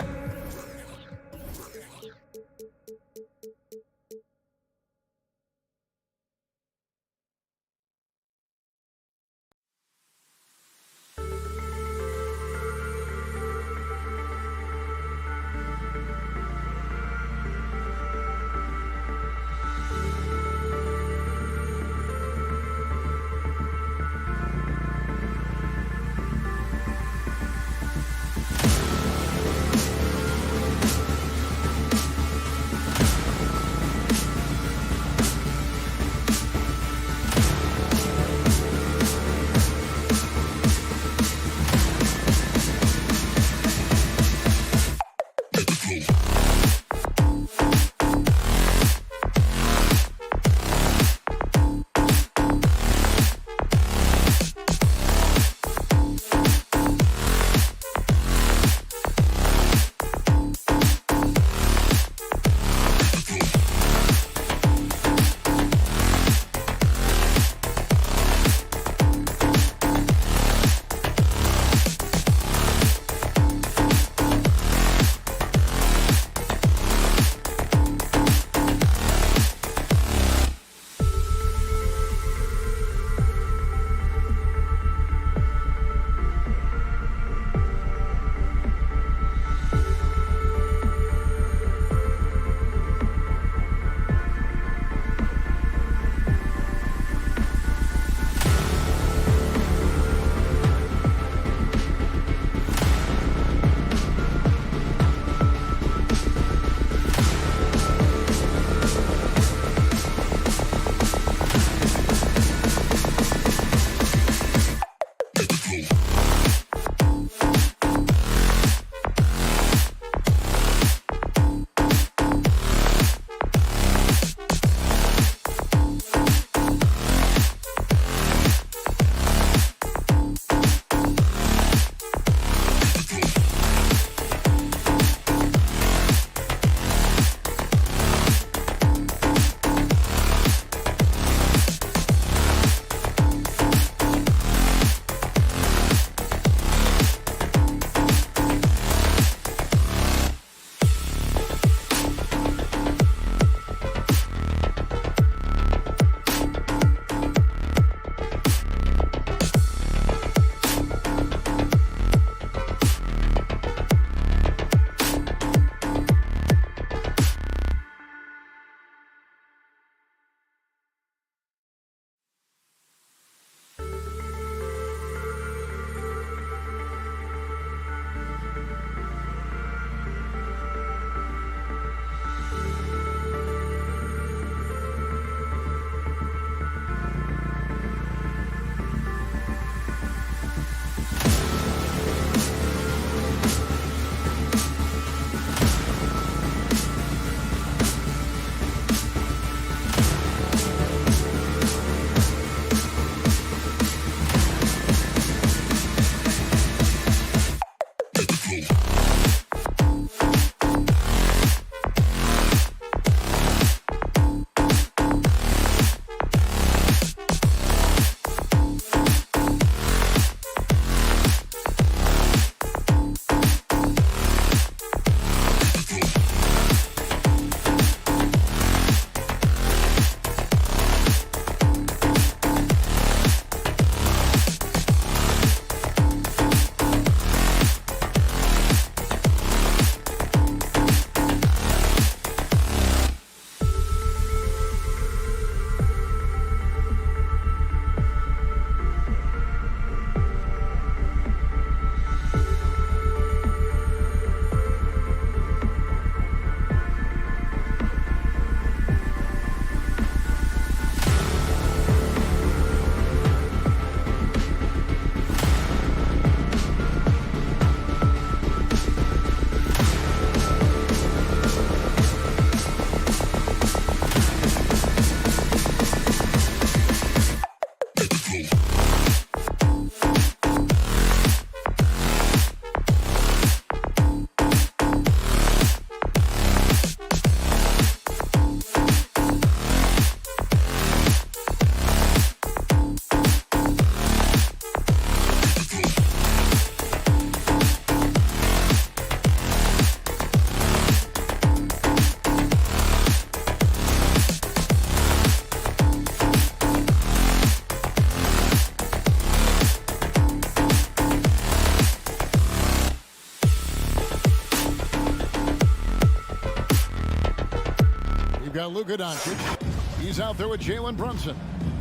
got Luka Doncic. He's out there with Jalen Brunson.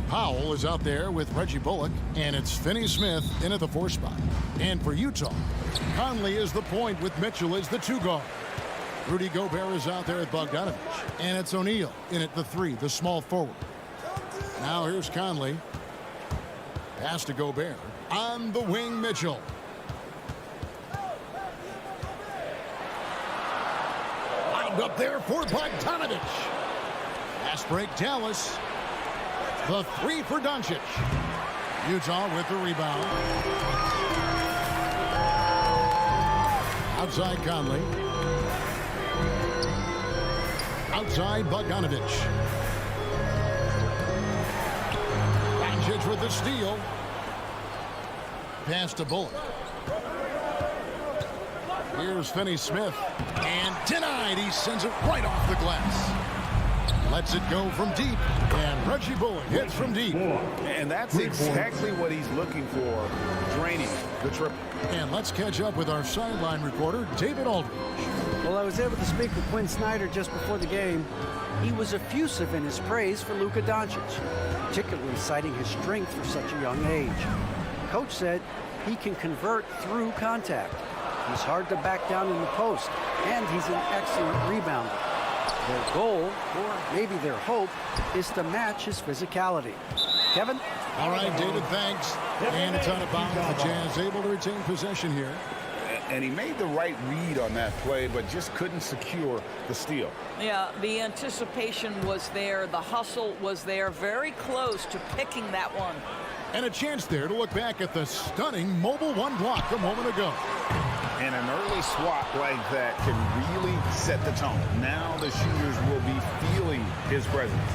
Powell is out there with Reggie Bullock, and it's Finney-Smith in at the 4 spot. And for Utah, Conley is the point with Mitchell as the 2 guard. Rudy Gobert is out there at Bogdanovich, and it's O'Neal in at the 3, the small forward. Now here's Conley. Pass to Gobert. On the wing, Mitchell. Lined up there for Bogdanovich. Fast break, Dallas. The 3 for Doncic. Utah with the rebound. Outside Conley. Outside Bogdanovich. Doncic with the steal. Pass to Bullock. Here's Finney-Smith. And denied. He sends it right off the glass. Lets it go from deep. And Reggie Bullock hits from deep. And that's exactly what he's looking for, draining the triple. And let's catch up with our sideline reporter, David Aldridge. Well, I was able to speak with Quinn Snyder just before the game. He was effusive in his praise for Luka Doncic, particularly citing his strength for such a young age. Coach said he can convert through contact. He's hard to back down in the post, and he's an excellent rebounder. Their goal, or maybe their hope, is to match his physicality. Kevin? All right, David, thanks. And it's out of bounds. The Jazz able to retain possession here. And he made the right read on that play, but just couldn't secure the steal. Yeah, the anticipation was there. The hustle was there. Very close to picking that one. And a chance there to look back at the stunning Mobile One block a moment ago. And an early swat like that can really set the tone. Now the shooters will be feeling his presence.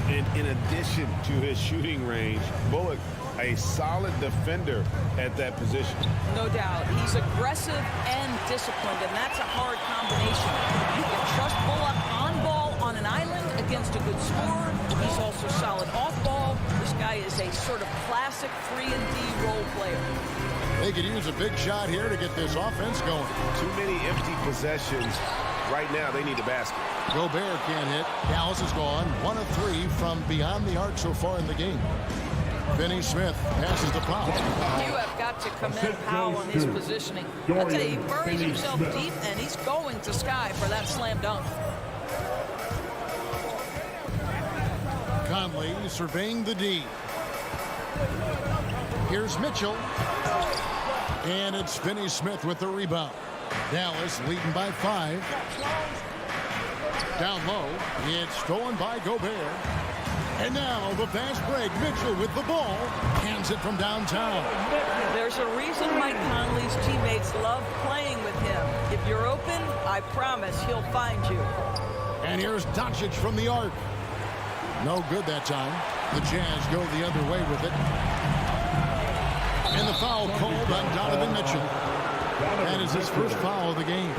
And in addition to his shooting range, Bullock, a solid defender at that position. No doubt. He's aggressive and disciplined, and that's a hard combination. You can trust Bullock on ball on an island against a good scorer. He's also solid off ball. This guy is a sort of classic 3-and-D role player. They could use a big shot here to get this offense going. Too many empty possessions. Right now, they need a basket. Gobert can't hit. Dallas is gone. 1 of 3 from beyond the arc so far in the game. Finney-Smith passes to Powell. You have got to commend Powell on his positioning. I tell you, he buries himself deep, and he's going to sky for that slam dunk. Conley surveying the D. Here's Mitchell. And it's Finney-Smith with the rebound. Dallas leading by 5. Down low. It's stolen by Gobert. And now the fast break. Mitchell with the ball. Hands it from downtown. There's a reason Mike Conley's teammates love playing with him. If you're open, I promise he'll find you. And here's Doncic from the arc. No good that time. The Jazz go the other way with it. And the foul called on Donovan Mitchell. That is his first foul of the game.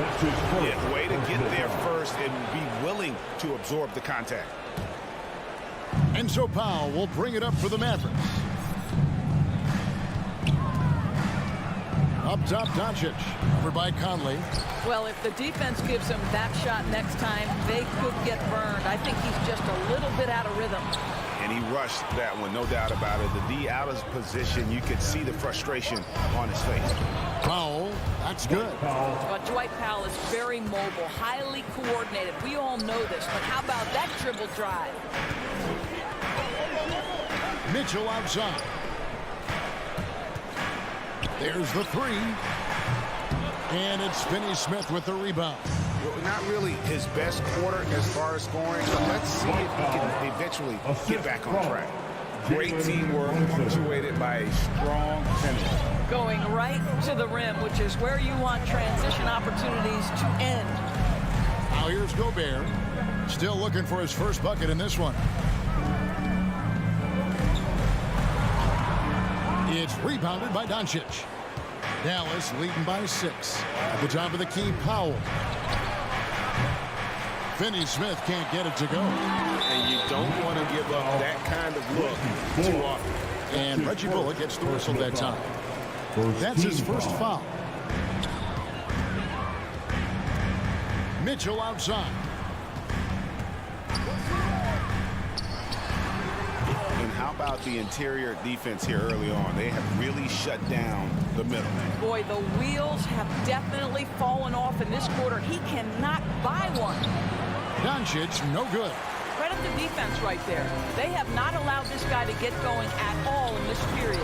Yeah, way to get there first and be willing to absorb the contact. And so Powell will bring it up for the Mavericks. Up top, Doncic. Over by Conley. Well, if the defense gives him that shot next time, they could get burned. I think he's just a little bit out of rhythm. And he rushed that one, no doubt about it. The D out of position, you could see the frustration on his face. Powell, that's good. But Dwight Powell is very mobile, highly coordinated. We all know this, but how about that dribble drive? Mitchell outside. There's the 3. And it's Finney-Smith with the rebound. Not really his best quarter as far as scoring, but let's see if he can eventually get back on track. Great teamwork punctuated by a strong finish. Going right to the rim, which is where you want transition opportunities to end. Now here's Gobert. Still looking for his first bucket in this one. It's rebounded by Doncic. Dallas leading by 6. At the top of the key, Powell. Finney-Smith can't get it to go. And you don't want to give up that kind of look too often. And Reggie Bullock gets the whistle that time. That's his first foul. Mitchell outside. And how about the interior defense here early on? They have really shut down the middle. Boy, the wheels have definitely fallen off in this quarter. He cannot buy one. Doncic, no good. Credit the defense right there. They have not allowed this guy to get going at all in this period.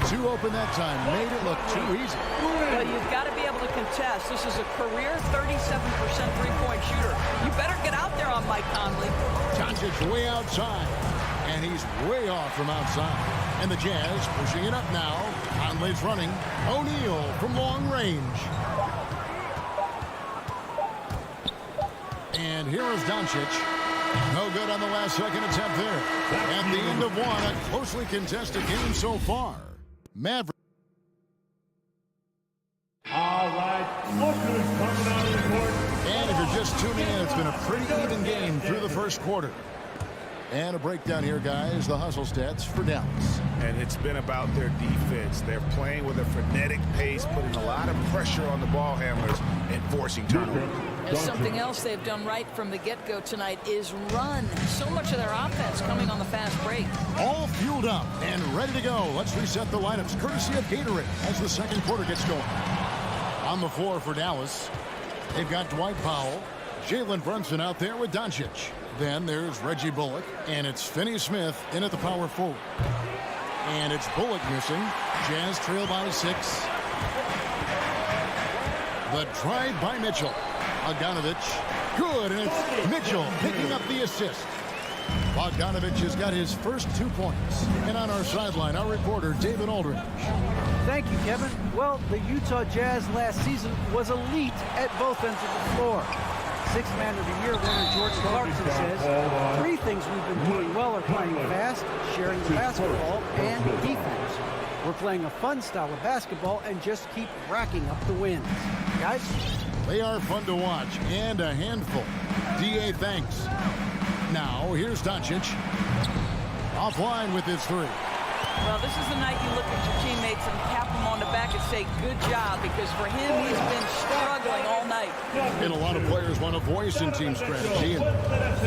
Too open that time. Made it look too easy. Well, you've got to be able to contest. This is a career 37% three-point shooter. You better get out there on Mike Conley. Doncic way outside. And he's way off from outside. And the Jazz pushing it up now. Conley's running. O'Neal from long range. And here is Doncic. No good on the last second attempt there. At the end of one, a closely contested game so far. Maverick. All right, look who's coming out of the court. And if you're just tuning in, it's been a pretty even game through the first quarter. And a breakdown here, guys. The hustle stats for Dallas. And it's been about their defense. They're playing with a frenetic pace, putting a lot of pressure on the ball handlers and forcing turnovers. And something else they've done right from the get-go tonight is run. So much of their offense coming on the fast break. All fueled up and ready to go. Let's reset the lineups, courtesy of Gatorade, as the second quarter gets going. On the floor for Dallas, they've got Dwight Powell, Jalen Brunson out there with Doncic. Then there's Reggie Bullock, and it's Finney-Smith in at the power forward. And it's Bullock missing. Jazz trail by 6. The drive by Mitchell. Bogdanovich, good, and it's Mitchell picking up the assist. Bogdanovich has got his first 2 points. And on our sideline, our reporter, David Aldridge. Thank you, Kevin. Well, the Utah Jazz last season was elite at both ends of the floor. Sixth Man of the Year winner George Clarkson says 3 things we've been doing well are playing fast, sharing the basketball, and defense. We're playing a fun style of basketball and just keep racking up the wins. Guys? They are fun to watch and a handful. D.A. thanks. Now, here's Doncic. Offline with his 3. Well, this is the night you look at your teammates and tap them on the back and say, good job, because for him, he's been struggling all night. And a lot of players want a voice in team strategy. And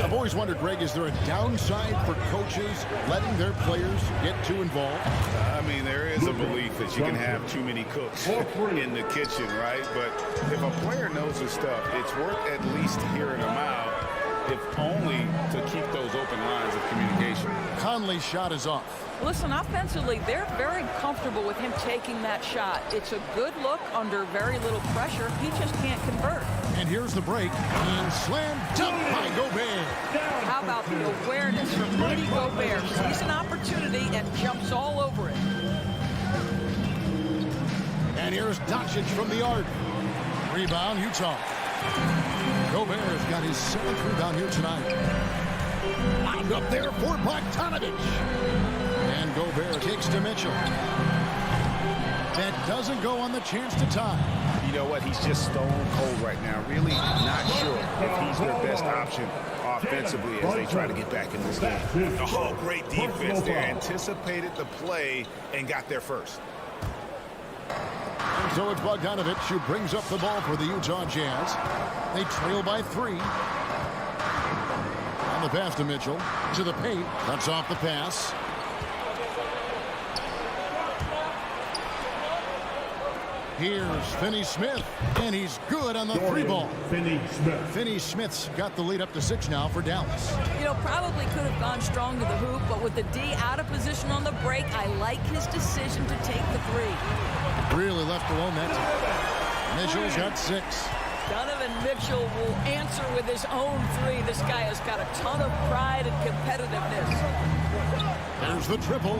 I've always wondered, Greg, is there a downside for coaches letting their players get too involved? I mean, there is a belief that you can have too many cooks in the kitchen, right? But if a player knows his stuff, it's worth at least hearing them out, if only to keep those open lines of communication. Conley's shot is off. Listen, offensively, they're very comfortable with him taking that shot. It's a good look under very little pressure. He just can't convert. And here's the break. And slam dunk by Gobert. How about the awareness from Rudy Gobert? Sees an opportunity and jumps all over it. And here's Doncic from the arc. Rebound, Utah. Gobert's got his 7th rebound here tonight. Wound up there for Bogdanovich. And Gobert takes to Mitchell. That doesn't go on the chance to tie. You know what? He's just stone cold right now. Really not sure if he's their best option offensively as they try to get back in this game. Oh, great defense. They anticipated the play and got there first. And so it's Bogdanovich who brings up the ball for the Utah Jazz. They trail by 3. On the pass to Mitchell. To the paint. Cuts off the pass. Here's Finney-Smith, and he's good on the 3 ball. Finney-Smith's got the lead up to 6 now for Dallas. You know, probably could have gone strong to the hoop, but with the D out of position on the break, I like his decision to take the 3. Really left alone that time. Mitchell's got 6. Donovan Mitchell will answer with his own 3. This guy has got a ton of pride and competitiveness. There's the triple.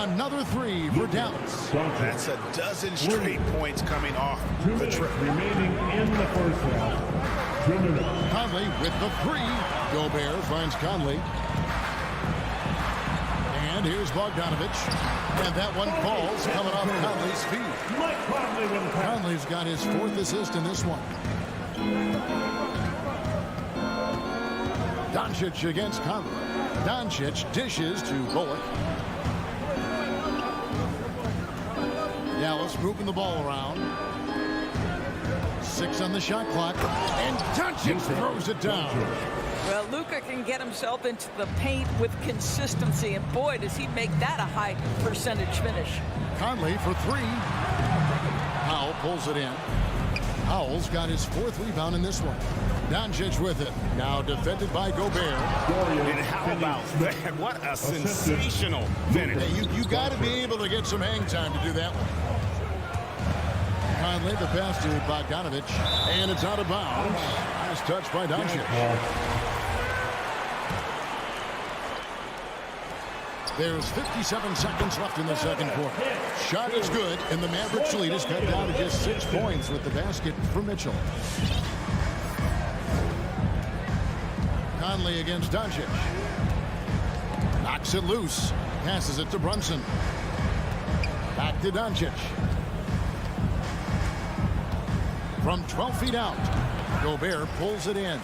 Another 3 for Dallas. That's a dozen straight points coming off the triple. Remaining in the first round. Conley with the 3. Gobert finds Conley. And here's Bogdanovich. And that one falls coming off Conley's feet. Conley's got his 4th assist in this one. Doncic against Conley. Doncic dishes to Bullock. Dallas moving the ball around. 6 on the shot clock. And Doncic throws it down. Well, Luka can get himself into the paint with consistency, and boy, does he make that a high percentage finish. Conley for three. Powell pulls it in. Powell's got his 4th rebound in this one. Doncic with it. Now defended by Gobert. And how about that? What a sensational finish. Hey, you got to be able to get some hang time to do that one. Conley, the pass to Bogdanovic, and it's out of bounds. Nice touch by Doncic. There's 57 seconds left in the second quarter. Shot is good, and the Mavericks lead is cut down to just 6 points with the basket for Mitchell. Conley against Doncic. Knocks it loose. Passes it to Brunson. Back to Doncic. From 12 feet out, Gobert pulls it in.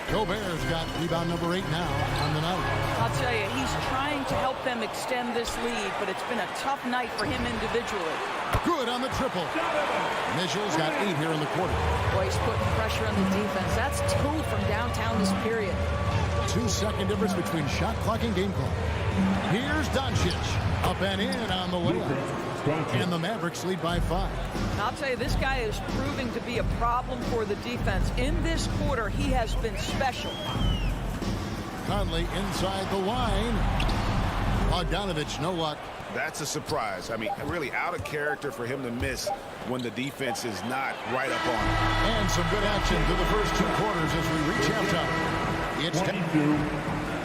Gobert's got rebound number 8 now on the night. I'll tell you, he's trying to help them extend this lead, but it's been a tough night for him individually. Good on the triple. Mitchell's got 8 here in the quarter. Boy, he's putting pressure on the defense. That's 2 from downtown this period. 2-second difference between shot clock and game clock. Here's Doncic. Up and in on the layup. And the Mavericks lead by 5. I'll tell you, this guy is proving to be a problem for the defense. In this quarter, he has been special. Conley inside the line. Bogdanovic, no luck. That's a surprise. I mean, really out of character for him to miss when the defense is not right up on him. And some good action through the first 2 quarters as we reach halftime. It's 22.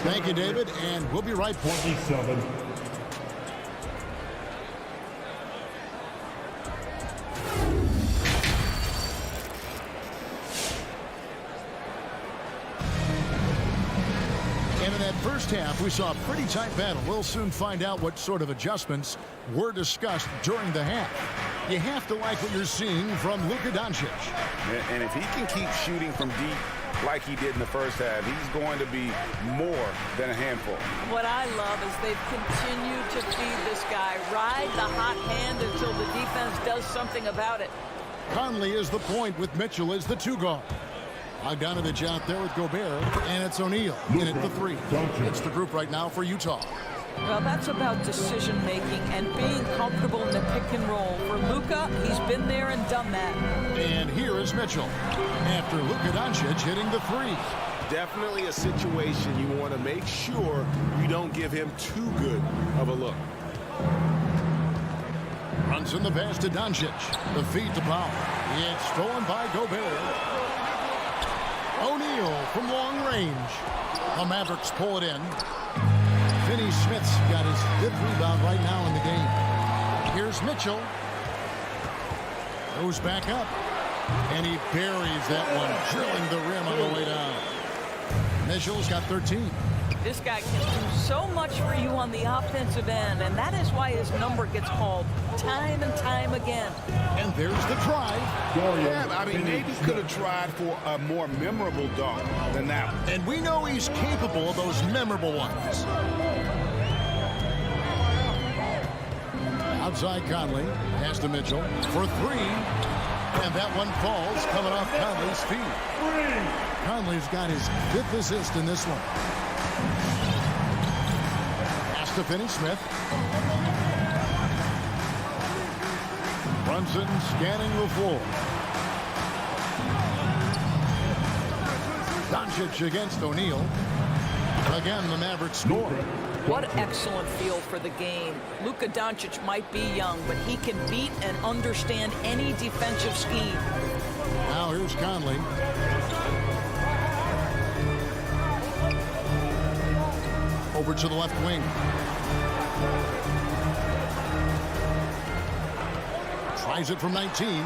Thank you, David, and we'll be right back. 27. First half, we saw a pretty tight battle. We'll soon find out what sort of adjustments were discussed during the half. You have to like what you're seeing from Luka Doncic. And if he can keep shooting from deep like he did in the first half, he's going to be more than a handful. What I love is they've continued to feed this guy. Ride the hot hand until the defense does something about it. Conley is the point with Mitchell as the 2 guard. Bogdanovic out there with Gobert, and it's O'Neal in at the 3. It's the group right now for Utah. Well, that's about decision-making and being comfortable in the pick and roll. For Luka, he's been there and done that. And here is Mitchell after Luka Doncic hitting the 3. Definitely a situation you want to make sure you don't give him too good of a look. Runs in the pass to Doncic. The feed to Powell. It's stolen by Gobert. O'Neal from long range. The Mavericks pull it in. Finney Smith's got his 5th rebound right now in the game. Here's Mitchell. Goes back up. And he buries that one, drilling the rim on the way down. Mitchell's got 13. This guy can do so much for you on the offensive end, and that is why his number gets called time and time again. And there's the try. Yeah, I mean, maybe could have tried for a more memorable dunk than that one. And we know he's capable of those memorable ones. Outside Conley, pass to Mitchell for 3. And that one falls, coming off Conley's feet. Conley's got his 5th assist in this one. Pass to Finney Smith. Brunson scanning the floor. Doncic against O'Neal. Again, the Mavericks score. What excellent feel for the game. Luka Doncic might be young, but he can beat and understand any defensive scheme. Now here's Conley. Over to the left wing. Tries it from 19.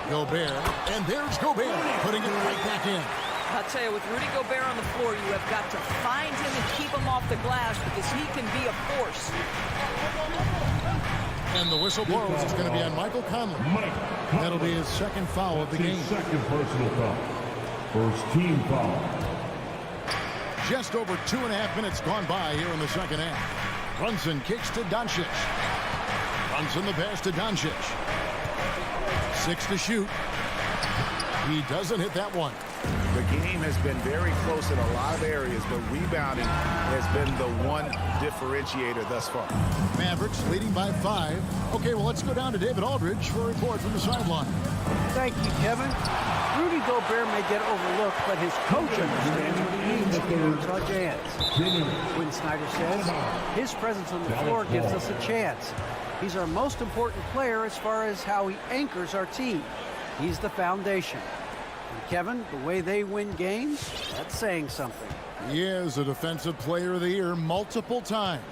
Gobert. And there's Gobert, putting it right back in. I'll tell you, with Rudy Gobert on the floor, you have got to find him and keep him off the glass because he can be a force. And the whistle blows. It's going to be on Michael Conley. That'll be his 2nd foul of the game. 2nd personal foul. 1st team foul. Just over 2.5 minutes gone by here in the second half. Brunson kicks to Doncic. Brunson the pass to Doncic. 6 to shoot. He doesn't hit that one. The game has been very close in a lot of areas, but rebounding has been the one differentiator thus far. Mavericks leading by 5. Okay, well, let's go down to David Aldridge for a report from the sideline. Thank you, Kevin. Rudy Gobert may get overlooked, but his coach understands what he needs to do to our Jazz. Quinn Snyder says his presence on the floor gives us a chance. He's our most important player as far as how he anchors our team. He's the foundation. And Kevin, the way they win games, that's saying something. He is a Defensive Player of the Year multiple times.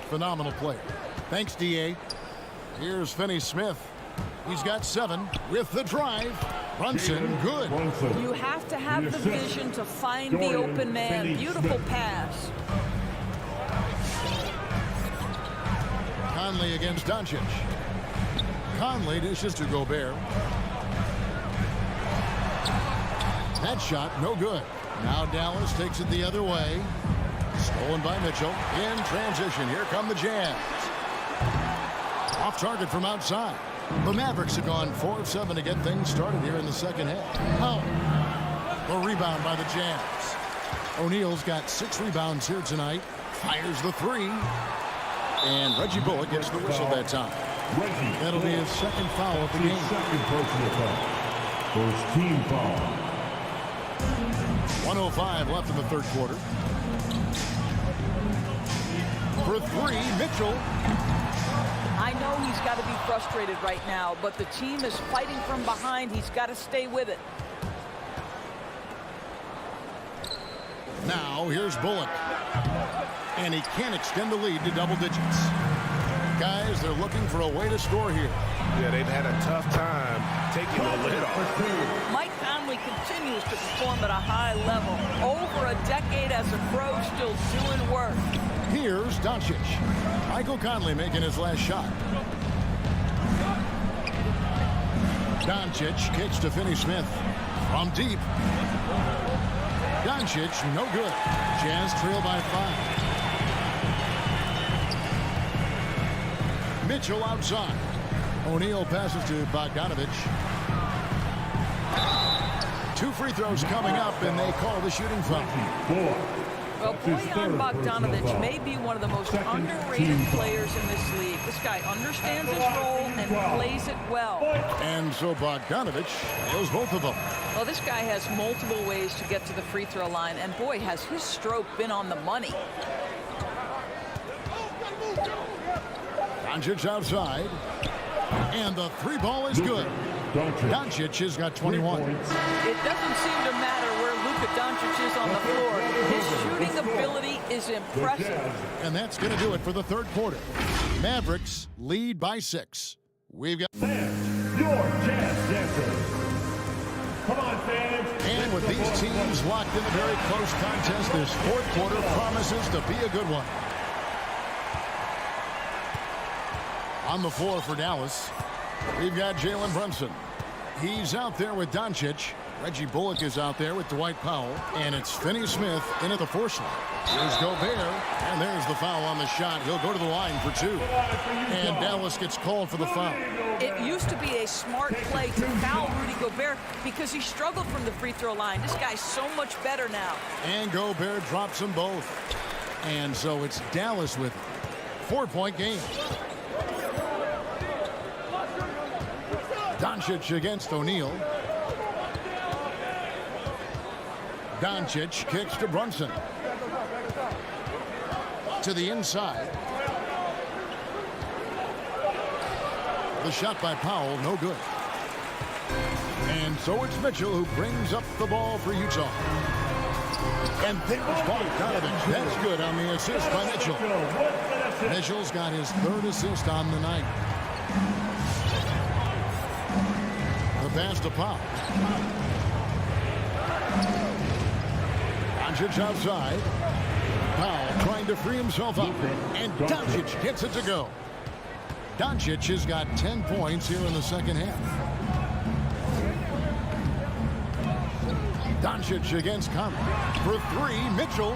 Phenomenal player. Thanks, D.A. Here's Finney Smith. He's got 7 with the drive. Brunson, good. You have to have the vision to find the open man. Beautiful pass. Conley against Doncic. Conley dishes to Gobert. That shot, no good. Now Dallas takes it the other way. Stolen by Mitchell. In transition, here come the Jazz. Off target from outside. The Mavericks have gone 4 of 7 to get things started here in the second half. Oh, a rebound by the Jazz. O'Neal's got 6 rebounds here tonight. Fires the 3. And Reggie Bullock gets the whistle that time. That'll be his second foul of the game. Second personal foul. First team foul. 1:05 left in the third quarter. For 3, Mitchell. I know he's got to be frustrated right now, but the team is fighting from behind. He's got to stay with it. Now here's Bullock. And he can't extend the lead to double digits. Guys, they're looking for a way to score here. Yeah, they've had a tough time taking the lid off. Mike Conley continues to perform at a high level. Over a decade as a pro, still doing work. Here's Doncic. Michael Conley making his last shot. Doncic kicks to Finney Smith. From deep. Doncic, no good. Jazz trail by 5. Mitchell outside. O'Neal passes to Bogdanovich. 2 free throws coming up, and they call the shooting foul. Well, Bojan Bogdanovic may be one of the most underrated players in this league. This guy understands his role and plays it well. And so Bogdanovich nails both of them. Well, this guy has multiple ways to get to the free throw line, and boy, has his stroke been on the money. Doncic outside. And the 3 ball is good. Doncic has got 21. It doesn't seem to matter where Luka Doncic is on the floor. His shooting ability is impressive. And that's going to do it for the third quarter. Mavericks lead by 6. We've got... Your Jazz dancers. Come on, fans. And with these teams locked in a very close contest, this fourth quarter promises to be a good one. On the floor for Dallas, we've got Jalen Brunson. He's out there with Doncic. Reggie Bullock is out there with Dwight Powell. And it's Finney Smith in at the 4 slot. Here's Gobert. And there's the foul on the shot. He'll go to the line for 2. And Dallas gets called for the foul. It used to be a smart play to foul Rudy Gobert because he struggled from the free throw line. This guy's so much better now. And Gobert drops them both. And so it's Dallas with it. 4-point game. Doncic against O'Neal. Doncic kicks to Brunson. To the inside. The shot by Powell, no good. And so it's Mitchell who brings up the ball for Utah. And there's Bogdanovich. That's good on the assist by Mitchell. Mitchell's got his 3rd assist on the night. The pass to Powell. Doncic outside. Powell trying to free himself up. And Doncic gets it to go. Doncic has got 10 points here in the second half. Doncic against Conley. For 3, Mitchell.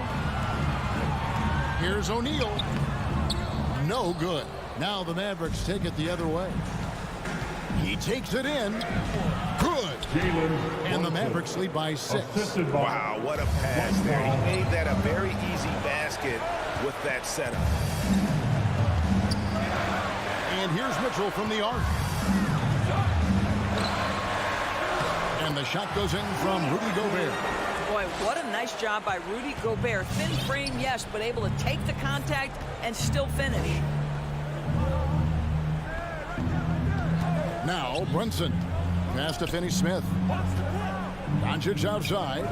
Here's O'Neal. No good. Now the Mavericks take it the other way. He takes it in. Good. And the Mavericks lead by 6. Wow, what a pass there. He made that a very easy basket with that setup. And here's Mitchell from the arc. And the shot goes in from Rudy Gobert. Boy, what a nice job by Rudy Gobert. Thin frame, yes, but able to take the contact and still finish. Now Brunson. Pass to Finney-Smith. Doncic outside.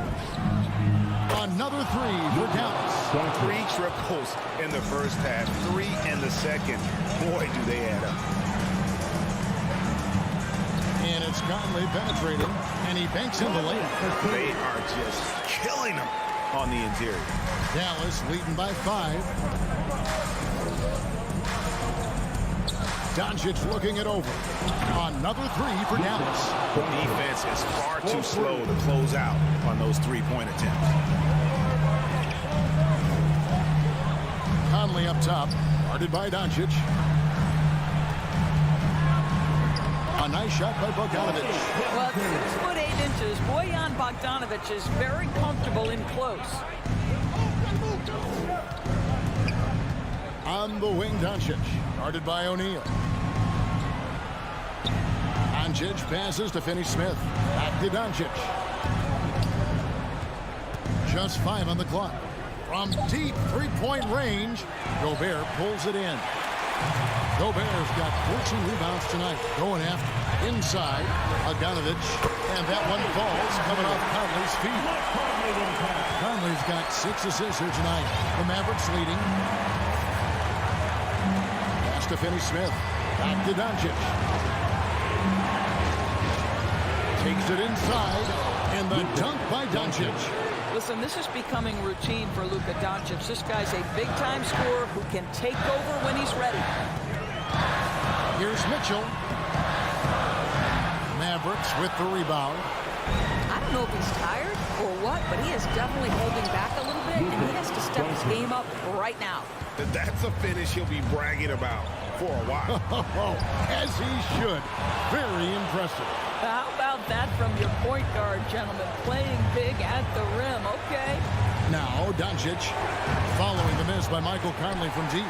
Another 3 for Dallas. 3 triples in the first half, 3 in the second. Boy, do they add up. And it's Conley penetrating, and he banks in the layup. They are just killing them on the interior. Dallas leading by 5. Doncic looking it over. Another 3 for Dallas. The defense is far too slow to close out on those 3-point attempts. Conley up top, guarded by Doncic. A nice shot by Bogdanovic. Well, 6 foot 8 inches. Bojan Bogdanovic is very comfortable in close. On the wing, Doncic, guarded by O'Neal. Doncic passes to Finney-Smith. Back to Doncic. Just 5 on the clock. From deep 3-point range, Gobert pulls it in. Gobert's got 14 rebounds tonight. Going after inside Bogdanovic. And that one falls coming off Conley's feet. Conley's got 6 assists here tonight. The Mavericks leading. Pass to Finney-Smith. Back to Doncic. Takes it inside. And the dunk by Doncic. Listen, this is becoming routine for Luka Doncic. This guy's a big-time scorer who can take over when he's ready. Here's Mitchell. Mavericks with the rebound. I don't know if he's tired or what, but he is definitely holding back a little bit, and he has to step his game up right now. That's a finish he'll be bragging about for a while. As he should. Very impressive. How about that from your point guard, gentlemen? Playing big at the rim, okay? Now Doncic following the miss by Michael Conley from deep.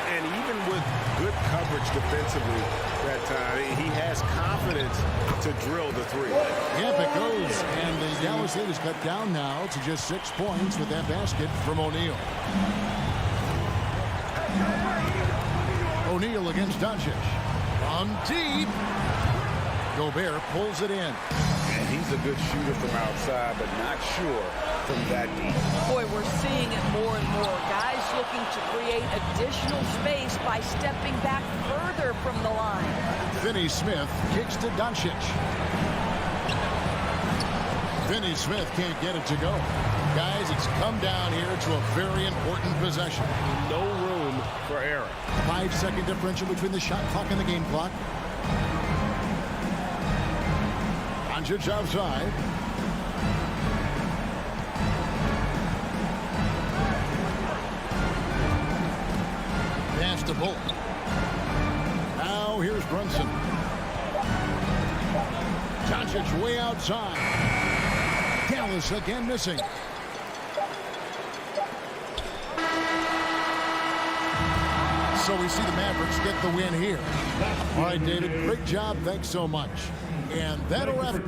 And even with good coverage defensively that time, he has confidence to drill the 3. Yep, it goes. And the Dallas lead is cut down now to just 6 points with that basket from O'Neal. O'Neal against Doncic. From deep. Gobert pulls it in. And he's a good shooter from outside, but not sure from that deep. Boy, we're seeing it more and more. Guys looking to create additional space by stepping back further from the line. Finney-Smith kicks to Doncic. Finney-Smith can't get it to go. Guys, it's come down here to a very important possession. No room for error. 5-second differential between the shot clock and the game clock. Doncic outside. Pass to Bolt. Now here's Brunson. Doncic way outside. Dallas again missing. So we see the Mavericks get the win here. All right, David, great job. Thanks so much. And that'll wrap it.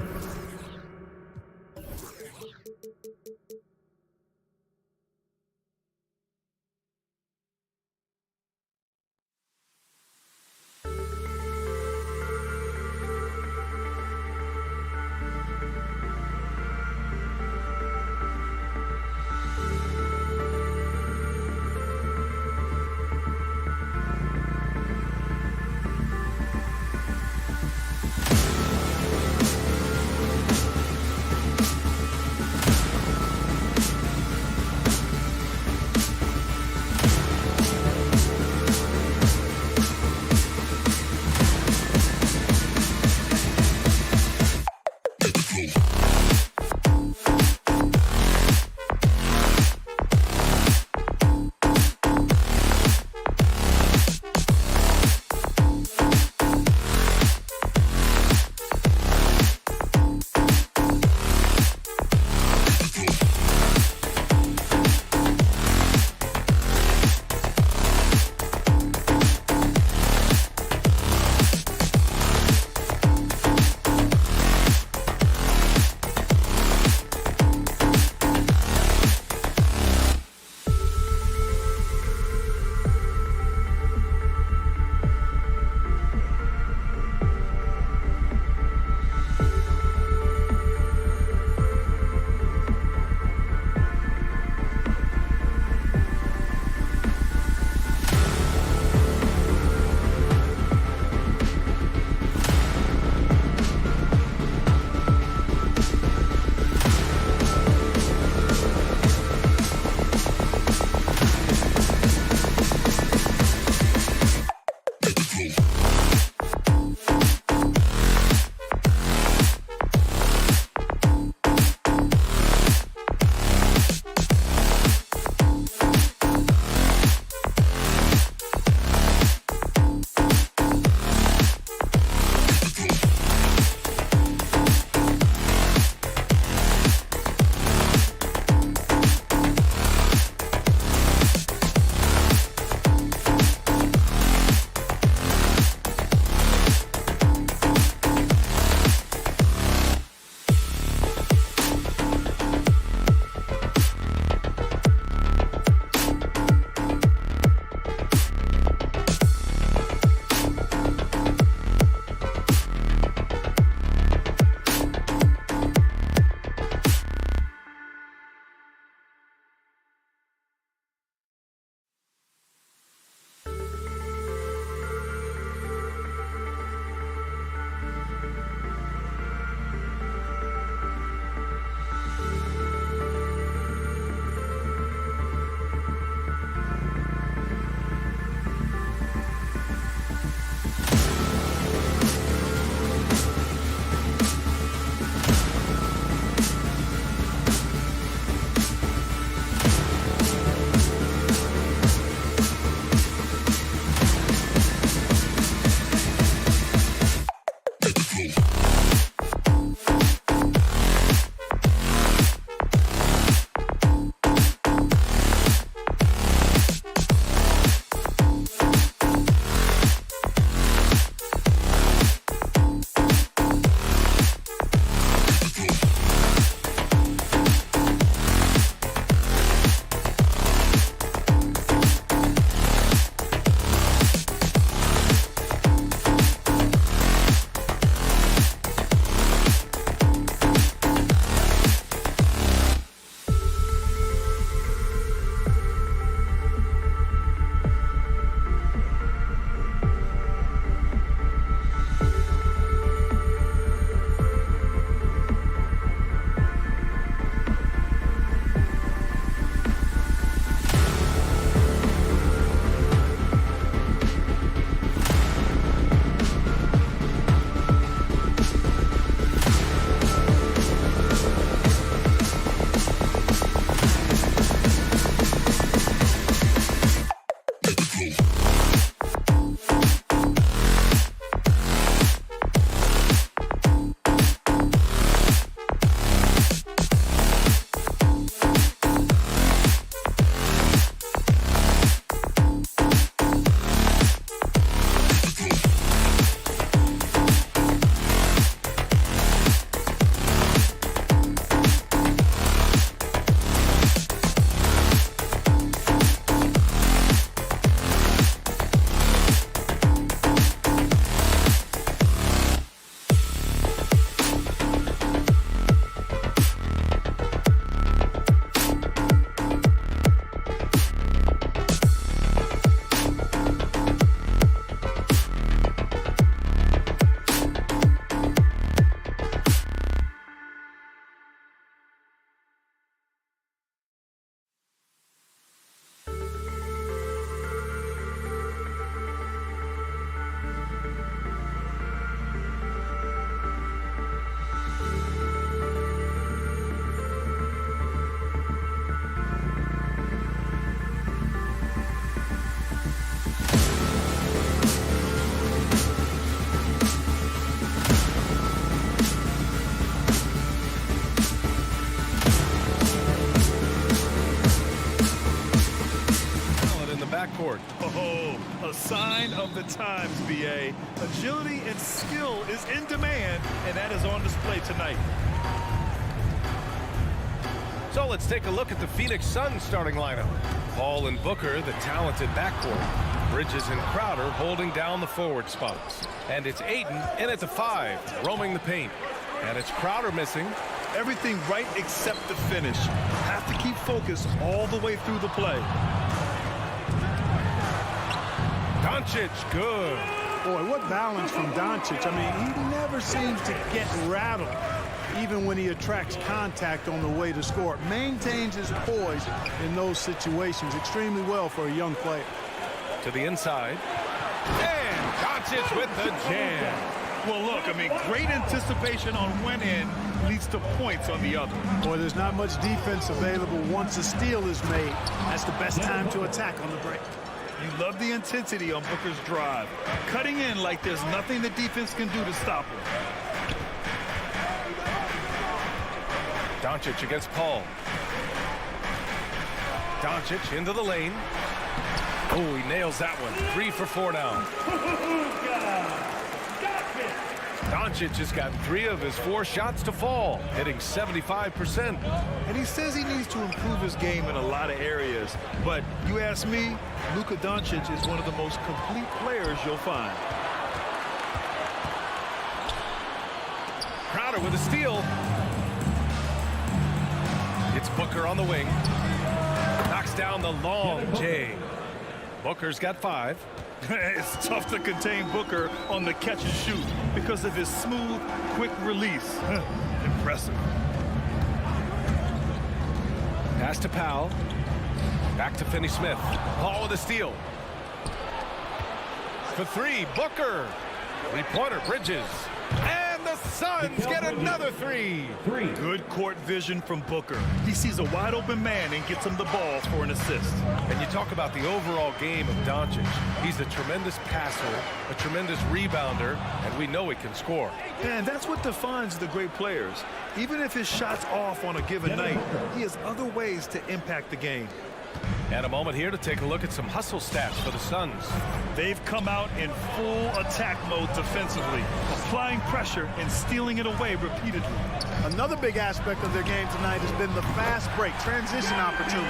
Oh, a sign of the times, B.A. Agility and skill is in demand, and that is on display tonight. So let's take a look at the Phoenix Suns starting lineup. Paul and Booker, the talented backcourt. Bridges and Crowder holding down the forward spots. And it's Ayton in at the 5, roaming the paint. And it's Crowder missing. Everything right except the finish. Have to keep focused all the way through the play. Doncic, good. Boy, what balance from Doncic. I mean, he never seems to get rattled, even when he attracts contact on the way to score. Maintains his poise in those situations extremely well for a young player. To the inside. And Doncic with the jam. Well, look, I mean, great anticipation on one end leads to points on the other. Boy, there's not much defense available once a steal is made. That's the best time to attack on the break. You love the intensity on Booker's drive. Cutting in like there's nothing the defense can do to stop him. Doncic against Paul. Doncic into the lane. Oh, he nails that one. 3 for 4 now. Doncic has got 3 of his 4 shots to fall, hitting 75%. And he says he needs to improve his game in a lot of areas. But you ask me, Luka Doncic is one of the most complete players you'll find. Crowder with a steal. It's Booker on the wing. Knocks down the long J. Booker's got 5. It's tough to contain Booker on the catch and shoot because of his smooth, quick release. Impressive. Pass to Powell. Back to Finney-Smith. Paul with a steal. For 3, Booker. 3-pointer, Bridges. And the Suns get another 3. Good court vision from Booker. He sees a wide open man and gets him the ball for an assist. And you talk about the overall game of Doncic. He's a tremendous passer, a tremendous rebounder, and we know he can score. And that's what defines the great players. Even if his shot's off on a given night, he has other ways to impact the game. And a moment here to take a look at some hustle stats for the Suns. They've come out in full attack mode defensively, applying pressure and stealing it away repeatedly. Another big aspect of their game tonight has been the fast break, transition opportunity.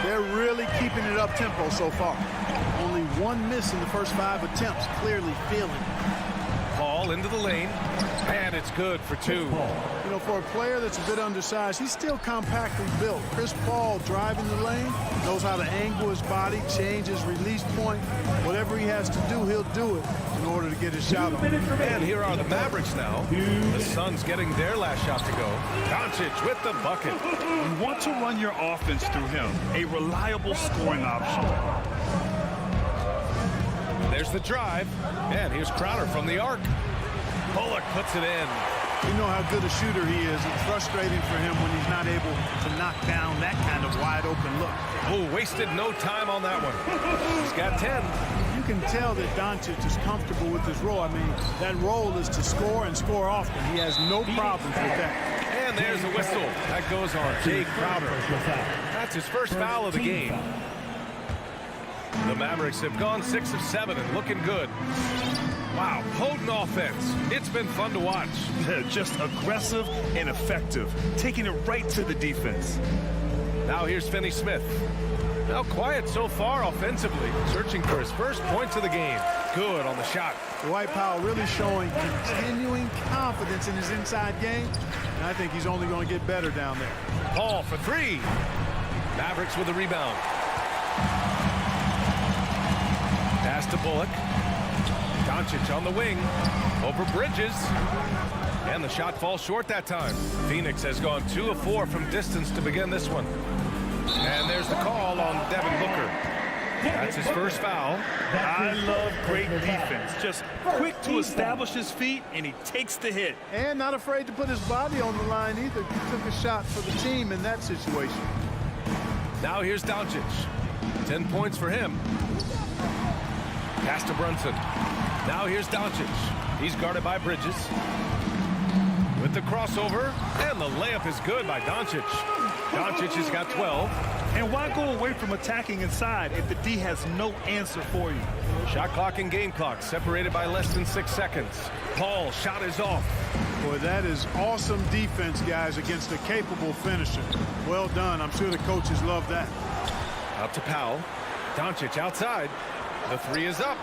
They're really keeping it up tempo so far. Only 1 miss in the first 5 attempts, clearly feeling it. Paul into the lane, and it's good for 2. You know, for a player that's a bit undersized, he's still compactly built. Chris Paul driving the lane, knows how to angle his body, change his release point. Whatever he has to do, he'll do it in order to get his shot off. And here are the Mavericks now. The Suns getting their last shot to go. Doncic with the bucket. You want to run your offense through him, a reliable scoring option. There's the drive, and here's Crowder from the arc. Bullock puts it in. You know how good a shooter he is. It's frustrating for him when he's not able to knock down that kind of wide open look. Oh, wasted no time on that one. He's got 10. You can tell that Doncic is comfortable with his role. I mean, that role is to score and score often. He has no problems with that. And there's a whistle. That goes on Jay Crowder. That's his first foul of the game. The Mavericks have gone 6 of 7 and looking good. Wow, potent offense. It's been fun to watch. Just aggressive and effective, taking it right to the defense. Now here's Finney-Smith. Now quiet so far offensively, searching for his first points of the game. Good on the shot. Dwight Powell really showing continuing confidence in his inside game. And I think he's only going to get better down there. Paul for 3. Mavericks with a rebound. Pass to Bullock. Doncic on the wing. Over Bridges. And the shot falls short that time. Phoenix has gone 2 of 4 from distance to begin this one. And there's the call on Devin Booker. That's his first foul. I love great defense. Just quick to establish his feet, and he takes the hit. And not afraid to put his body on the line either. He took a shot for the team in that situation. Now here's Doncic. 10 points for him. Pass to Brunson. Now here's Doncic. He's guarded by Bridges. With the crossover, and the layup is good by Doncic. Doncic has got 12. And why go away from attacking inside if the D has no answer for you? Shot clock and game clock separated by less than 6 seconds. Paul, shot is off. Boy, that is awesome defense, guys, against a capable finisher. Well done. I'm sure the coaches love that. Out to Powell. Doncic outside. The three is up.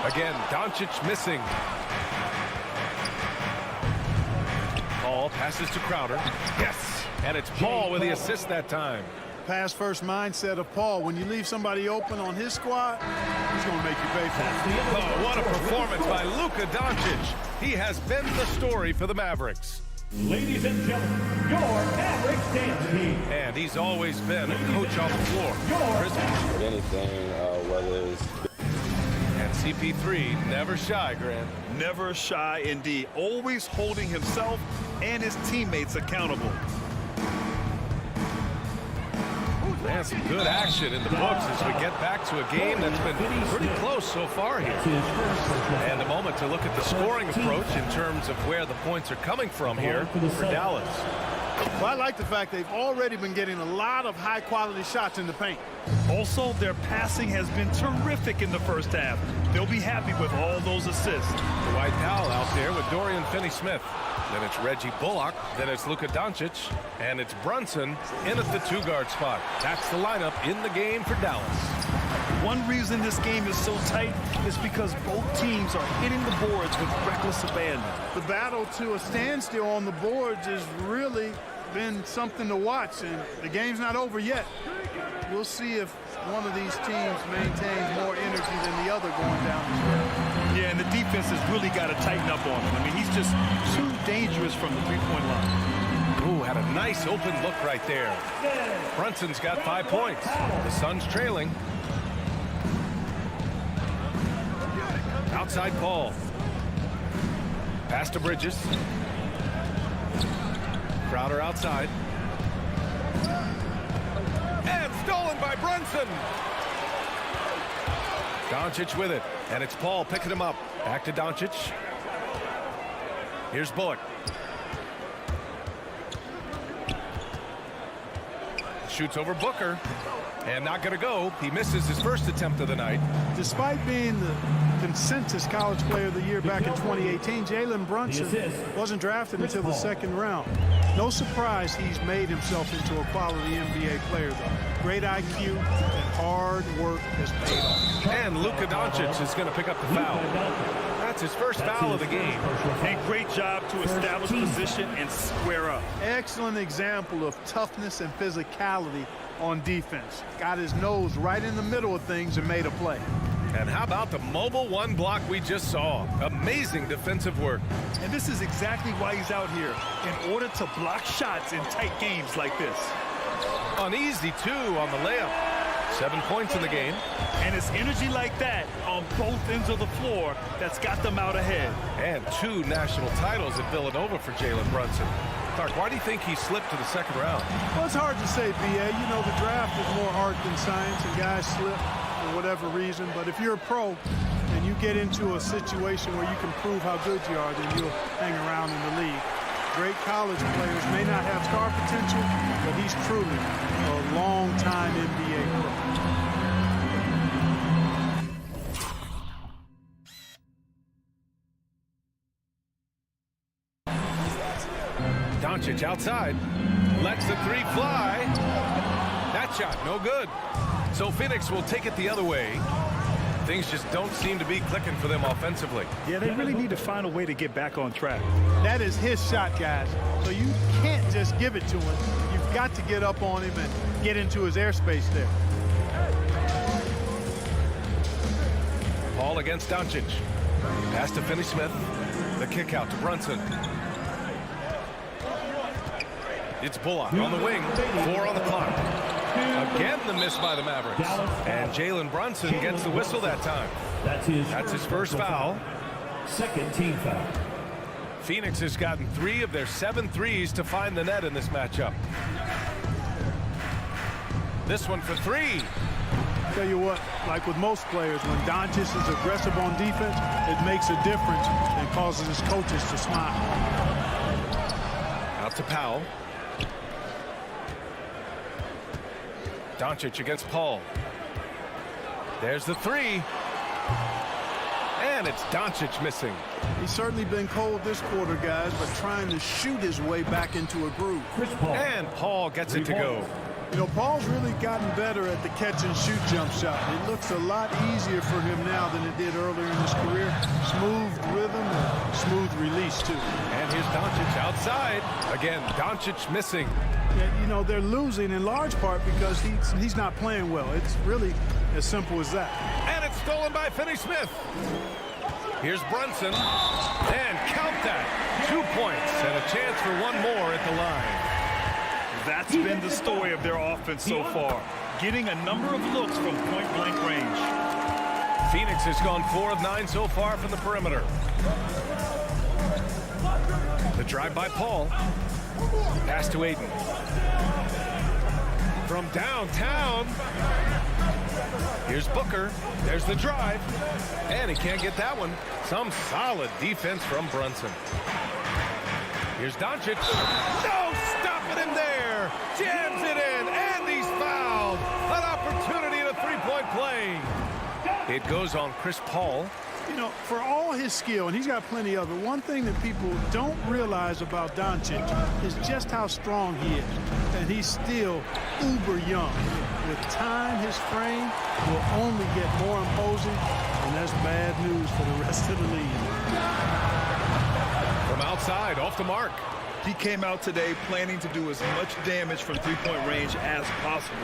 Again, Doncic missing. Paul passes to Crowder. Yes, and it's Paul with the assist that time. Pass first mindset of Paul. When you leave somebody open on his squad, he's going to make you pay for it. Oh, what a performance by Luka Doncic. He has been the story for the Mavericks. Ladies and gentlemen, your Mavericks dance team. And he's always been a coach on the floor. Anything, whether it's... And CP3, never shy, Grant. Never shy indeed. Always holding himself and his teammates accountable. And some good action in the books as we get back to a game that's been pretty close so far here. And a moment to look at the scoring approach in terms of where the points are coming from here for Dallas. Well, I like the fact they've already been getting a lot of high-quality shots in the paint. Also, their passing has been terrific in the first half. They'll be happy with all those assists. Dwight Powell out there with Dorian Finney-Smith. Then it's Reggie Bullock. Then it's Luka Doncic. And it's Brunson in at the two-guard spot. That's the lineup in the game for Dallas. One reason this game is so tight is because both teams are hitting the boards with reckless abandon. The battle to a standstill on the boards has really been something to watch, and the game's not over yet. We'll see if one of these teams maintains more energy than the other going down the stretch. Yeah, and the defense has really got to tighten up on him. I mean, he's just too dangerous from the three-point line. Ooh, had a nice open look right there. Brunson's got 5 points. The Suns trailing. Outside Paul. Pass to Bridges. Crowder outside. And stolen by Brunson. Doncic with it. And it's Paul picking him up. Back to Doncic. Here's Bullock. Shoots over Booker. And not going to go. He misses his first attempt of the night. Despite being the consensus college player of the year back in 2018, Jalen Brunson wasn't drafted until the second round. No surprise he's made himself into a quality NBA player, though. Great IQ and hard work has paid off. And Luka Doncic is going to pick up the foul. That's his first foul of the game. And great job to establish position and square up. Excellent example of toughness and physicality on defense. Got his nose right in the middle of things and made a play. And how about the mobile one block we just saw? Amazing defensive work. And this is exactly why he's out here, in order to block shots in tight games like this. Uneasy, too, on the layup. 7 points in the game. And it's energy like that on both ends of the floor that's got them out ahead. And 2 national titles at Villanova for Jalen Brunson. Clark, why do you think he slipped to the second round? Well, it's hard to say, B.A. You know, the draft is more art than science, and guys slip for whatever reason. But if you're a pro and you get into a situation where you can prove how good you are, then you'll hang around in the league. Great college players may not have star potential, but he's truly a long-time NBA pro. Doncic outside. Lets the three fly. That shot, no good. So Phoenix will take it the other way. Things just don't seem to be clicking for them offensively. Yeah, they really need to find a way to get back on track. That is his shot, guys. So you can't just give it to him. You've got to get up on him and get into his airspace there. Paul against Doncic. Pass to Finney-Smith. The kick out to Brunson. It's Bullock on the wing. 4 on the clock. Again, the miss by the Mavericks. And Jalen Brunson gets the whistle that time. That's his first foul. Second team foul. Phoenix has gotten 3 of their 7 threes to find the net in this matchup. This one for 3. Tell you what, like with most players, when Doncic is aggressive on defense, it makes a difference and causes his coaches to smile. Out to Powell. Doncic against Paul. There's the three. And it's Doncic missing. He's certainly been cold this quarter, guys, but trying to shoot his way back into a groove. And Paul gets it to go. You know, Paul's really gotten better at the catch-and-shoot jump shot. It looks a lot easier for him now than it did earlier in his career. Smooth rhythm and smooth release, too. And here's Doncic outside. Again, Doncic missing. Yeah, you know, they're losing in large part because he's not playing well. It's really as simple as that. And it's stolen by Finney-Smith. Here's Brunson. And count that. 2 points and a chance for one more at the line. That's been the story of their offense so far, getting a number of looks from point-blank range. Phoenix has gone 4 of 9 so far from the perimeter. The drive by Paul. Pass to Ayton. From downtown. Here's Booker. There's the drive. And he can't get that one. Some solid defense from Brunson. Here's Doncic. No, stopping him there. Jams it in, and he's fouled. An opportunity in a three-point play. It goes on Chris Paul. You know, for all his skill, and he's got plenty of it, one thing that people don't realize about Doncic is just how strong he is. And he's still uber young. With time, his frame will only get more imposing, and that's bad news for the rest of the league. From outside, off the mark. He came out today planning to do as much damage from three-point range as possible.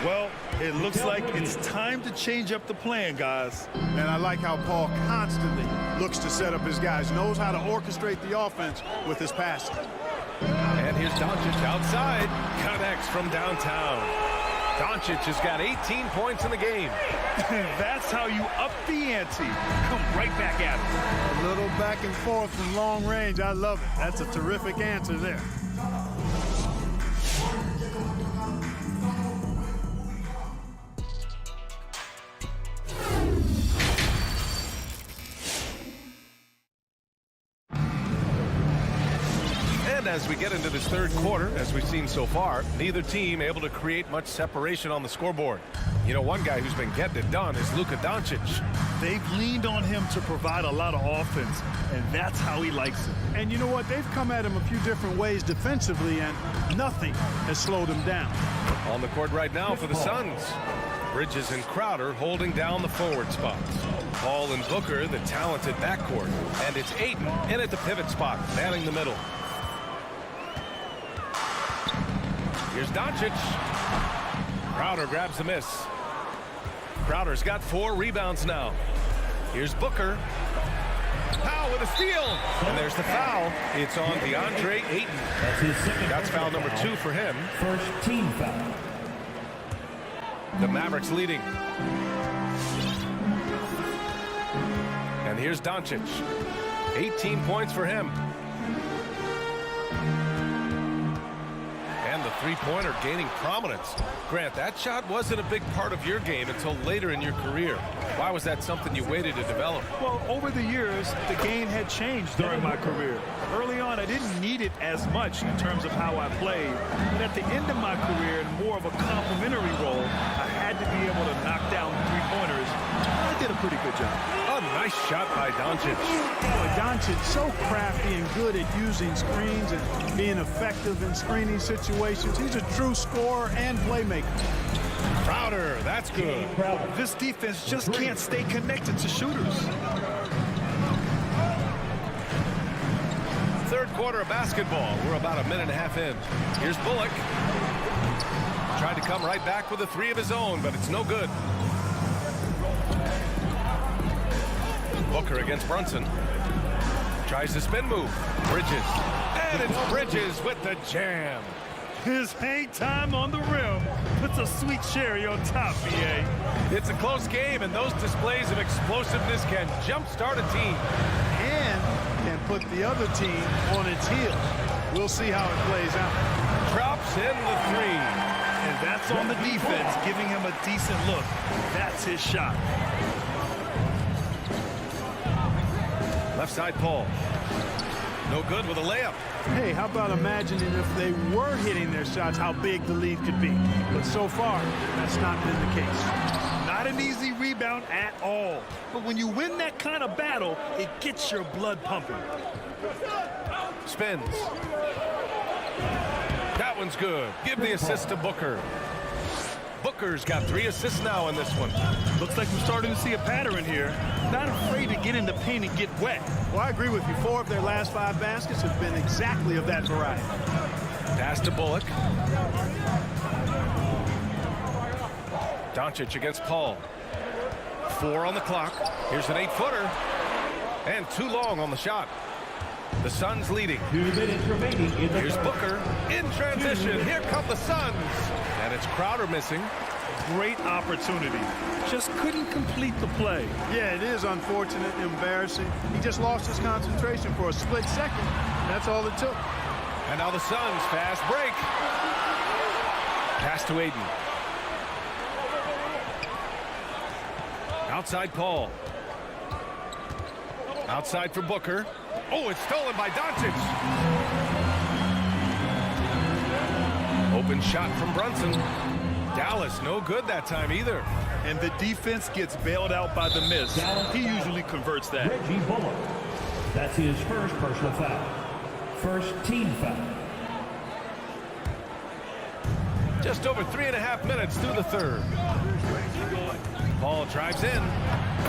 Well, it looks like it's time to change up the plan, guys. And I like how Paul constantly looks to set up his guys, knows how to orchestrate the offense with his passing. And here's Doncic outside. Connects from downtown. Doncic has got 18 points in the game. That's how you up the ante. Come right back at it. A little back and forth from long range. I love it. That's a terrific answer there. As we get into this third quarter, as we've seen so far, neither team able to create much separation on the scoreboard. You know, one guy who's been getting it done is Luka Doncic. They've leaned on him to provide a lot of offense, and that's how he likes it. And you know what? They've come at him a few different ways defensively, and nothing has slowed him down. On the court right now for the Suns. Bridges and Crowder holding down the forward spots. Paul and Booker, the talented backcourt. And it's Ayton in at the pivot spot, manning the middle. Here's Doncic. Crowder grabs the miss. Crowder's got 4 rebounds now. Here's Booker. Powell with a steal. And there's the foul. It's on DeAndre Ayton. That's his second. That's foul number 2 for him. First team foul. The Mavericks leading. And here's Doncic. 18 points for him. And the three-pointer gaining prominence. Grant, that shot wasn't a big part of your game until later in your career. Why was that something you waited to develop? Well, over the years, the game had changed during my career. Early on, I didn't need it as much in terms of how I played. But at the end of my career, in more of a complementary role, I had to be able to knock down three-pointers. I did a pretty good job. A nice shot by Doncic. Boy, Doncic so crafty and good at using screens and being effective in screening situations. He's a true scorer and playmaker. Crowder, that's good. This defense just can't stay connected to shooters. Third quarter of basketball. We're about a minute and a half in. Here's Bullock. Tried to come right back with a 3 of his own, but it's no good. Booker against Brunson. Tries the spin move. Bridges. And it's Bridges with the jam. His hang time on the rim puts a sweet cherry on top, BA. It's a close game, and those displays of explosiveness can jumpstart a team. And can put the other team on its heels. We'll see how it plays out. Drops in the 3. And that's on the defense, giving him a decent look. That's his shot. Left side Paul. No good with a layup. Hey, how about imagining if they were hitting their shots, how big the lead could be? But so far, that's not been the case. Not an easy rebound at all. But when you win that kind of battle, it gets your blood pumping. Spins. That one's good. Give the assist to Booker. Booker's got 3 assists now in this one. Looks like we're starting to see a pattern here. Not afraid to get in the paint and get wet. Well, I agree with you. 4 of their last 5 baskets have been exactly of that variety. Pass to Bullock. Doncic against Paul. 4 on the clock. Here's an 8-footer. And too long on the shot. The Suns leading. 2 minutes remaining in the Here's third. Booker in transition. Here come the Suns. And it's Crowder missing. Great opportunity. Just couldn't complete the play. Yeah, it is unfortunate and embarrassing. He just lost his concentration for a split second. That's all it took. And now the Suns fast break. Pass to Aiden. Outside Paul. Outside for Booker. Oh, it's stolen by Doncic. Open shot from Brunson. Dallas, no good that time either. And the defense gets bailed out by the miss. He usually converts that. Reggie Bullock. That's his first personal foul. First team foul. Just over 3.5 minutes through the third. Paul drives in.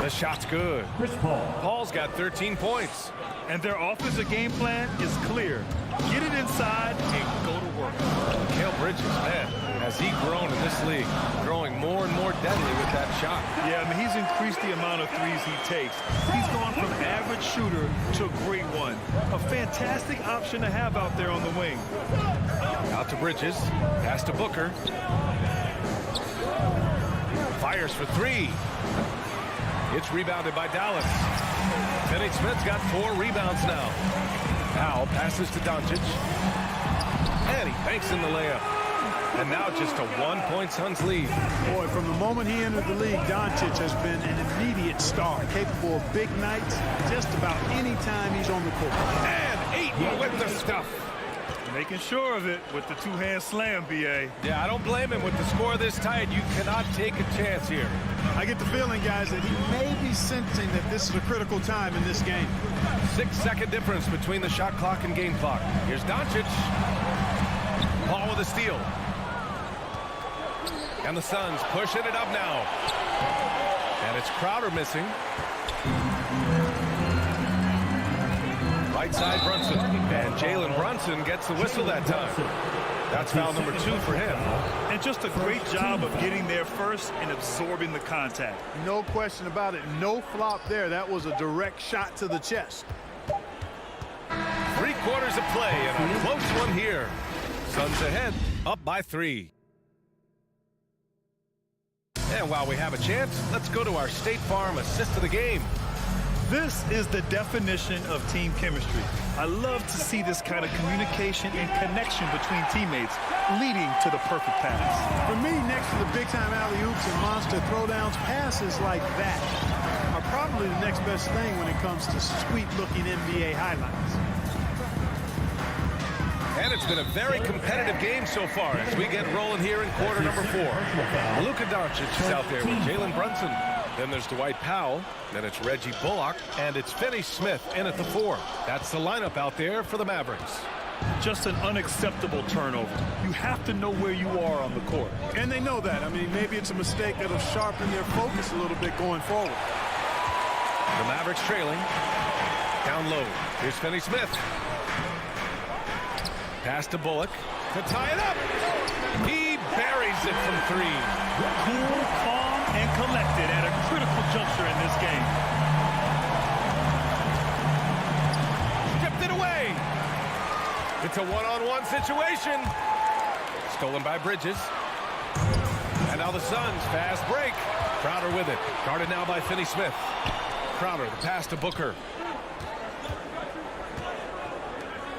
The shot's good. Chris Paul. Paul's got 13 points. And their offensive game plan is clear. Get it inside and go to work. Mikal Bridges, man, has he grown in this league, growing more and more deadly with that shot. Yeah, I mean, he's increased the amount of threes he takes. He's gone from average shooter to a great one. A fantastic option to have out there on the wing. Out to Bridges, pass to Booker. Fires for 3. It's rebounded by Dallas. Finney Smith's got 4 rebounds now. Powell passes to Doncic. And he banks in the layup. And now just a 1-point Suns lead. Boy, from the moment he entered the league, Doncic has been an immediate star, capable of big nights just about any time he's on the court. And Ayton with the stuff. Making sure of it with the 2-hand slam, B.A. Yeah, I don't blame him with the score this tight. You cannot take a chance here. I get the feeling, guys, that he may be sensing that this is a critical time in this game. 6-second difference between the shot clock and game clock. Here's Doncic. Paul with a steal. And the Suns pushing it up now. And it's Crowder missing. Right side Brunson. And Jalen Brunson gets the whistle that time. That's foul number 2 for him. And just a great job of getting there first and absorbing the contact. No question about it. No flop there. That was a direct shot to the chest. 3 quarters of play and a close one here. Suns ahead, up by 3. And while we have a chance, let's go to our State Farm assist of the game. This is the definition of team chemistry. I love to see this kind of communication and connection between teammates leading to the perfect pass. For me, next to the big-time alley-oops and monster throwdowns, passes like that are probably the next best thing when it comes to sweet-looking NBA highlights. And it's been a very competitive game so far as we get rolling here in quarter number 4. Luka Doncic is out there with Jalen Brunson. Then there's Dwight Powell. Then it's Reggie Bullock. And it's Finney Smith in at the 4. That's the lineup out there for the Mavericks. Just an unacceptable turnover. You have to know where you are on the court. And they know that. I mean, maybe it's a mistake that'll sharpen their focus a little bit going forward. The Mavericks trailing. Down low. Here's Finney Smith. Pass to Bullock to tie it up. He buries it from 3. Cool, calm, and collected at a critical juncture in this game. Stripped it away. It's a one-on-one situation. Stolen by Bridges. And now the Suns fast break. Crowder with it. Guarded now by Finney Smith. Crowder, the pass to Booker.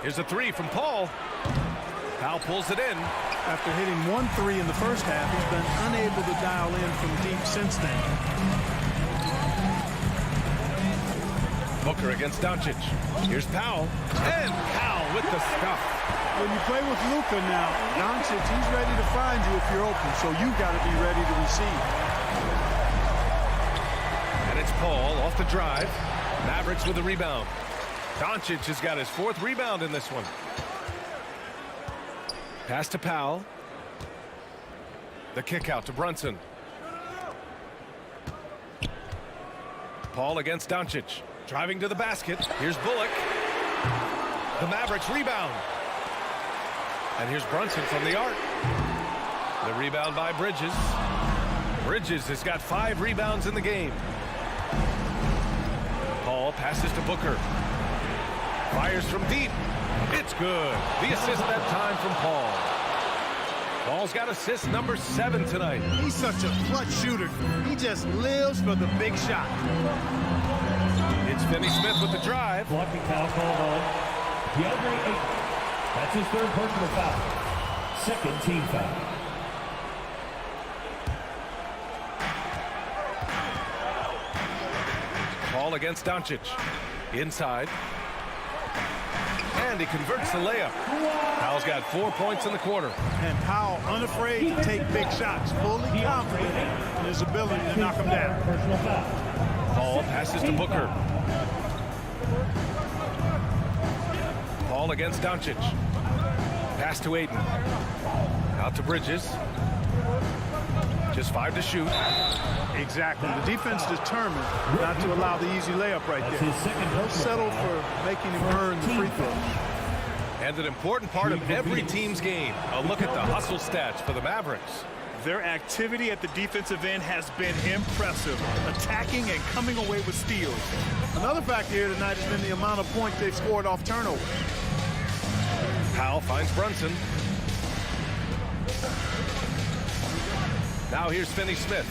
Here's a 3 from Paul. Powell pulls it in. After hitting 1 3 in the first half, he's been unable to dial in from deep since then. Booker against Doncic. Here's Powell. And Powell with the stuff. When you play with Luka now, Doncic, he's ready to find you if you're open, so you've got to be ready to receive. And it's Paul off the drive. Mavericks with the rebound. Doncic has got his 4th rebound in this one. Pass to Powell. The kick out to Brunson. Paul against Doncic. Driving to the basket. Here's Bullock. The Mavericks rebound. And here's Brunson from the arc. The rebound by Bridges. Bridges has got 5 rebounds in the game. Paul passes to Booker. Fires from deep. It's good. The assist that time from Paul. Paul's got assist number 7 tonight. He's such a clutch shooter. He just lives for the big shot. It's Finney Smith with the drive. Blocking foul called on DeAndre Ayton. That's his 3rd personal foul. 2nd team foul. Paul against Doncic. Inside. And he converts the layup. Powell's got 4 points in the quarter. And Powell unafraid to take big shots, fully confident in his ability to knock them down. Paul passes to Booker. Paul against Doncic. Pass to Ayton. Out to Bridges. Just 5 to shoot. Exactly. The defense determined not to allow the easy layup right there. Don't settle for making him earn the free throw. And an important part of every team's game. A look at the hustle stats for the Mavericks. Their activity at the defensive end has been impressive, attacking and coming away with steals. Another factor here tonight has been the amount of points they've scored off turnover. Powell finds Brunson. Now here's Finney Smith.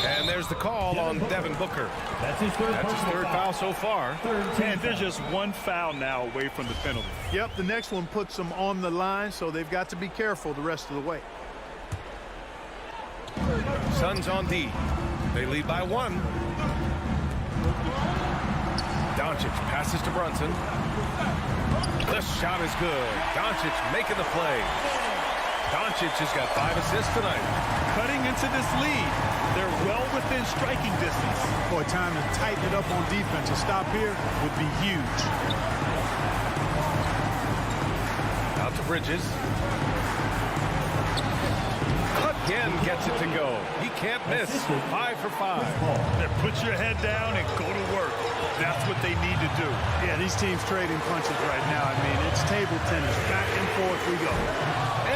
And there's the call on Devin Booker. That's his 3rd foul so far. And there's just 1 foul now away from the penalty. Yep, the next one puts them on the line, so they've got to be careful the rest of the way. Suns on D. They lead by 1. Doncic passes to Brunson. The shot is good. Doncic making the play. Doncic has got 5 assists tonight. Cutting into this lead. They're well within striking distance. Boy, time to tighten it up on defense. A stop here would be huge. Out to Bridges. Again gets it to go. He can't miss. 5 for 5. Then put your head down and go to work. That's what they need to do. Yeah, these teams trading punches right now. I mean, it's table tennis. Back and forth we go.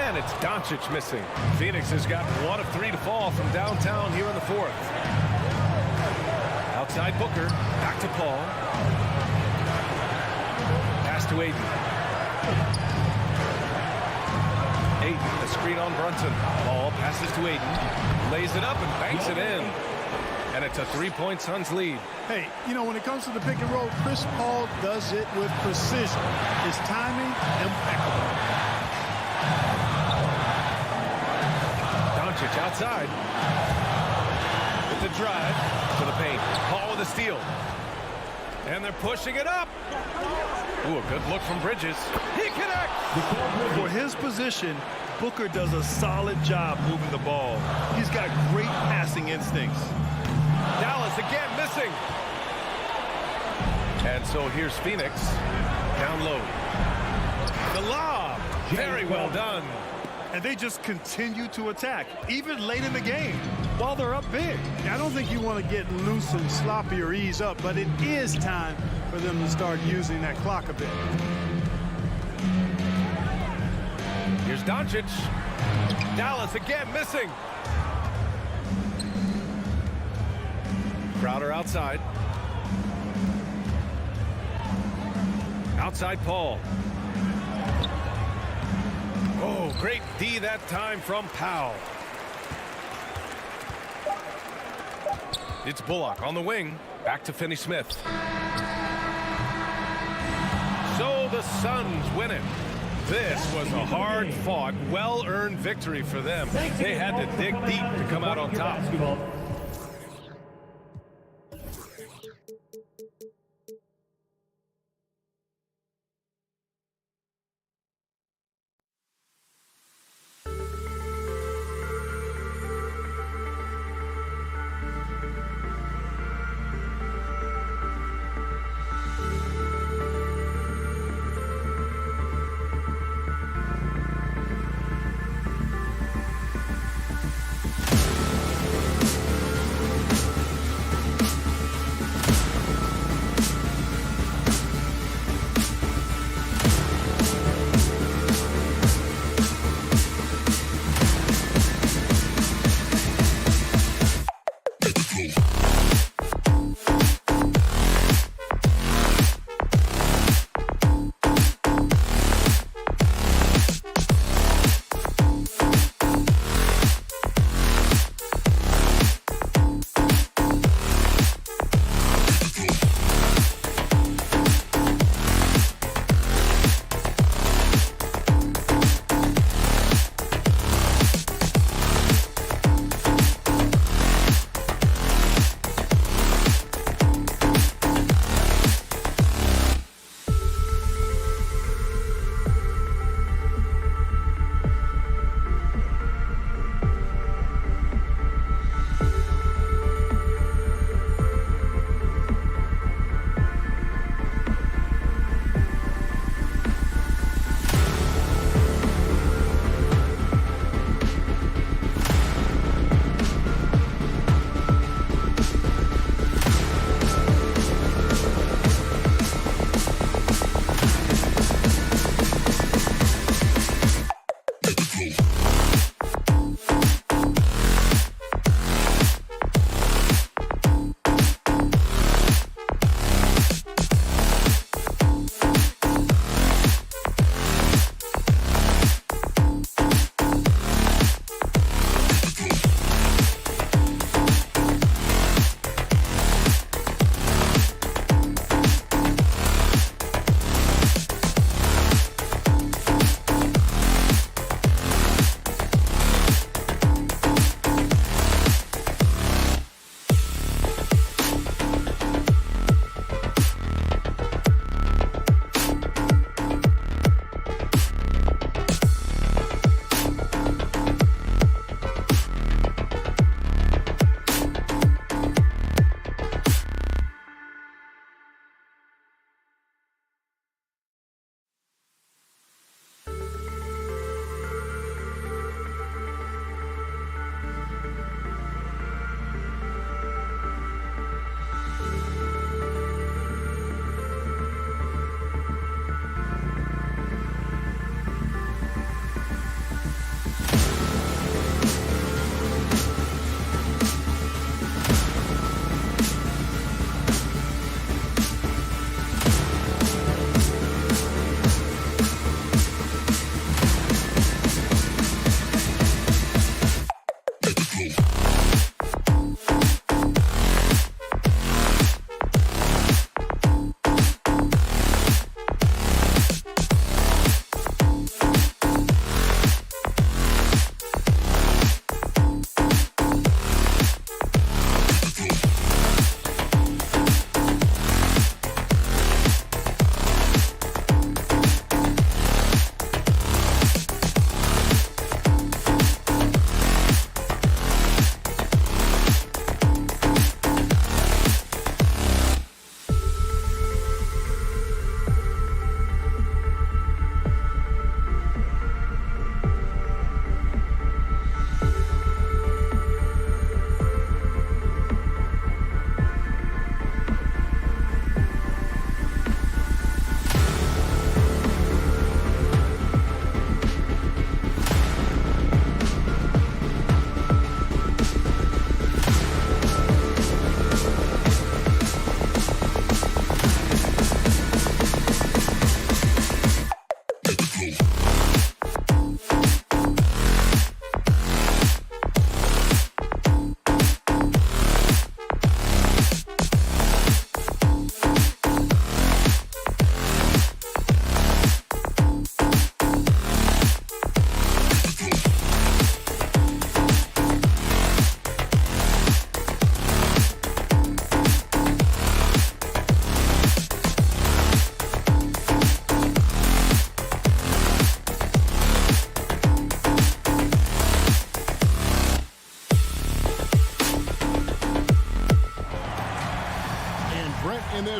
And it's Doncic missing. Phoenix has got 1 of 3 to fall from downtown here in the 4th. Outside Booker. Back to Paul. Pass to Ayton. Ayton, the screen on Brunson. Paul passes to Ayton. Lays it up and banks it in. And it's a 3-point Suns lead. Hey, you know, when it comes to the pick and roll, Chris Paul does it with precision. His timing, impeccable. Doncic outside. With the drive to the paint. Paul with a steal. And they're pushing it up. Ooh, a good look from Bridges. He connects. For his position, Booker does a solid job moving the ball. He's got great passing instincts. Dallas again missing. And so here's Phoenix. Down low. The lob. Very well done. And they just continue to attack, even late in the game, while they're up big. I don't think you want to get loose and sloppy or ease up, but it is time for them to start using that clock a bit. Here's Doncic. Dallas again missing. Crowder outside. Outside Paul. Oh, great D that time from Powell. It's Bullock on the wing. Back to Finney Smith. So the Suns win it. This was a hard-fought, well-earned victory for them. They had to dig deep to come out on top.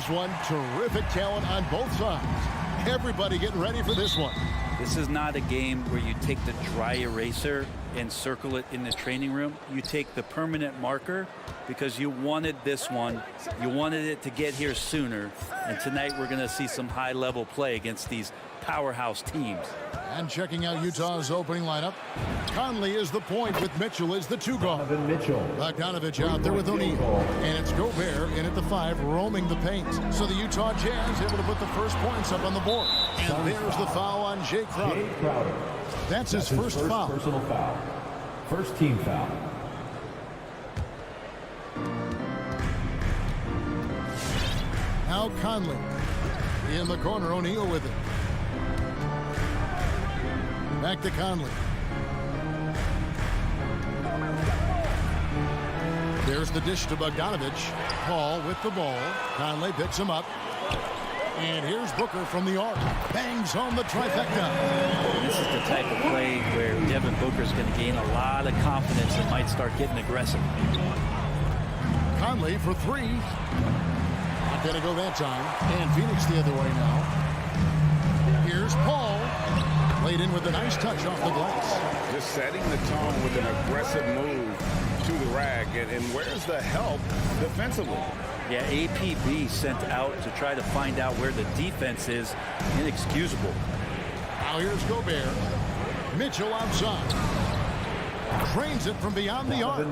this one. Terrific talent on both sides. Everybody getting ready for this one. This is not a game where you take the dry eraser and circle it in the training room. You take the permanent marker because you wanted this one. You wanted it to get here sooner. And tonight we're going to see some high-level play against these powerhouse teams. And checking out Utah's opening lineup, Conley is the point with Mitchell as the 2 guard. Bogdanovich out there with O'Neal. And it's Gobert in at the 5, roaming the paint. So the Utah Jazz able to put the first points up on the board. And there's the foul on Jay Crowder. That's his first foul. Personal foul. First team foul. Now Conley in the corner, O'Neal with it. Back to Conley. There's the dish to Bogdanovich. Paul with the ball. Conley picks him up. And here's Booker from the arc. Bangs home the trifecta. This is the type of play where Devin Booker's going to gain a lot of confidence and might start getting aggressive. Conley for 3. Not going to go that time. And Phoenix the other way now. Here's Paul. Laid in with a nice touch off the glass. Just setting the tone with an aggressive move to the rack. And where's the help defensively? Yeah, APB sent out to try to find out where the defense is. Inexcusable. Now here's Gobert. Mitchell outside. Trains it from beyond the arc.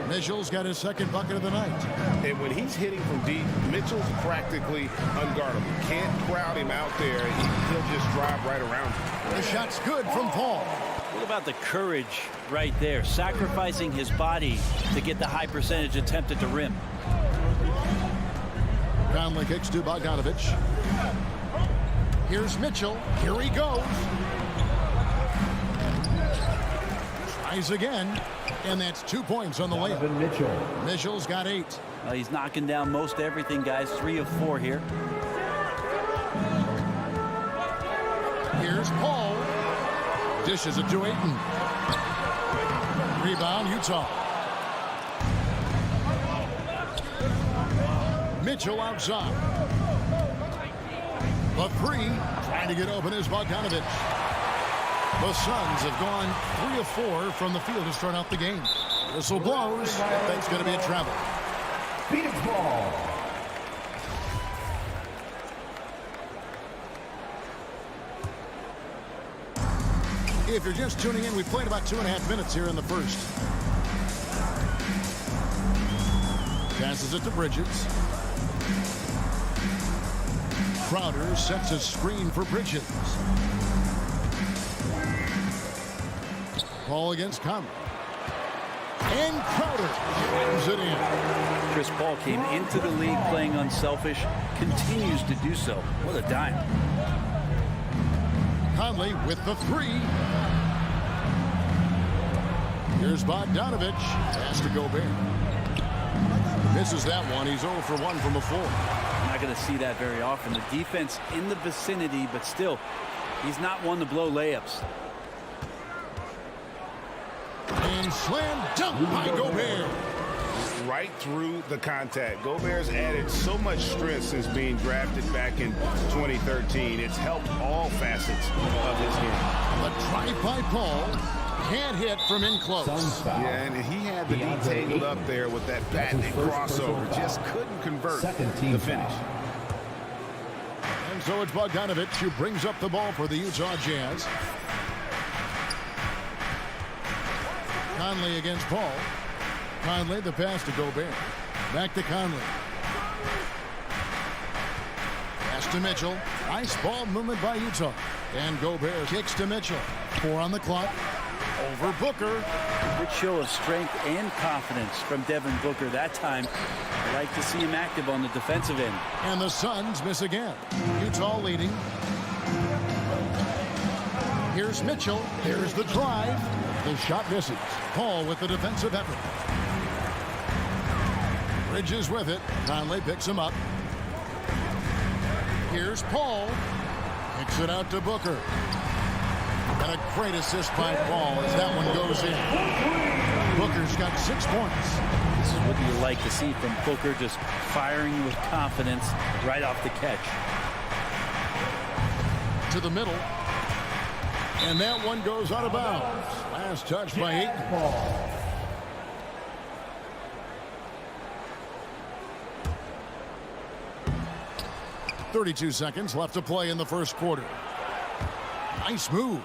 Mitchell's got his second bucket of the night. And when he's hitting from deep, Mitchell's practically unguardable. Can't crowd him out there. He'll just drive right around him. The shot's good from Paul. What about the courage right there? Sacrificing his body to get the high percentage attempt at the rim. Conley kicks to Bogdanovich. Here's Mitchell. Here he goes. Tries again. And that's 2 points on the layup. Mitchell's got 8. Well, he's knocking down most everything, guys. 3 of 4 here. Here's Paul. Dishes it to Ayton. Rebound, Utah. Mitchell outside. The 3 trying to get open is Bogdanovich. The Suns have gone 3 of 4 from the field to start out the game. Whistle blows. That's going to be a travel. Phoenix ball. If you're just tuning in, we played about 2.5 minutes here in the first. Passes it to Bridges. Crowder sets a screen for Bridges. Ball against Conley. And Crowder slams it in. Chris Paul came into the league playing unselfish, continues to do so. What a dime. Conley with the 3. Here's Bogdanovich. Pass to Gobert. Misses that one. He's 0 for 1 from before. I'm not going to see that very often. The defense in the vicinity, but still, he's not one to blow layups. And slam dunk by Gobert. Right through the contact. Gobert's added so much strength since being drafted back in 2013. It's helped all facets of his game. A drive by Paul. Can't hit from in close. Yeah, and he had the D tangled up there with that patented crossover. Just couldn't convert the finish. And so it's Bogdanovich who brings up the ball for the Utah Jazz. Conley against Paul. Conley, the pass to Gobert. Back to Conley. Pass to Mitchell. Nice ball movement by Utah. And Gobert kicks to Mitchell. 4 on the clock. Over Booker. Good show of strength and confidence from Devin Booker that time. I like to see him active on the defensive end. And the Suns miss again. Utah leading. Here's Mitchell. Here's the drive. The shot misses. Paul with the defensive effort. Bridges with it. Conley picks him up. Here's Paul. Kicks it out to Booker. And a great assist by Paul as that one goes in. Booker's got 6 points. This is what you like to see from Booker, just firing with confidence right off the catch. To the middle. And that one goes out of bounds. Last touch by Ayton. 32 seconds left to play in the first quarter. Nice move.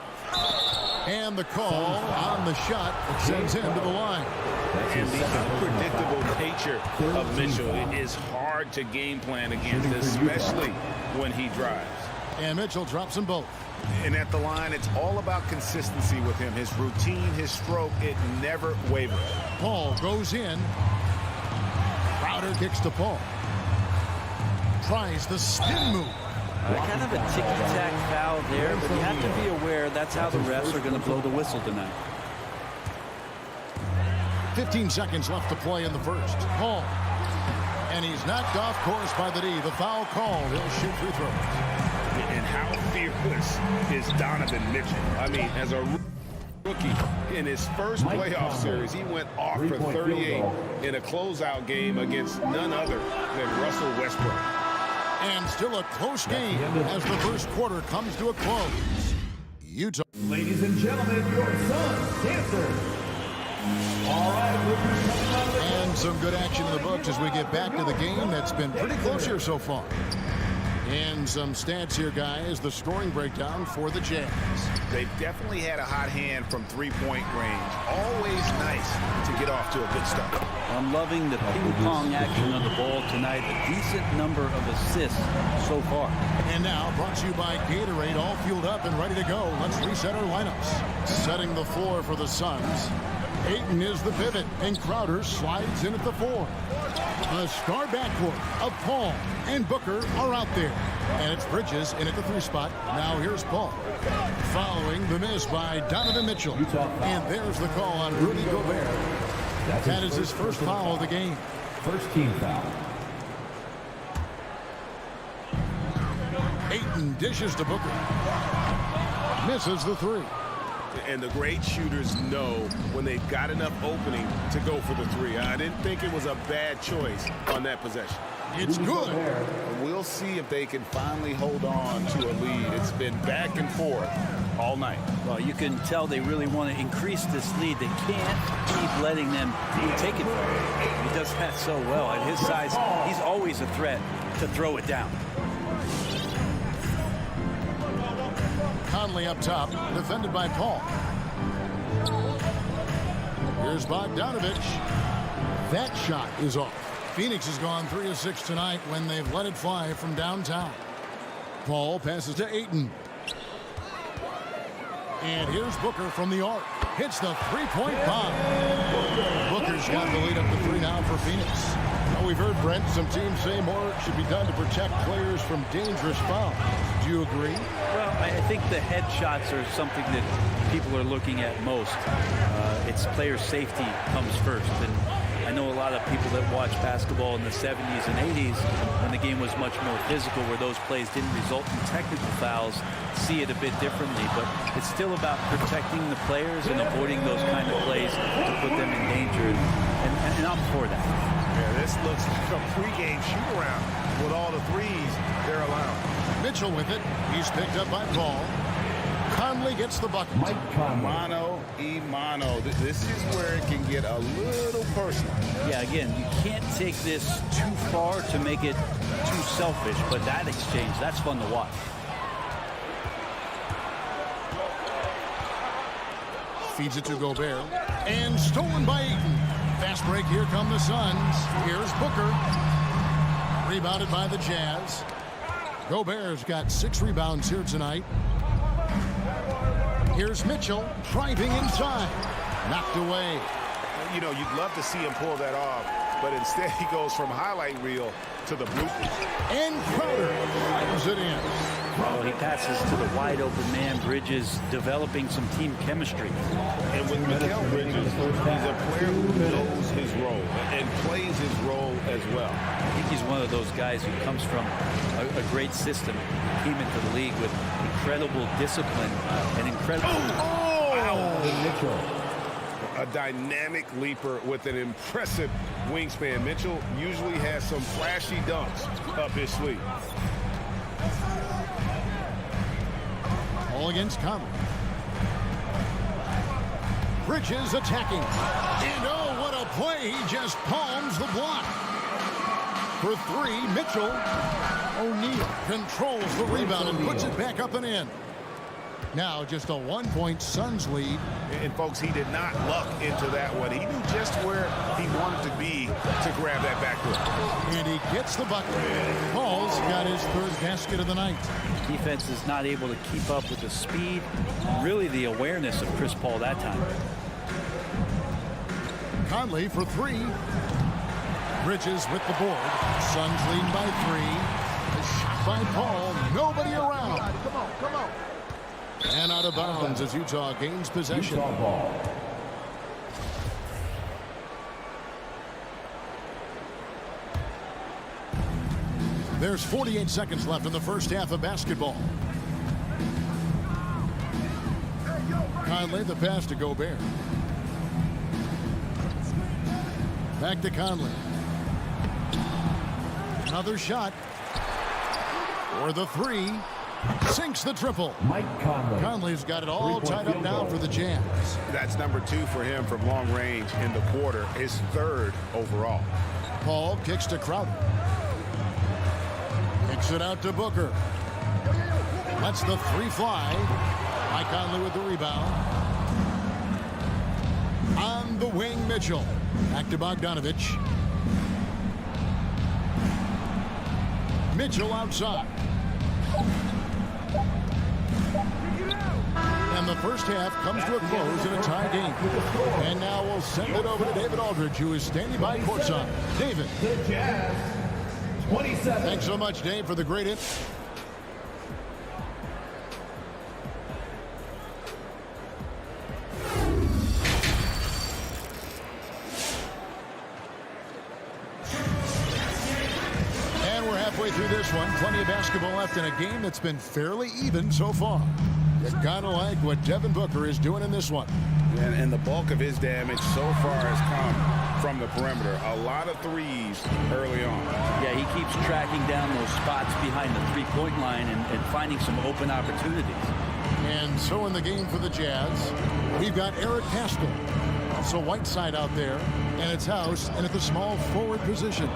And the call on the shot that sends him to the line. And the unpredictable nature of Mitchell, it is hard to game plan against, especially when he drives. And Mitchell drops them both. And at the line, it's all about consistency with him. His routine, his stroke, it never wavers. Paul goes in. Crowder kicks to Paul. Tries the spin move. Kind of a ticky-tack foul there, but you have to be aware that's how the refs are going to blow the whistle tonight. 15 seconds left to play in the first. Paul. And he's knocked off course by the D. The foul called. He'll shoot free throws. And how fearless is Donovan Mitchell? I mean, as a rookie in his first playoff series, he went off for 38 in a closeout game against none other than Russell Westbrook. And still a close game as the first quarter comes to a close. Utah. Ladies and gentlemen, your Suns dancer. All right, and some good action in the books as we get back to the game that's been pretty close here so far. And some stats here, guys. The scoring breakdown for the Jazz. They've definitely had a hot hand from three-point range. Always nice to get off to a good start. I'm loving the ping-pong action of the ball tonight. A decent number of assists so far. And now, brought to you by Gatorade, all fueled up and ready to go. Let's reset our lineups. Setting the floor for the Suns. Ayton is the pivot, and Crowder slides in at the 4. The star backcourt of Paul and Booker are out there. And it's Bridges in at the 3 spot. Now here's Paul. Following the miss by Donovan Mitchell. And there's the call on Rudy Gobert. That is his first foul of the game. First team foul. Ayton dishes to Booker. Misses the 3. And the great shooters know when they've got enough opening to go for the 3. I didn't think it was a bad choice on that possession. It's good. We'll see if they can finally hold on to a lead. It's been back and forth all night. Well, you can tell they really want to increase this lead. They can't keep letting them be taken from him. He does that so well. At his size, he's always a threat to throw it down. Conley up top, defended by Paul. Here's Bogdanovich. That shot is off. Phoenix has gone 3 of 6 tonight when they've let it fly from downtown. Paul passes to Ayton. And here's Booker from the arc. Hits the three-point bomb. Booker's got the lead up to 3 now for Phoenix. Well, we've heard, Brent, some teams say more should be done to protect players from dangerous fouls. Do you agree? Well, I think the head shots are something that people are looking at most. It's player safety comes first. And I know a lot of people that watched basketball in the 70s and 80s when the game was much more physical, where those plays didn't result in technical fouls, see it a bit differently. But it's still about protecting the players and avoiding those kind of plays to put them in danger. And I'm for that. Yeah, this looks like a pregame shoot-around with all the threes they're allowed. Mitchell with it. He's picked up by Paul. Conley gets the bucket. Mano y mano. This is where it can get a little personal. Yeah, again, you can't take this too far to make it too selfish, but that exchange, that's fun to watch. Feeds it to Gobert. And stolen by Ayton. Fast break. Here come the Suns. Here's Booker. Rebounded by the Jazz. Gobert's got 6 rebounds here tonight. Here's Mitchell driving inside. Knocked away. You know, you'd love to see him pull that off, but instead he goes from highlight reel to the bloopers. And Crowder fires it in. Well, he passes to the wide open man. Bridges developing some team chemistry. And with Mikal Bridges, he's a player who knows his role and plays his role as well. I think he's one of those guys who comes from a great system, came into the league with incredible discipline and incredible... Mitchell. a dynamic leaper with an impressive wingspan. Mitchell usually has some flashy dunks up his sleeve. All against Conley. Bridges attacking. And oh, what a play. He just palms the block. For three, Mitchell. O'Neal controls the rebound and puts it back up and in. Now just a 1-point Suns lead. And folks, he did not luck into that one. He knew just where he wanted to be to grab that backdoor. And he gets the bucket. Paul's got his third basket of the night. Defense is not able to keep up with the speed, really the awareness of Chris Paul that time. Conley for three. Bridges with the board. Suns lead by three. A shot by Paul. Nobody around. Come on. And out of bounds as Utah gains possession. Utah ball. There's 48 seconds left in the first half of basketball. Conley, the pass to Gobert. Back to Conley. Another shot. For the three. Sinks the triple. Mike Conley. Conley's got it all tied up now for the Jazz. That's number 2 for him from long range in the quarter. His third overall. Paul kicks to Crowder. Kicks it out to Booker. Lets the three fly. Mike Conley with the rebound. On the wing, Mitchell. Back to Bogdanovich. Mitchell outside. And the first half comes to a close in a tie game. And now we'll send it over to David Aldridge, who is standing by courtside. David. The Jazz, 27. Thanks so much, Dave, for the great hit. And we're halfway through this one. Plenty of basketball left in a game that's been fairly even so far. You kind of like what Devin Booker is doing in this one. And the bulk of his damage so far has come from the perimeter. A lot of threes early on. Yeah, he keeps tracking down those spots behind the three-point line and finding some open opportunities. And so in the game for the Jazz, we've got Eric Pascal. Also Whiteside out there, and it's House, and at the small forward position.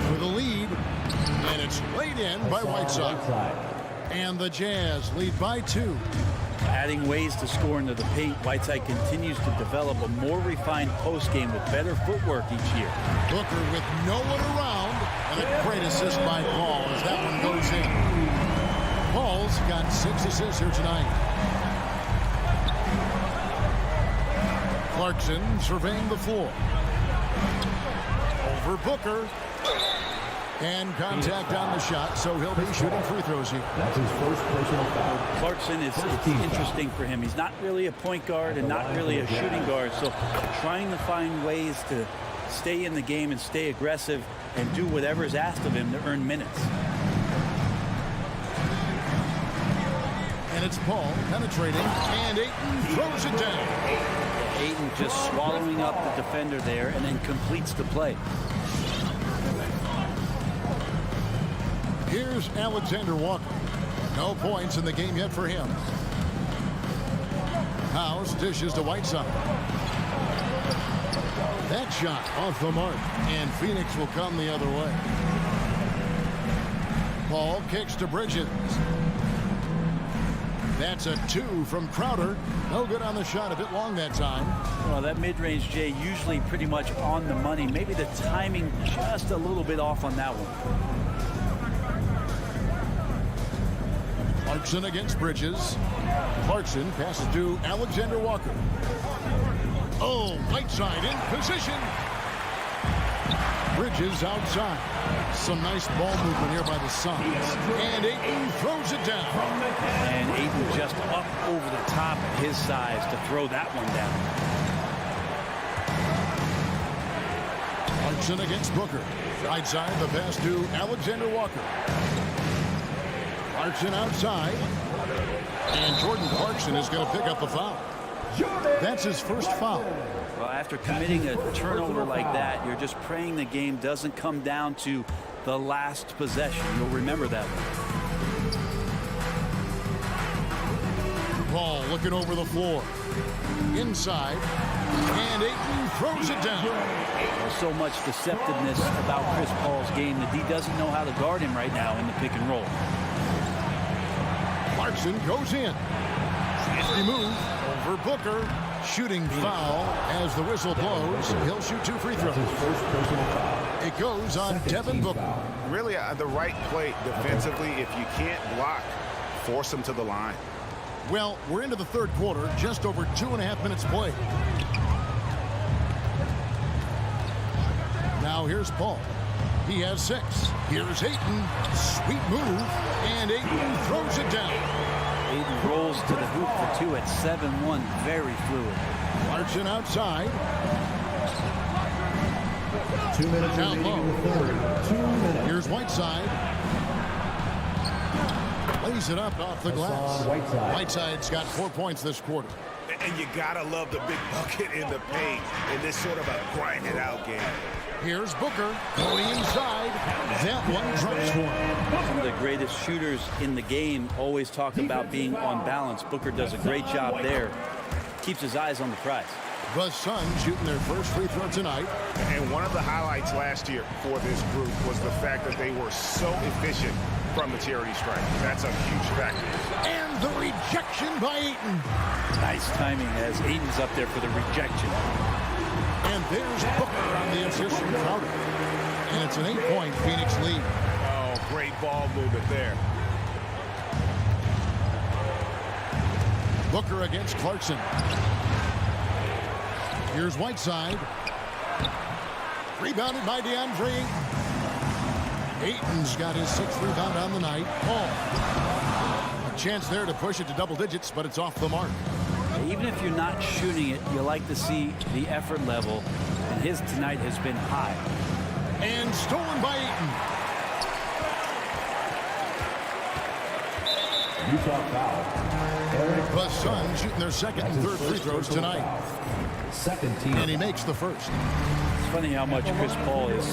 For the lead, and it's laid in by Whiteside. And the Jazz lead by 2. Adding ways to score into the paint, Whiteside continues to develop a more refined post game with better footwork each year. Booker with no one around, and a great assist by Paul as that one goes in. Paul's got 6 assists here tonight. Clarkson surveying the floor. Over Booker. And contact on the shot, so he'll be shooting free throws here. That's his first personal foul. Clarkson is interesting for him. He's not really a point guard and not really a shooting guard, so trying to find ways to stay in the game and stay aggressive and do whatever is asked of him to earn minutes. And it's Paul penetrating, and Ayton throws it down. Ayton just swallowing up the defender there and then completes the play. Here's Alexander Walker. No points in the game yet for him. House dishes to Whiteside. That shot off the mark, and Phoenix will come the other way. Paul kicks to Bridges. That's a 2 from Crowder. No good on the shot, a bit long that time. Well, that mid-range, Jay, usually pretty much on the money. Maybe the timing just a little bit off on that one. Clarkson against Bridges. Clarkson passes to Alexander Walker. Oh, Whiteside in position. Bridges outside. Some nice ball movement here by the Suns. And Ayton throws it down. And Ayton just up over the top at his size to throw that one down. Clarkson against Booker. Outside the pass to Alexander Walker. Clarkson outside. And Jordan Clarkson is going to pick up the foul. That's his first foul. Well, after committing a turnover like that, you're just praying the game doesn't come down to the last possession. You'll remember that one. Paul looking over the floor. Inside. And Ayton throws it down. There's so much deceptiveness about Chris Paul's game that he doesn't know how to guard him right now in the pick and roll. Clarkson goes in. He moves over Booker. Shooting foul as the whistle blows. He'll shoot 2 free throws. It goes on Devin Booker. Really, the right play defensively. If you can't block, force him to the line. Well, we're into the third quarter. Just over 2.5 minutes played. Now here's Paul. He has 6. Here's Ayton. Sweet move. And Ayton throws it down. Ayton rolls to the hoop for 2 at 7-1. Very fluid. Clarkson outside. 2 minutes down low. 2 minutes. Here's Whiteside. Lays it up off the glass. Whiteside's got 4 points this quarter. And you gotta love the big bucket in the paint in this sort of a grinded out game. Here's Booker going inside. That one drops one. Some of the greatest shooters in the game always talk about being on balance. Booker does a great job there. Keeps his eyes on the prize. The Suns shooting their first free throw tonight. And one of the highlights last year for this group was the fact that they were so efficient from the charity stripe. That's a huge factor. And the rejection by Ayton. Nice timing as Ayton's up there for the rejection. And there's Booker on the assist from Crowder. And it's an 8-point Phoenix lead. Oh, great ball movement there. Booker against Clarkson. Here's Whiteside. Rebounded by DeAndre Ayton. Ayton's got his 6th rebound on the night. Paul. A chance there to push it to double digits, but it's off the mark. Even if you're not shooting it, you like to see the effort level, and his tonight has been high. And stolen by Ayton. Utah foul. The Suns shooting their second and third free throws tonight. Second team. And he makes the first. It's funny how much Chris Paul is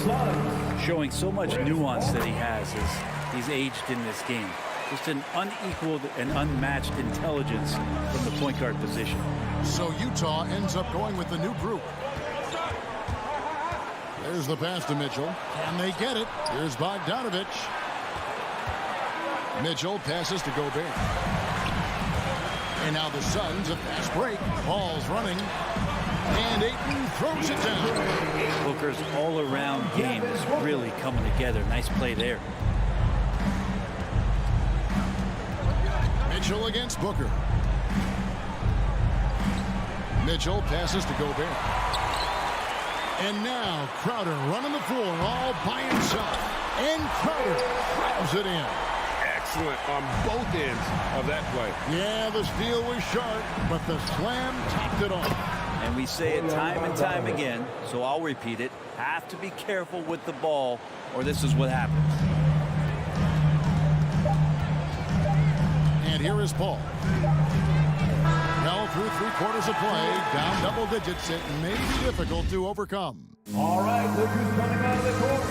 showing so much nuance that he has as he's aged in this game. Just an unequaled and unmatched intelligence from the point guard position. So Utah ends up going with the new group. There's the pass to Mitchell. Can they get it? Here's Bogdanovich. Mitchell passes to Gobert. And now the Suns, a fast break. Ball's running. And Ayton throws it down. Booker's all-around game is really coming together. Nice play there. Mitchell against Booker. Mitchell passes to Gobert. And now Crowder running the floor all by himself. And Crowder grabs it in. Excellent on both ends of that play. Yeah, the steal was sharp, but the slam topped it off. And we say it time and time again, so I'll repeat it. Have to be careful with the ball, or this is what happens. And here is Paul. Now through 3 quarters of play, down double digits, it may be difficult to overcome. All right, look who's coming out of the court.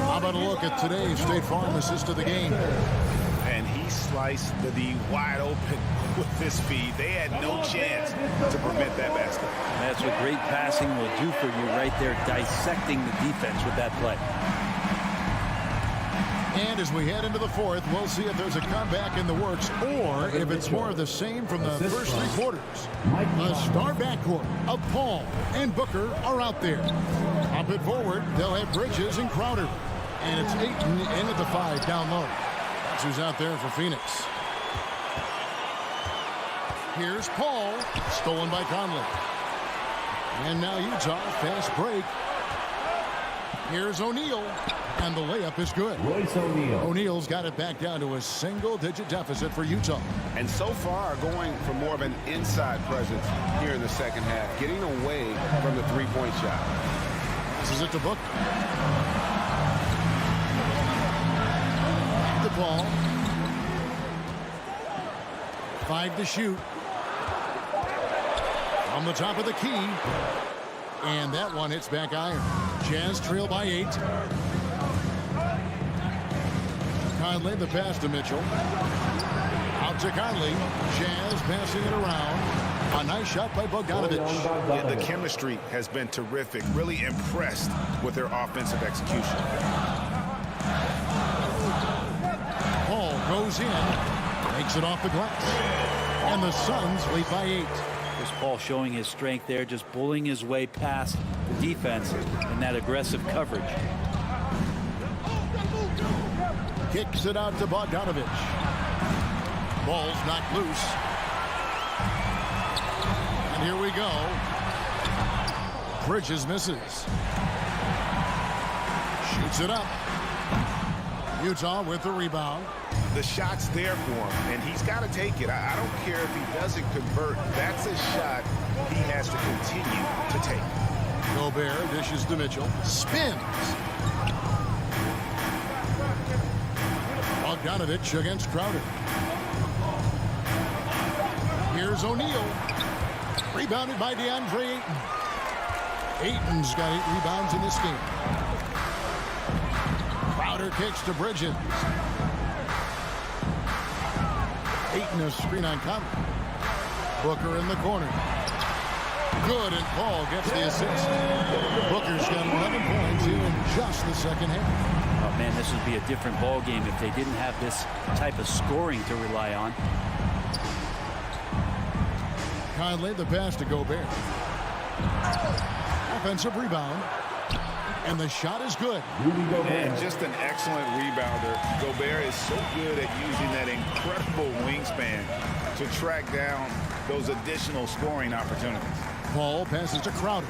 How about a look at today's State Farm assist of the game? And he sliced the D wide open with his speed. They had no chance to prevent that basket. That's what great passing will do for you right there, dissecting the defense with that play. And as we head into the fourth, we'll see if there's a comeback in the works or if it's more of the same from the first 3 quarters. A star backcourt of Paul and Booker are out there. Up it forward, they'll have Bridges and Crowder. And it's Ayton in at the 5 down low. That's who's out there for Phoenix. Here's Paul, stolen by Conley. And now Utah, fast break. Here's O'Neal, and the layup is good. Royce O'Neal. O'Neal's got it back down to a single-digit deficit for Utah. And so far, going for more of an inside presence here in the second half, getting away from the three-point shot. This is it to Book. The ball. 5 to shoot. From the top of the key. And that one hits back iron. Jazz trail by 8. Conley, the pass to Mitchell. Out to Conley. Jazz passing it around. A nice shot by Bogdanovic. Yeah, the chemistry has been terrific. Really impressed with their offensive execution. Paul goes in. Makes it off the glass. And the Suns lead by 8. There's Paul showing his strength there, just bullying his way past the defense and that aggressive coverage. Kicks it out to Bogdanovic. Ball's knocked loose. And here we go. Bridges misses. Shoots it up. Utah with the rebound. The shot's there for him, and he's got to take it. I don't care if he doesn't convert. That's a shot he has to continue to take. Gobert dishes to Mitchell. Spins. Bogdanovic against Crowder. Here's O'Neal. Rebounded by DeAndre Ayton. Ayton's got 8 rebounds in this game. Crowder kicks to Bridges. Ayton a screen on Conley. Booker in the corner. Good, and Paul gets the assist. Booker's got 11 points here in just the second half. Oh, man, this would be a different ball game if they didn't have this type of scoring to rely on. Conley, the pass to Gobert. Offensive rebound. And the shot is good. And just an excellent rebounder. Gobert is so good at using that incredible wingspan to track down those additional scoring opportunities. Paul passes to Crowder.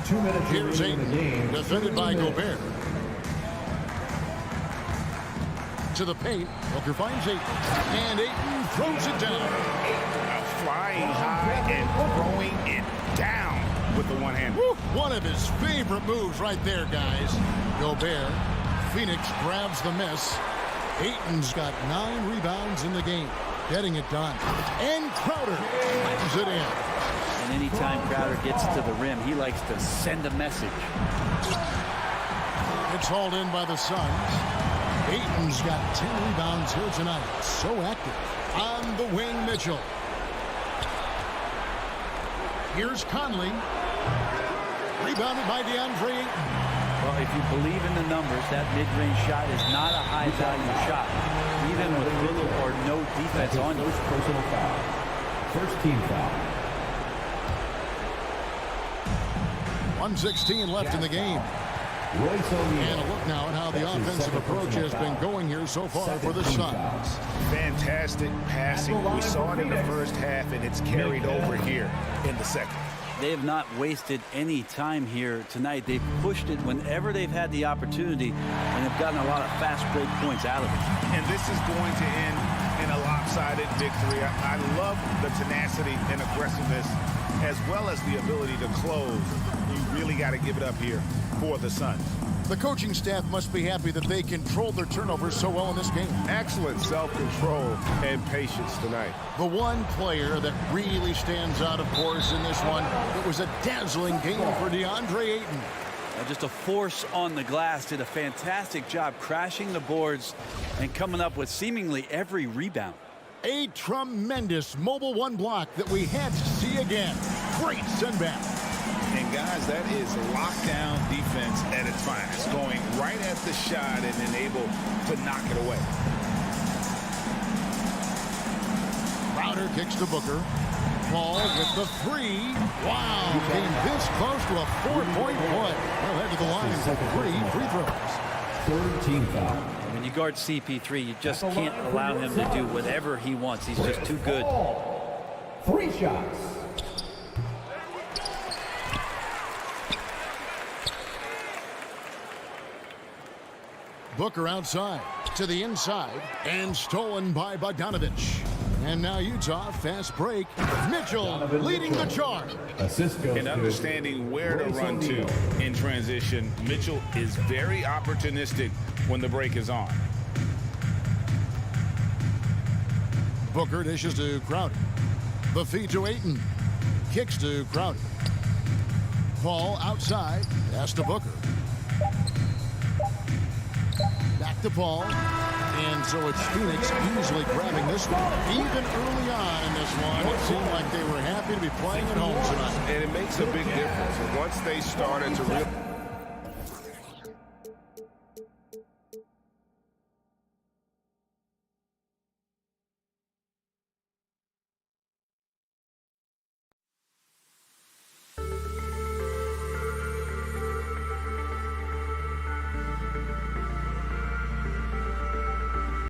2 minutes Here's remaining in the Ayton, game. defended by Gobert. To the paint. Booker finds Ayton. And Ayton throws it down. Flying high and throwing it down with the one hand. One of his favorite moves right there, guys. Gobert. Phoenix grabs the miss. Ayton's got 9 rebounds in the game. Getting it done. And Crowder brings it in. And anytime Crowder gets to the rim, he likes to send a message. It's hauled in by the Suns. Ayton's got 10 rebounds here tonight. So active. On the wing, Mitchell. Here's Conley. Rebounded by DeAndre Ayton. Well, if you believe in the numbers, that mid-range shot is not a high-value shot, even with little or no defense on you. First personal foul. First team foul. 1:16 left in the game. And a look now at how the offensive approach has been going here so far for the Suns. Fantastic passing. We saw it in the first half, and it's carried over here in the second. They have not wasted any time here tonight. They've pushed it whenever they've had the opportunity and have gotten a lot of fast break points out of it. And this is going to end in a lopsided victory. I love the tenacity and aggressiveness as well as the ability to close. You really got to give it up here for the Suns. The coaching staff must be happy that they controlled their turnovers so well in this game. Excellent self-control and patience tonight. The one player that really stands out, of course, in this one, it was a dazzling game for DeAndre Ayton. Just a force on the glass, did a fantastic job crashing the boards and coming up with seemingly every rebound. A tremendous mobile one block that we had to see again. Great send back. And guys, that is lockdown defense at its finest. Going right at the shot and then able to knock it away. Crowder kicks to Booker. Paul with the 3. Wow, came this close to a 4-point play. Well, head to the line for 3 free throws. Third team foul. When you guard CP3, you just can't allow him to do whatever he wants. He's just too good. 3 shots. Booker outside to the inside and stolen by Bogdanovic. And now Utah, fast break. Mitchell leading the charge. And understanding where to run to in transition. Mitchell is very opportunistic when the break is on. Booker dishes to Crowder. The feed to Ayton. Kicks to Crowder. Paul outside. Pass to Booker. Back to Paul. And so it's Phoenix easily grabbing this one. Even early on in this one, it seemed like they were happy to be playing at home tonight. And it makes a big difference. Once they started to really...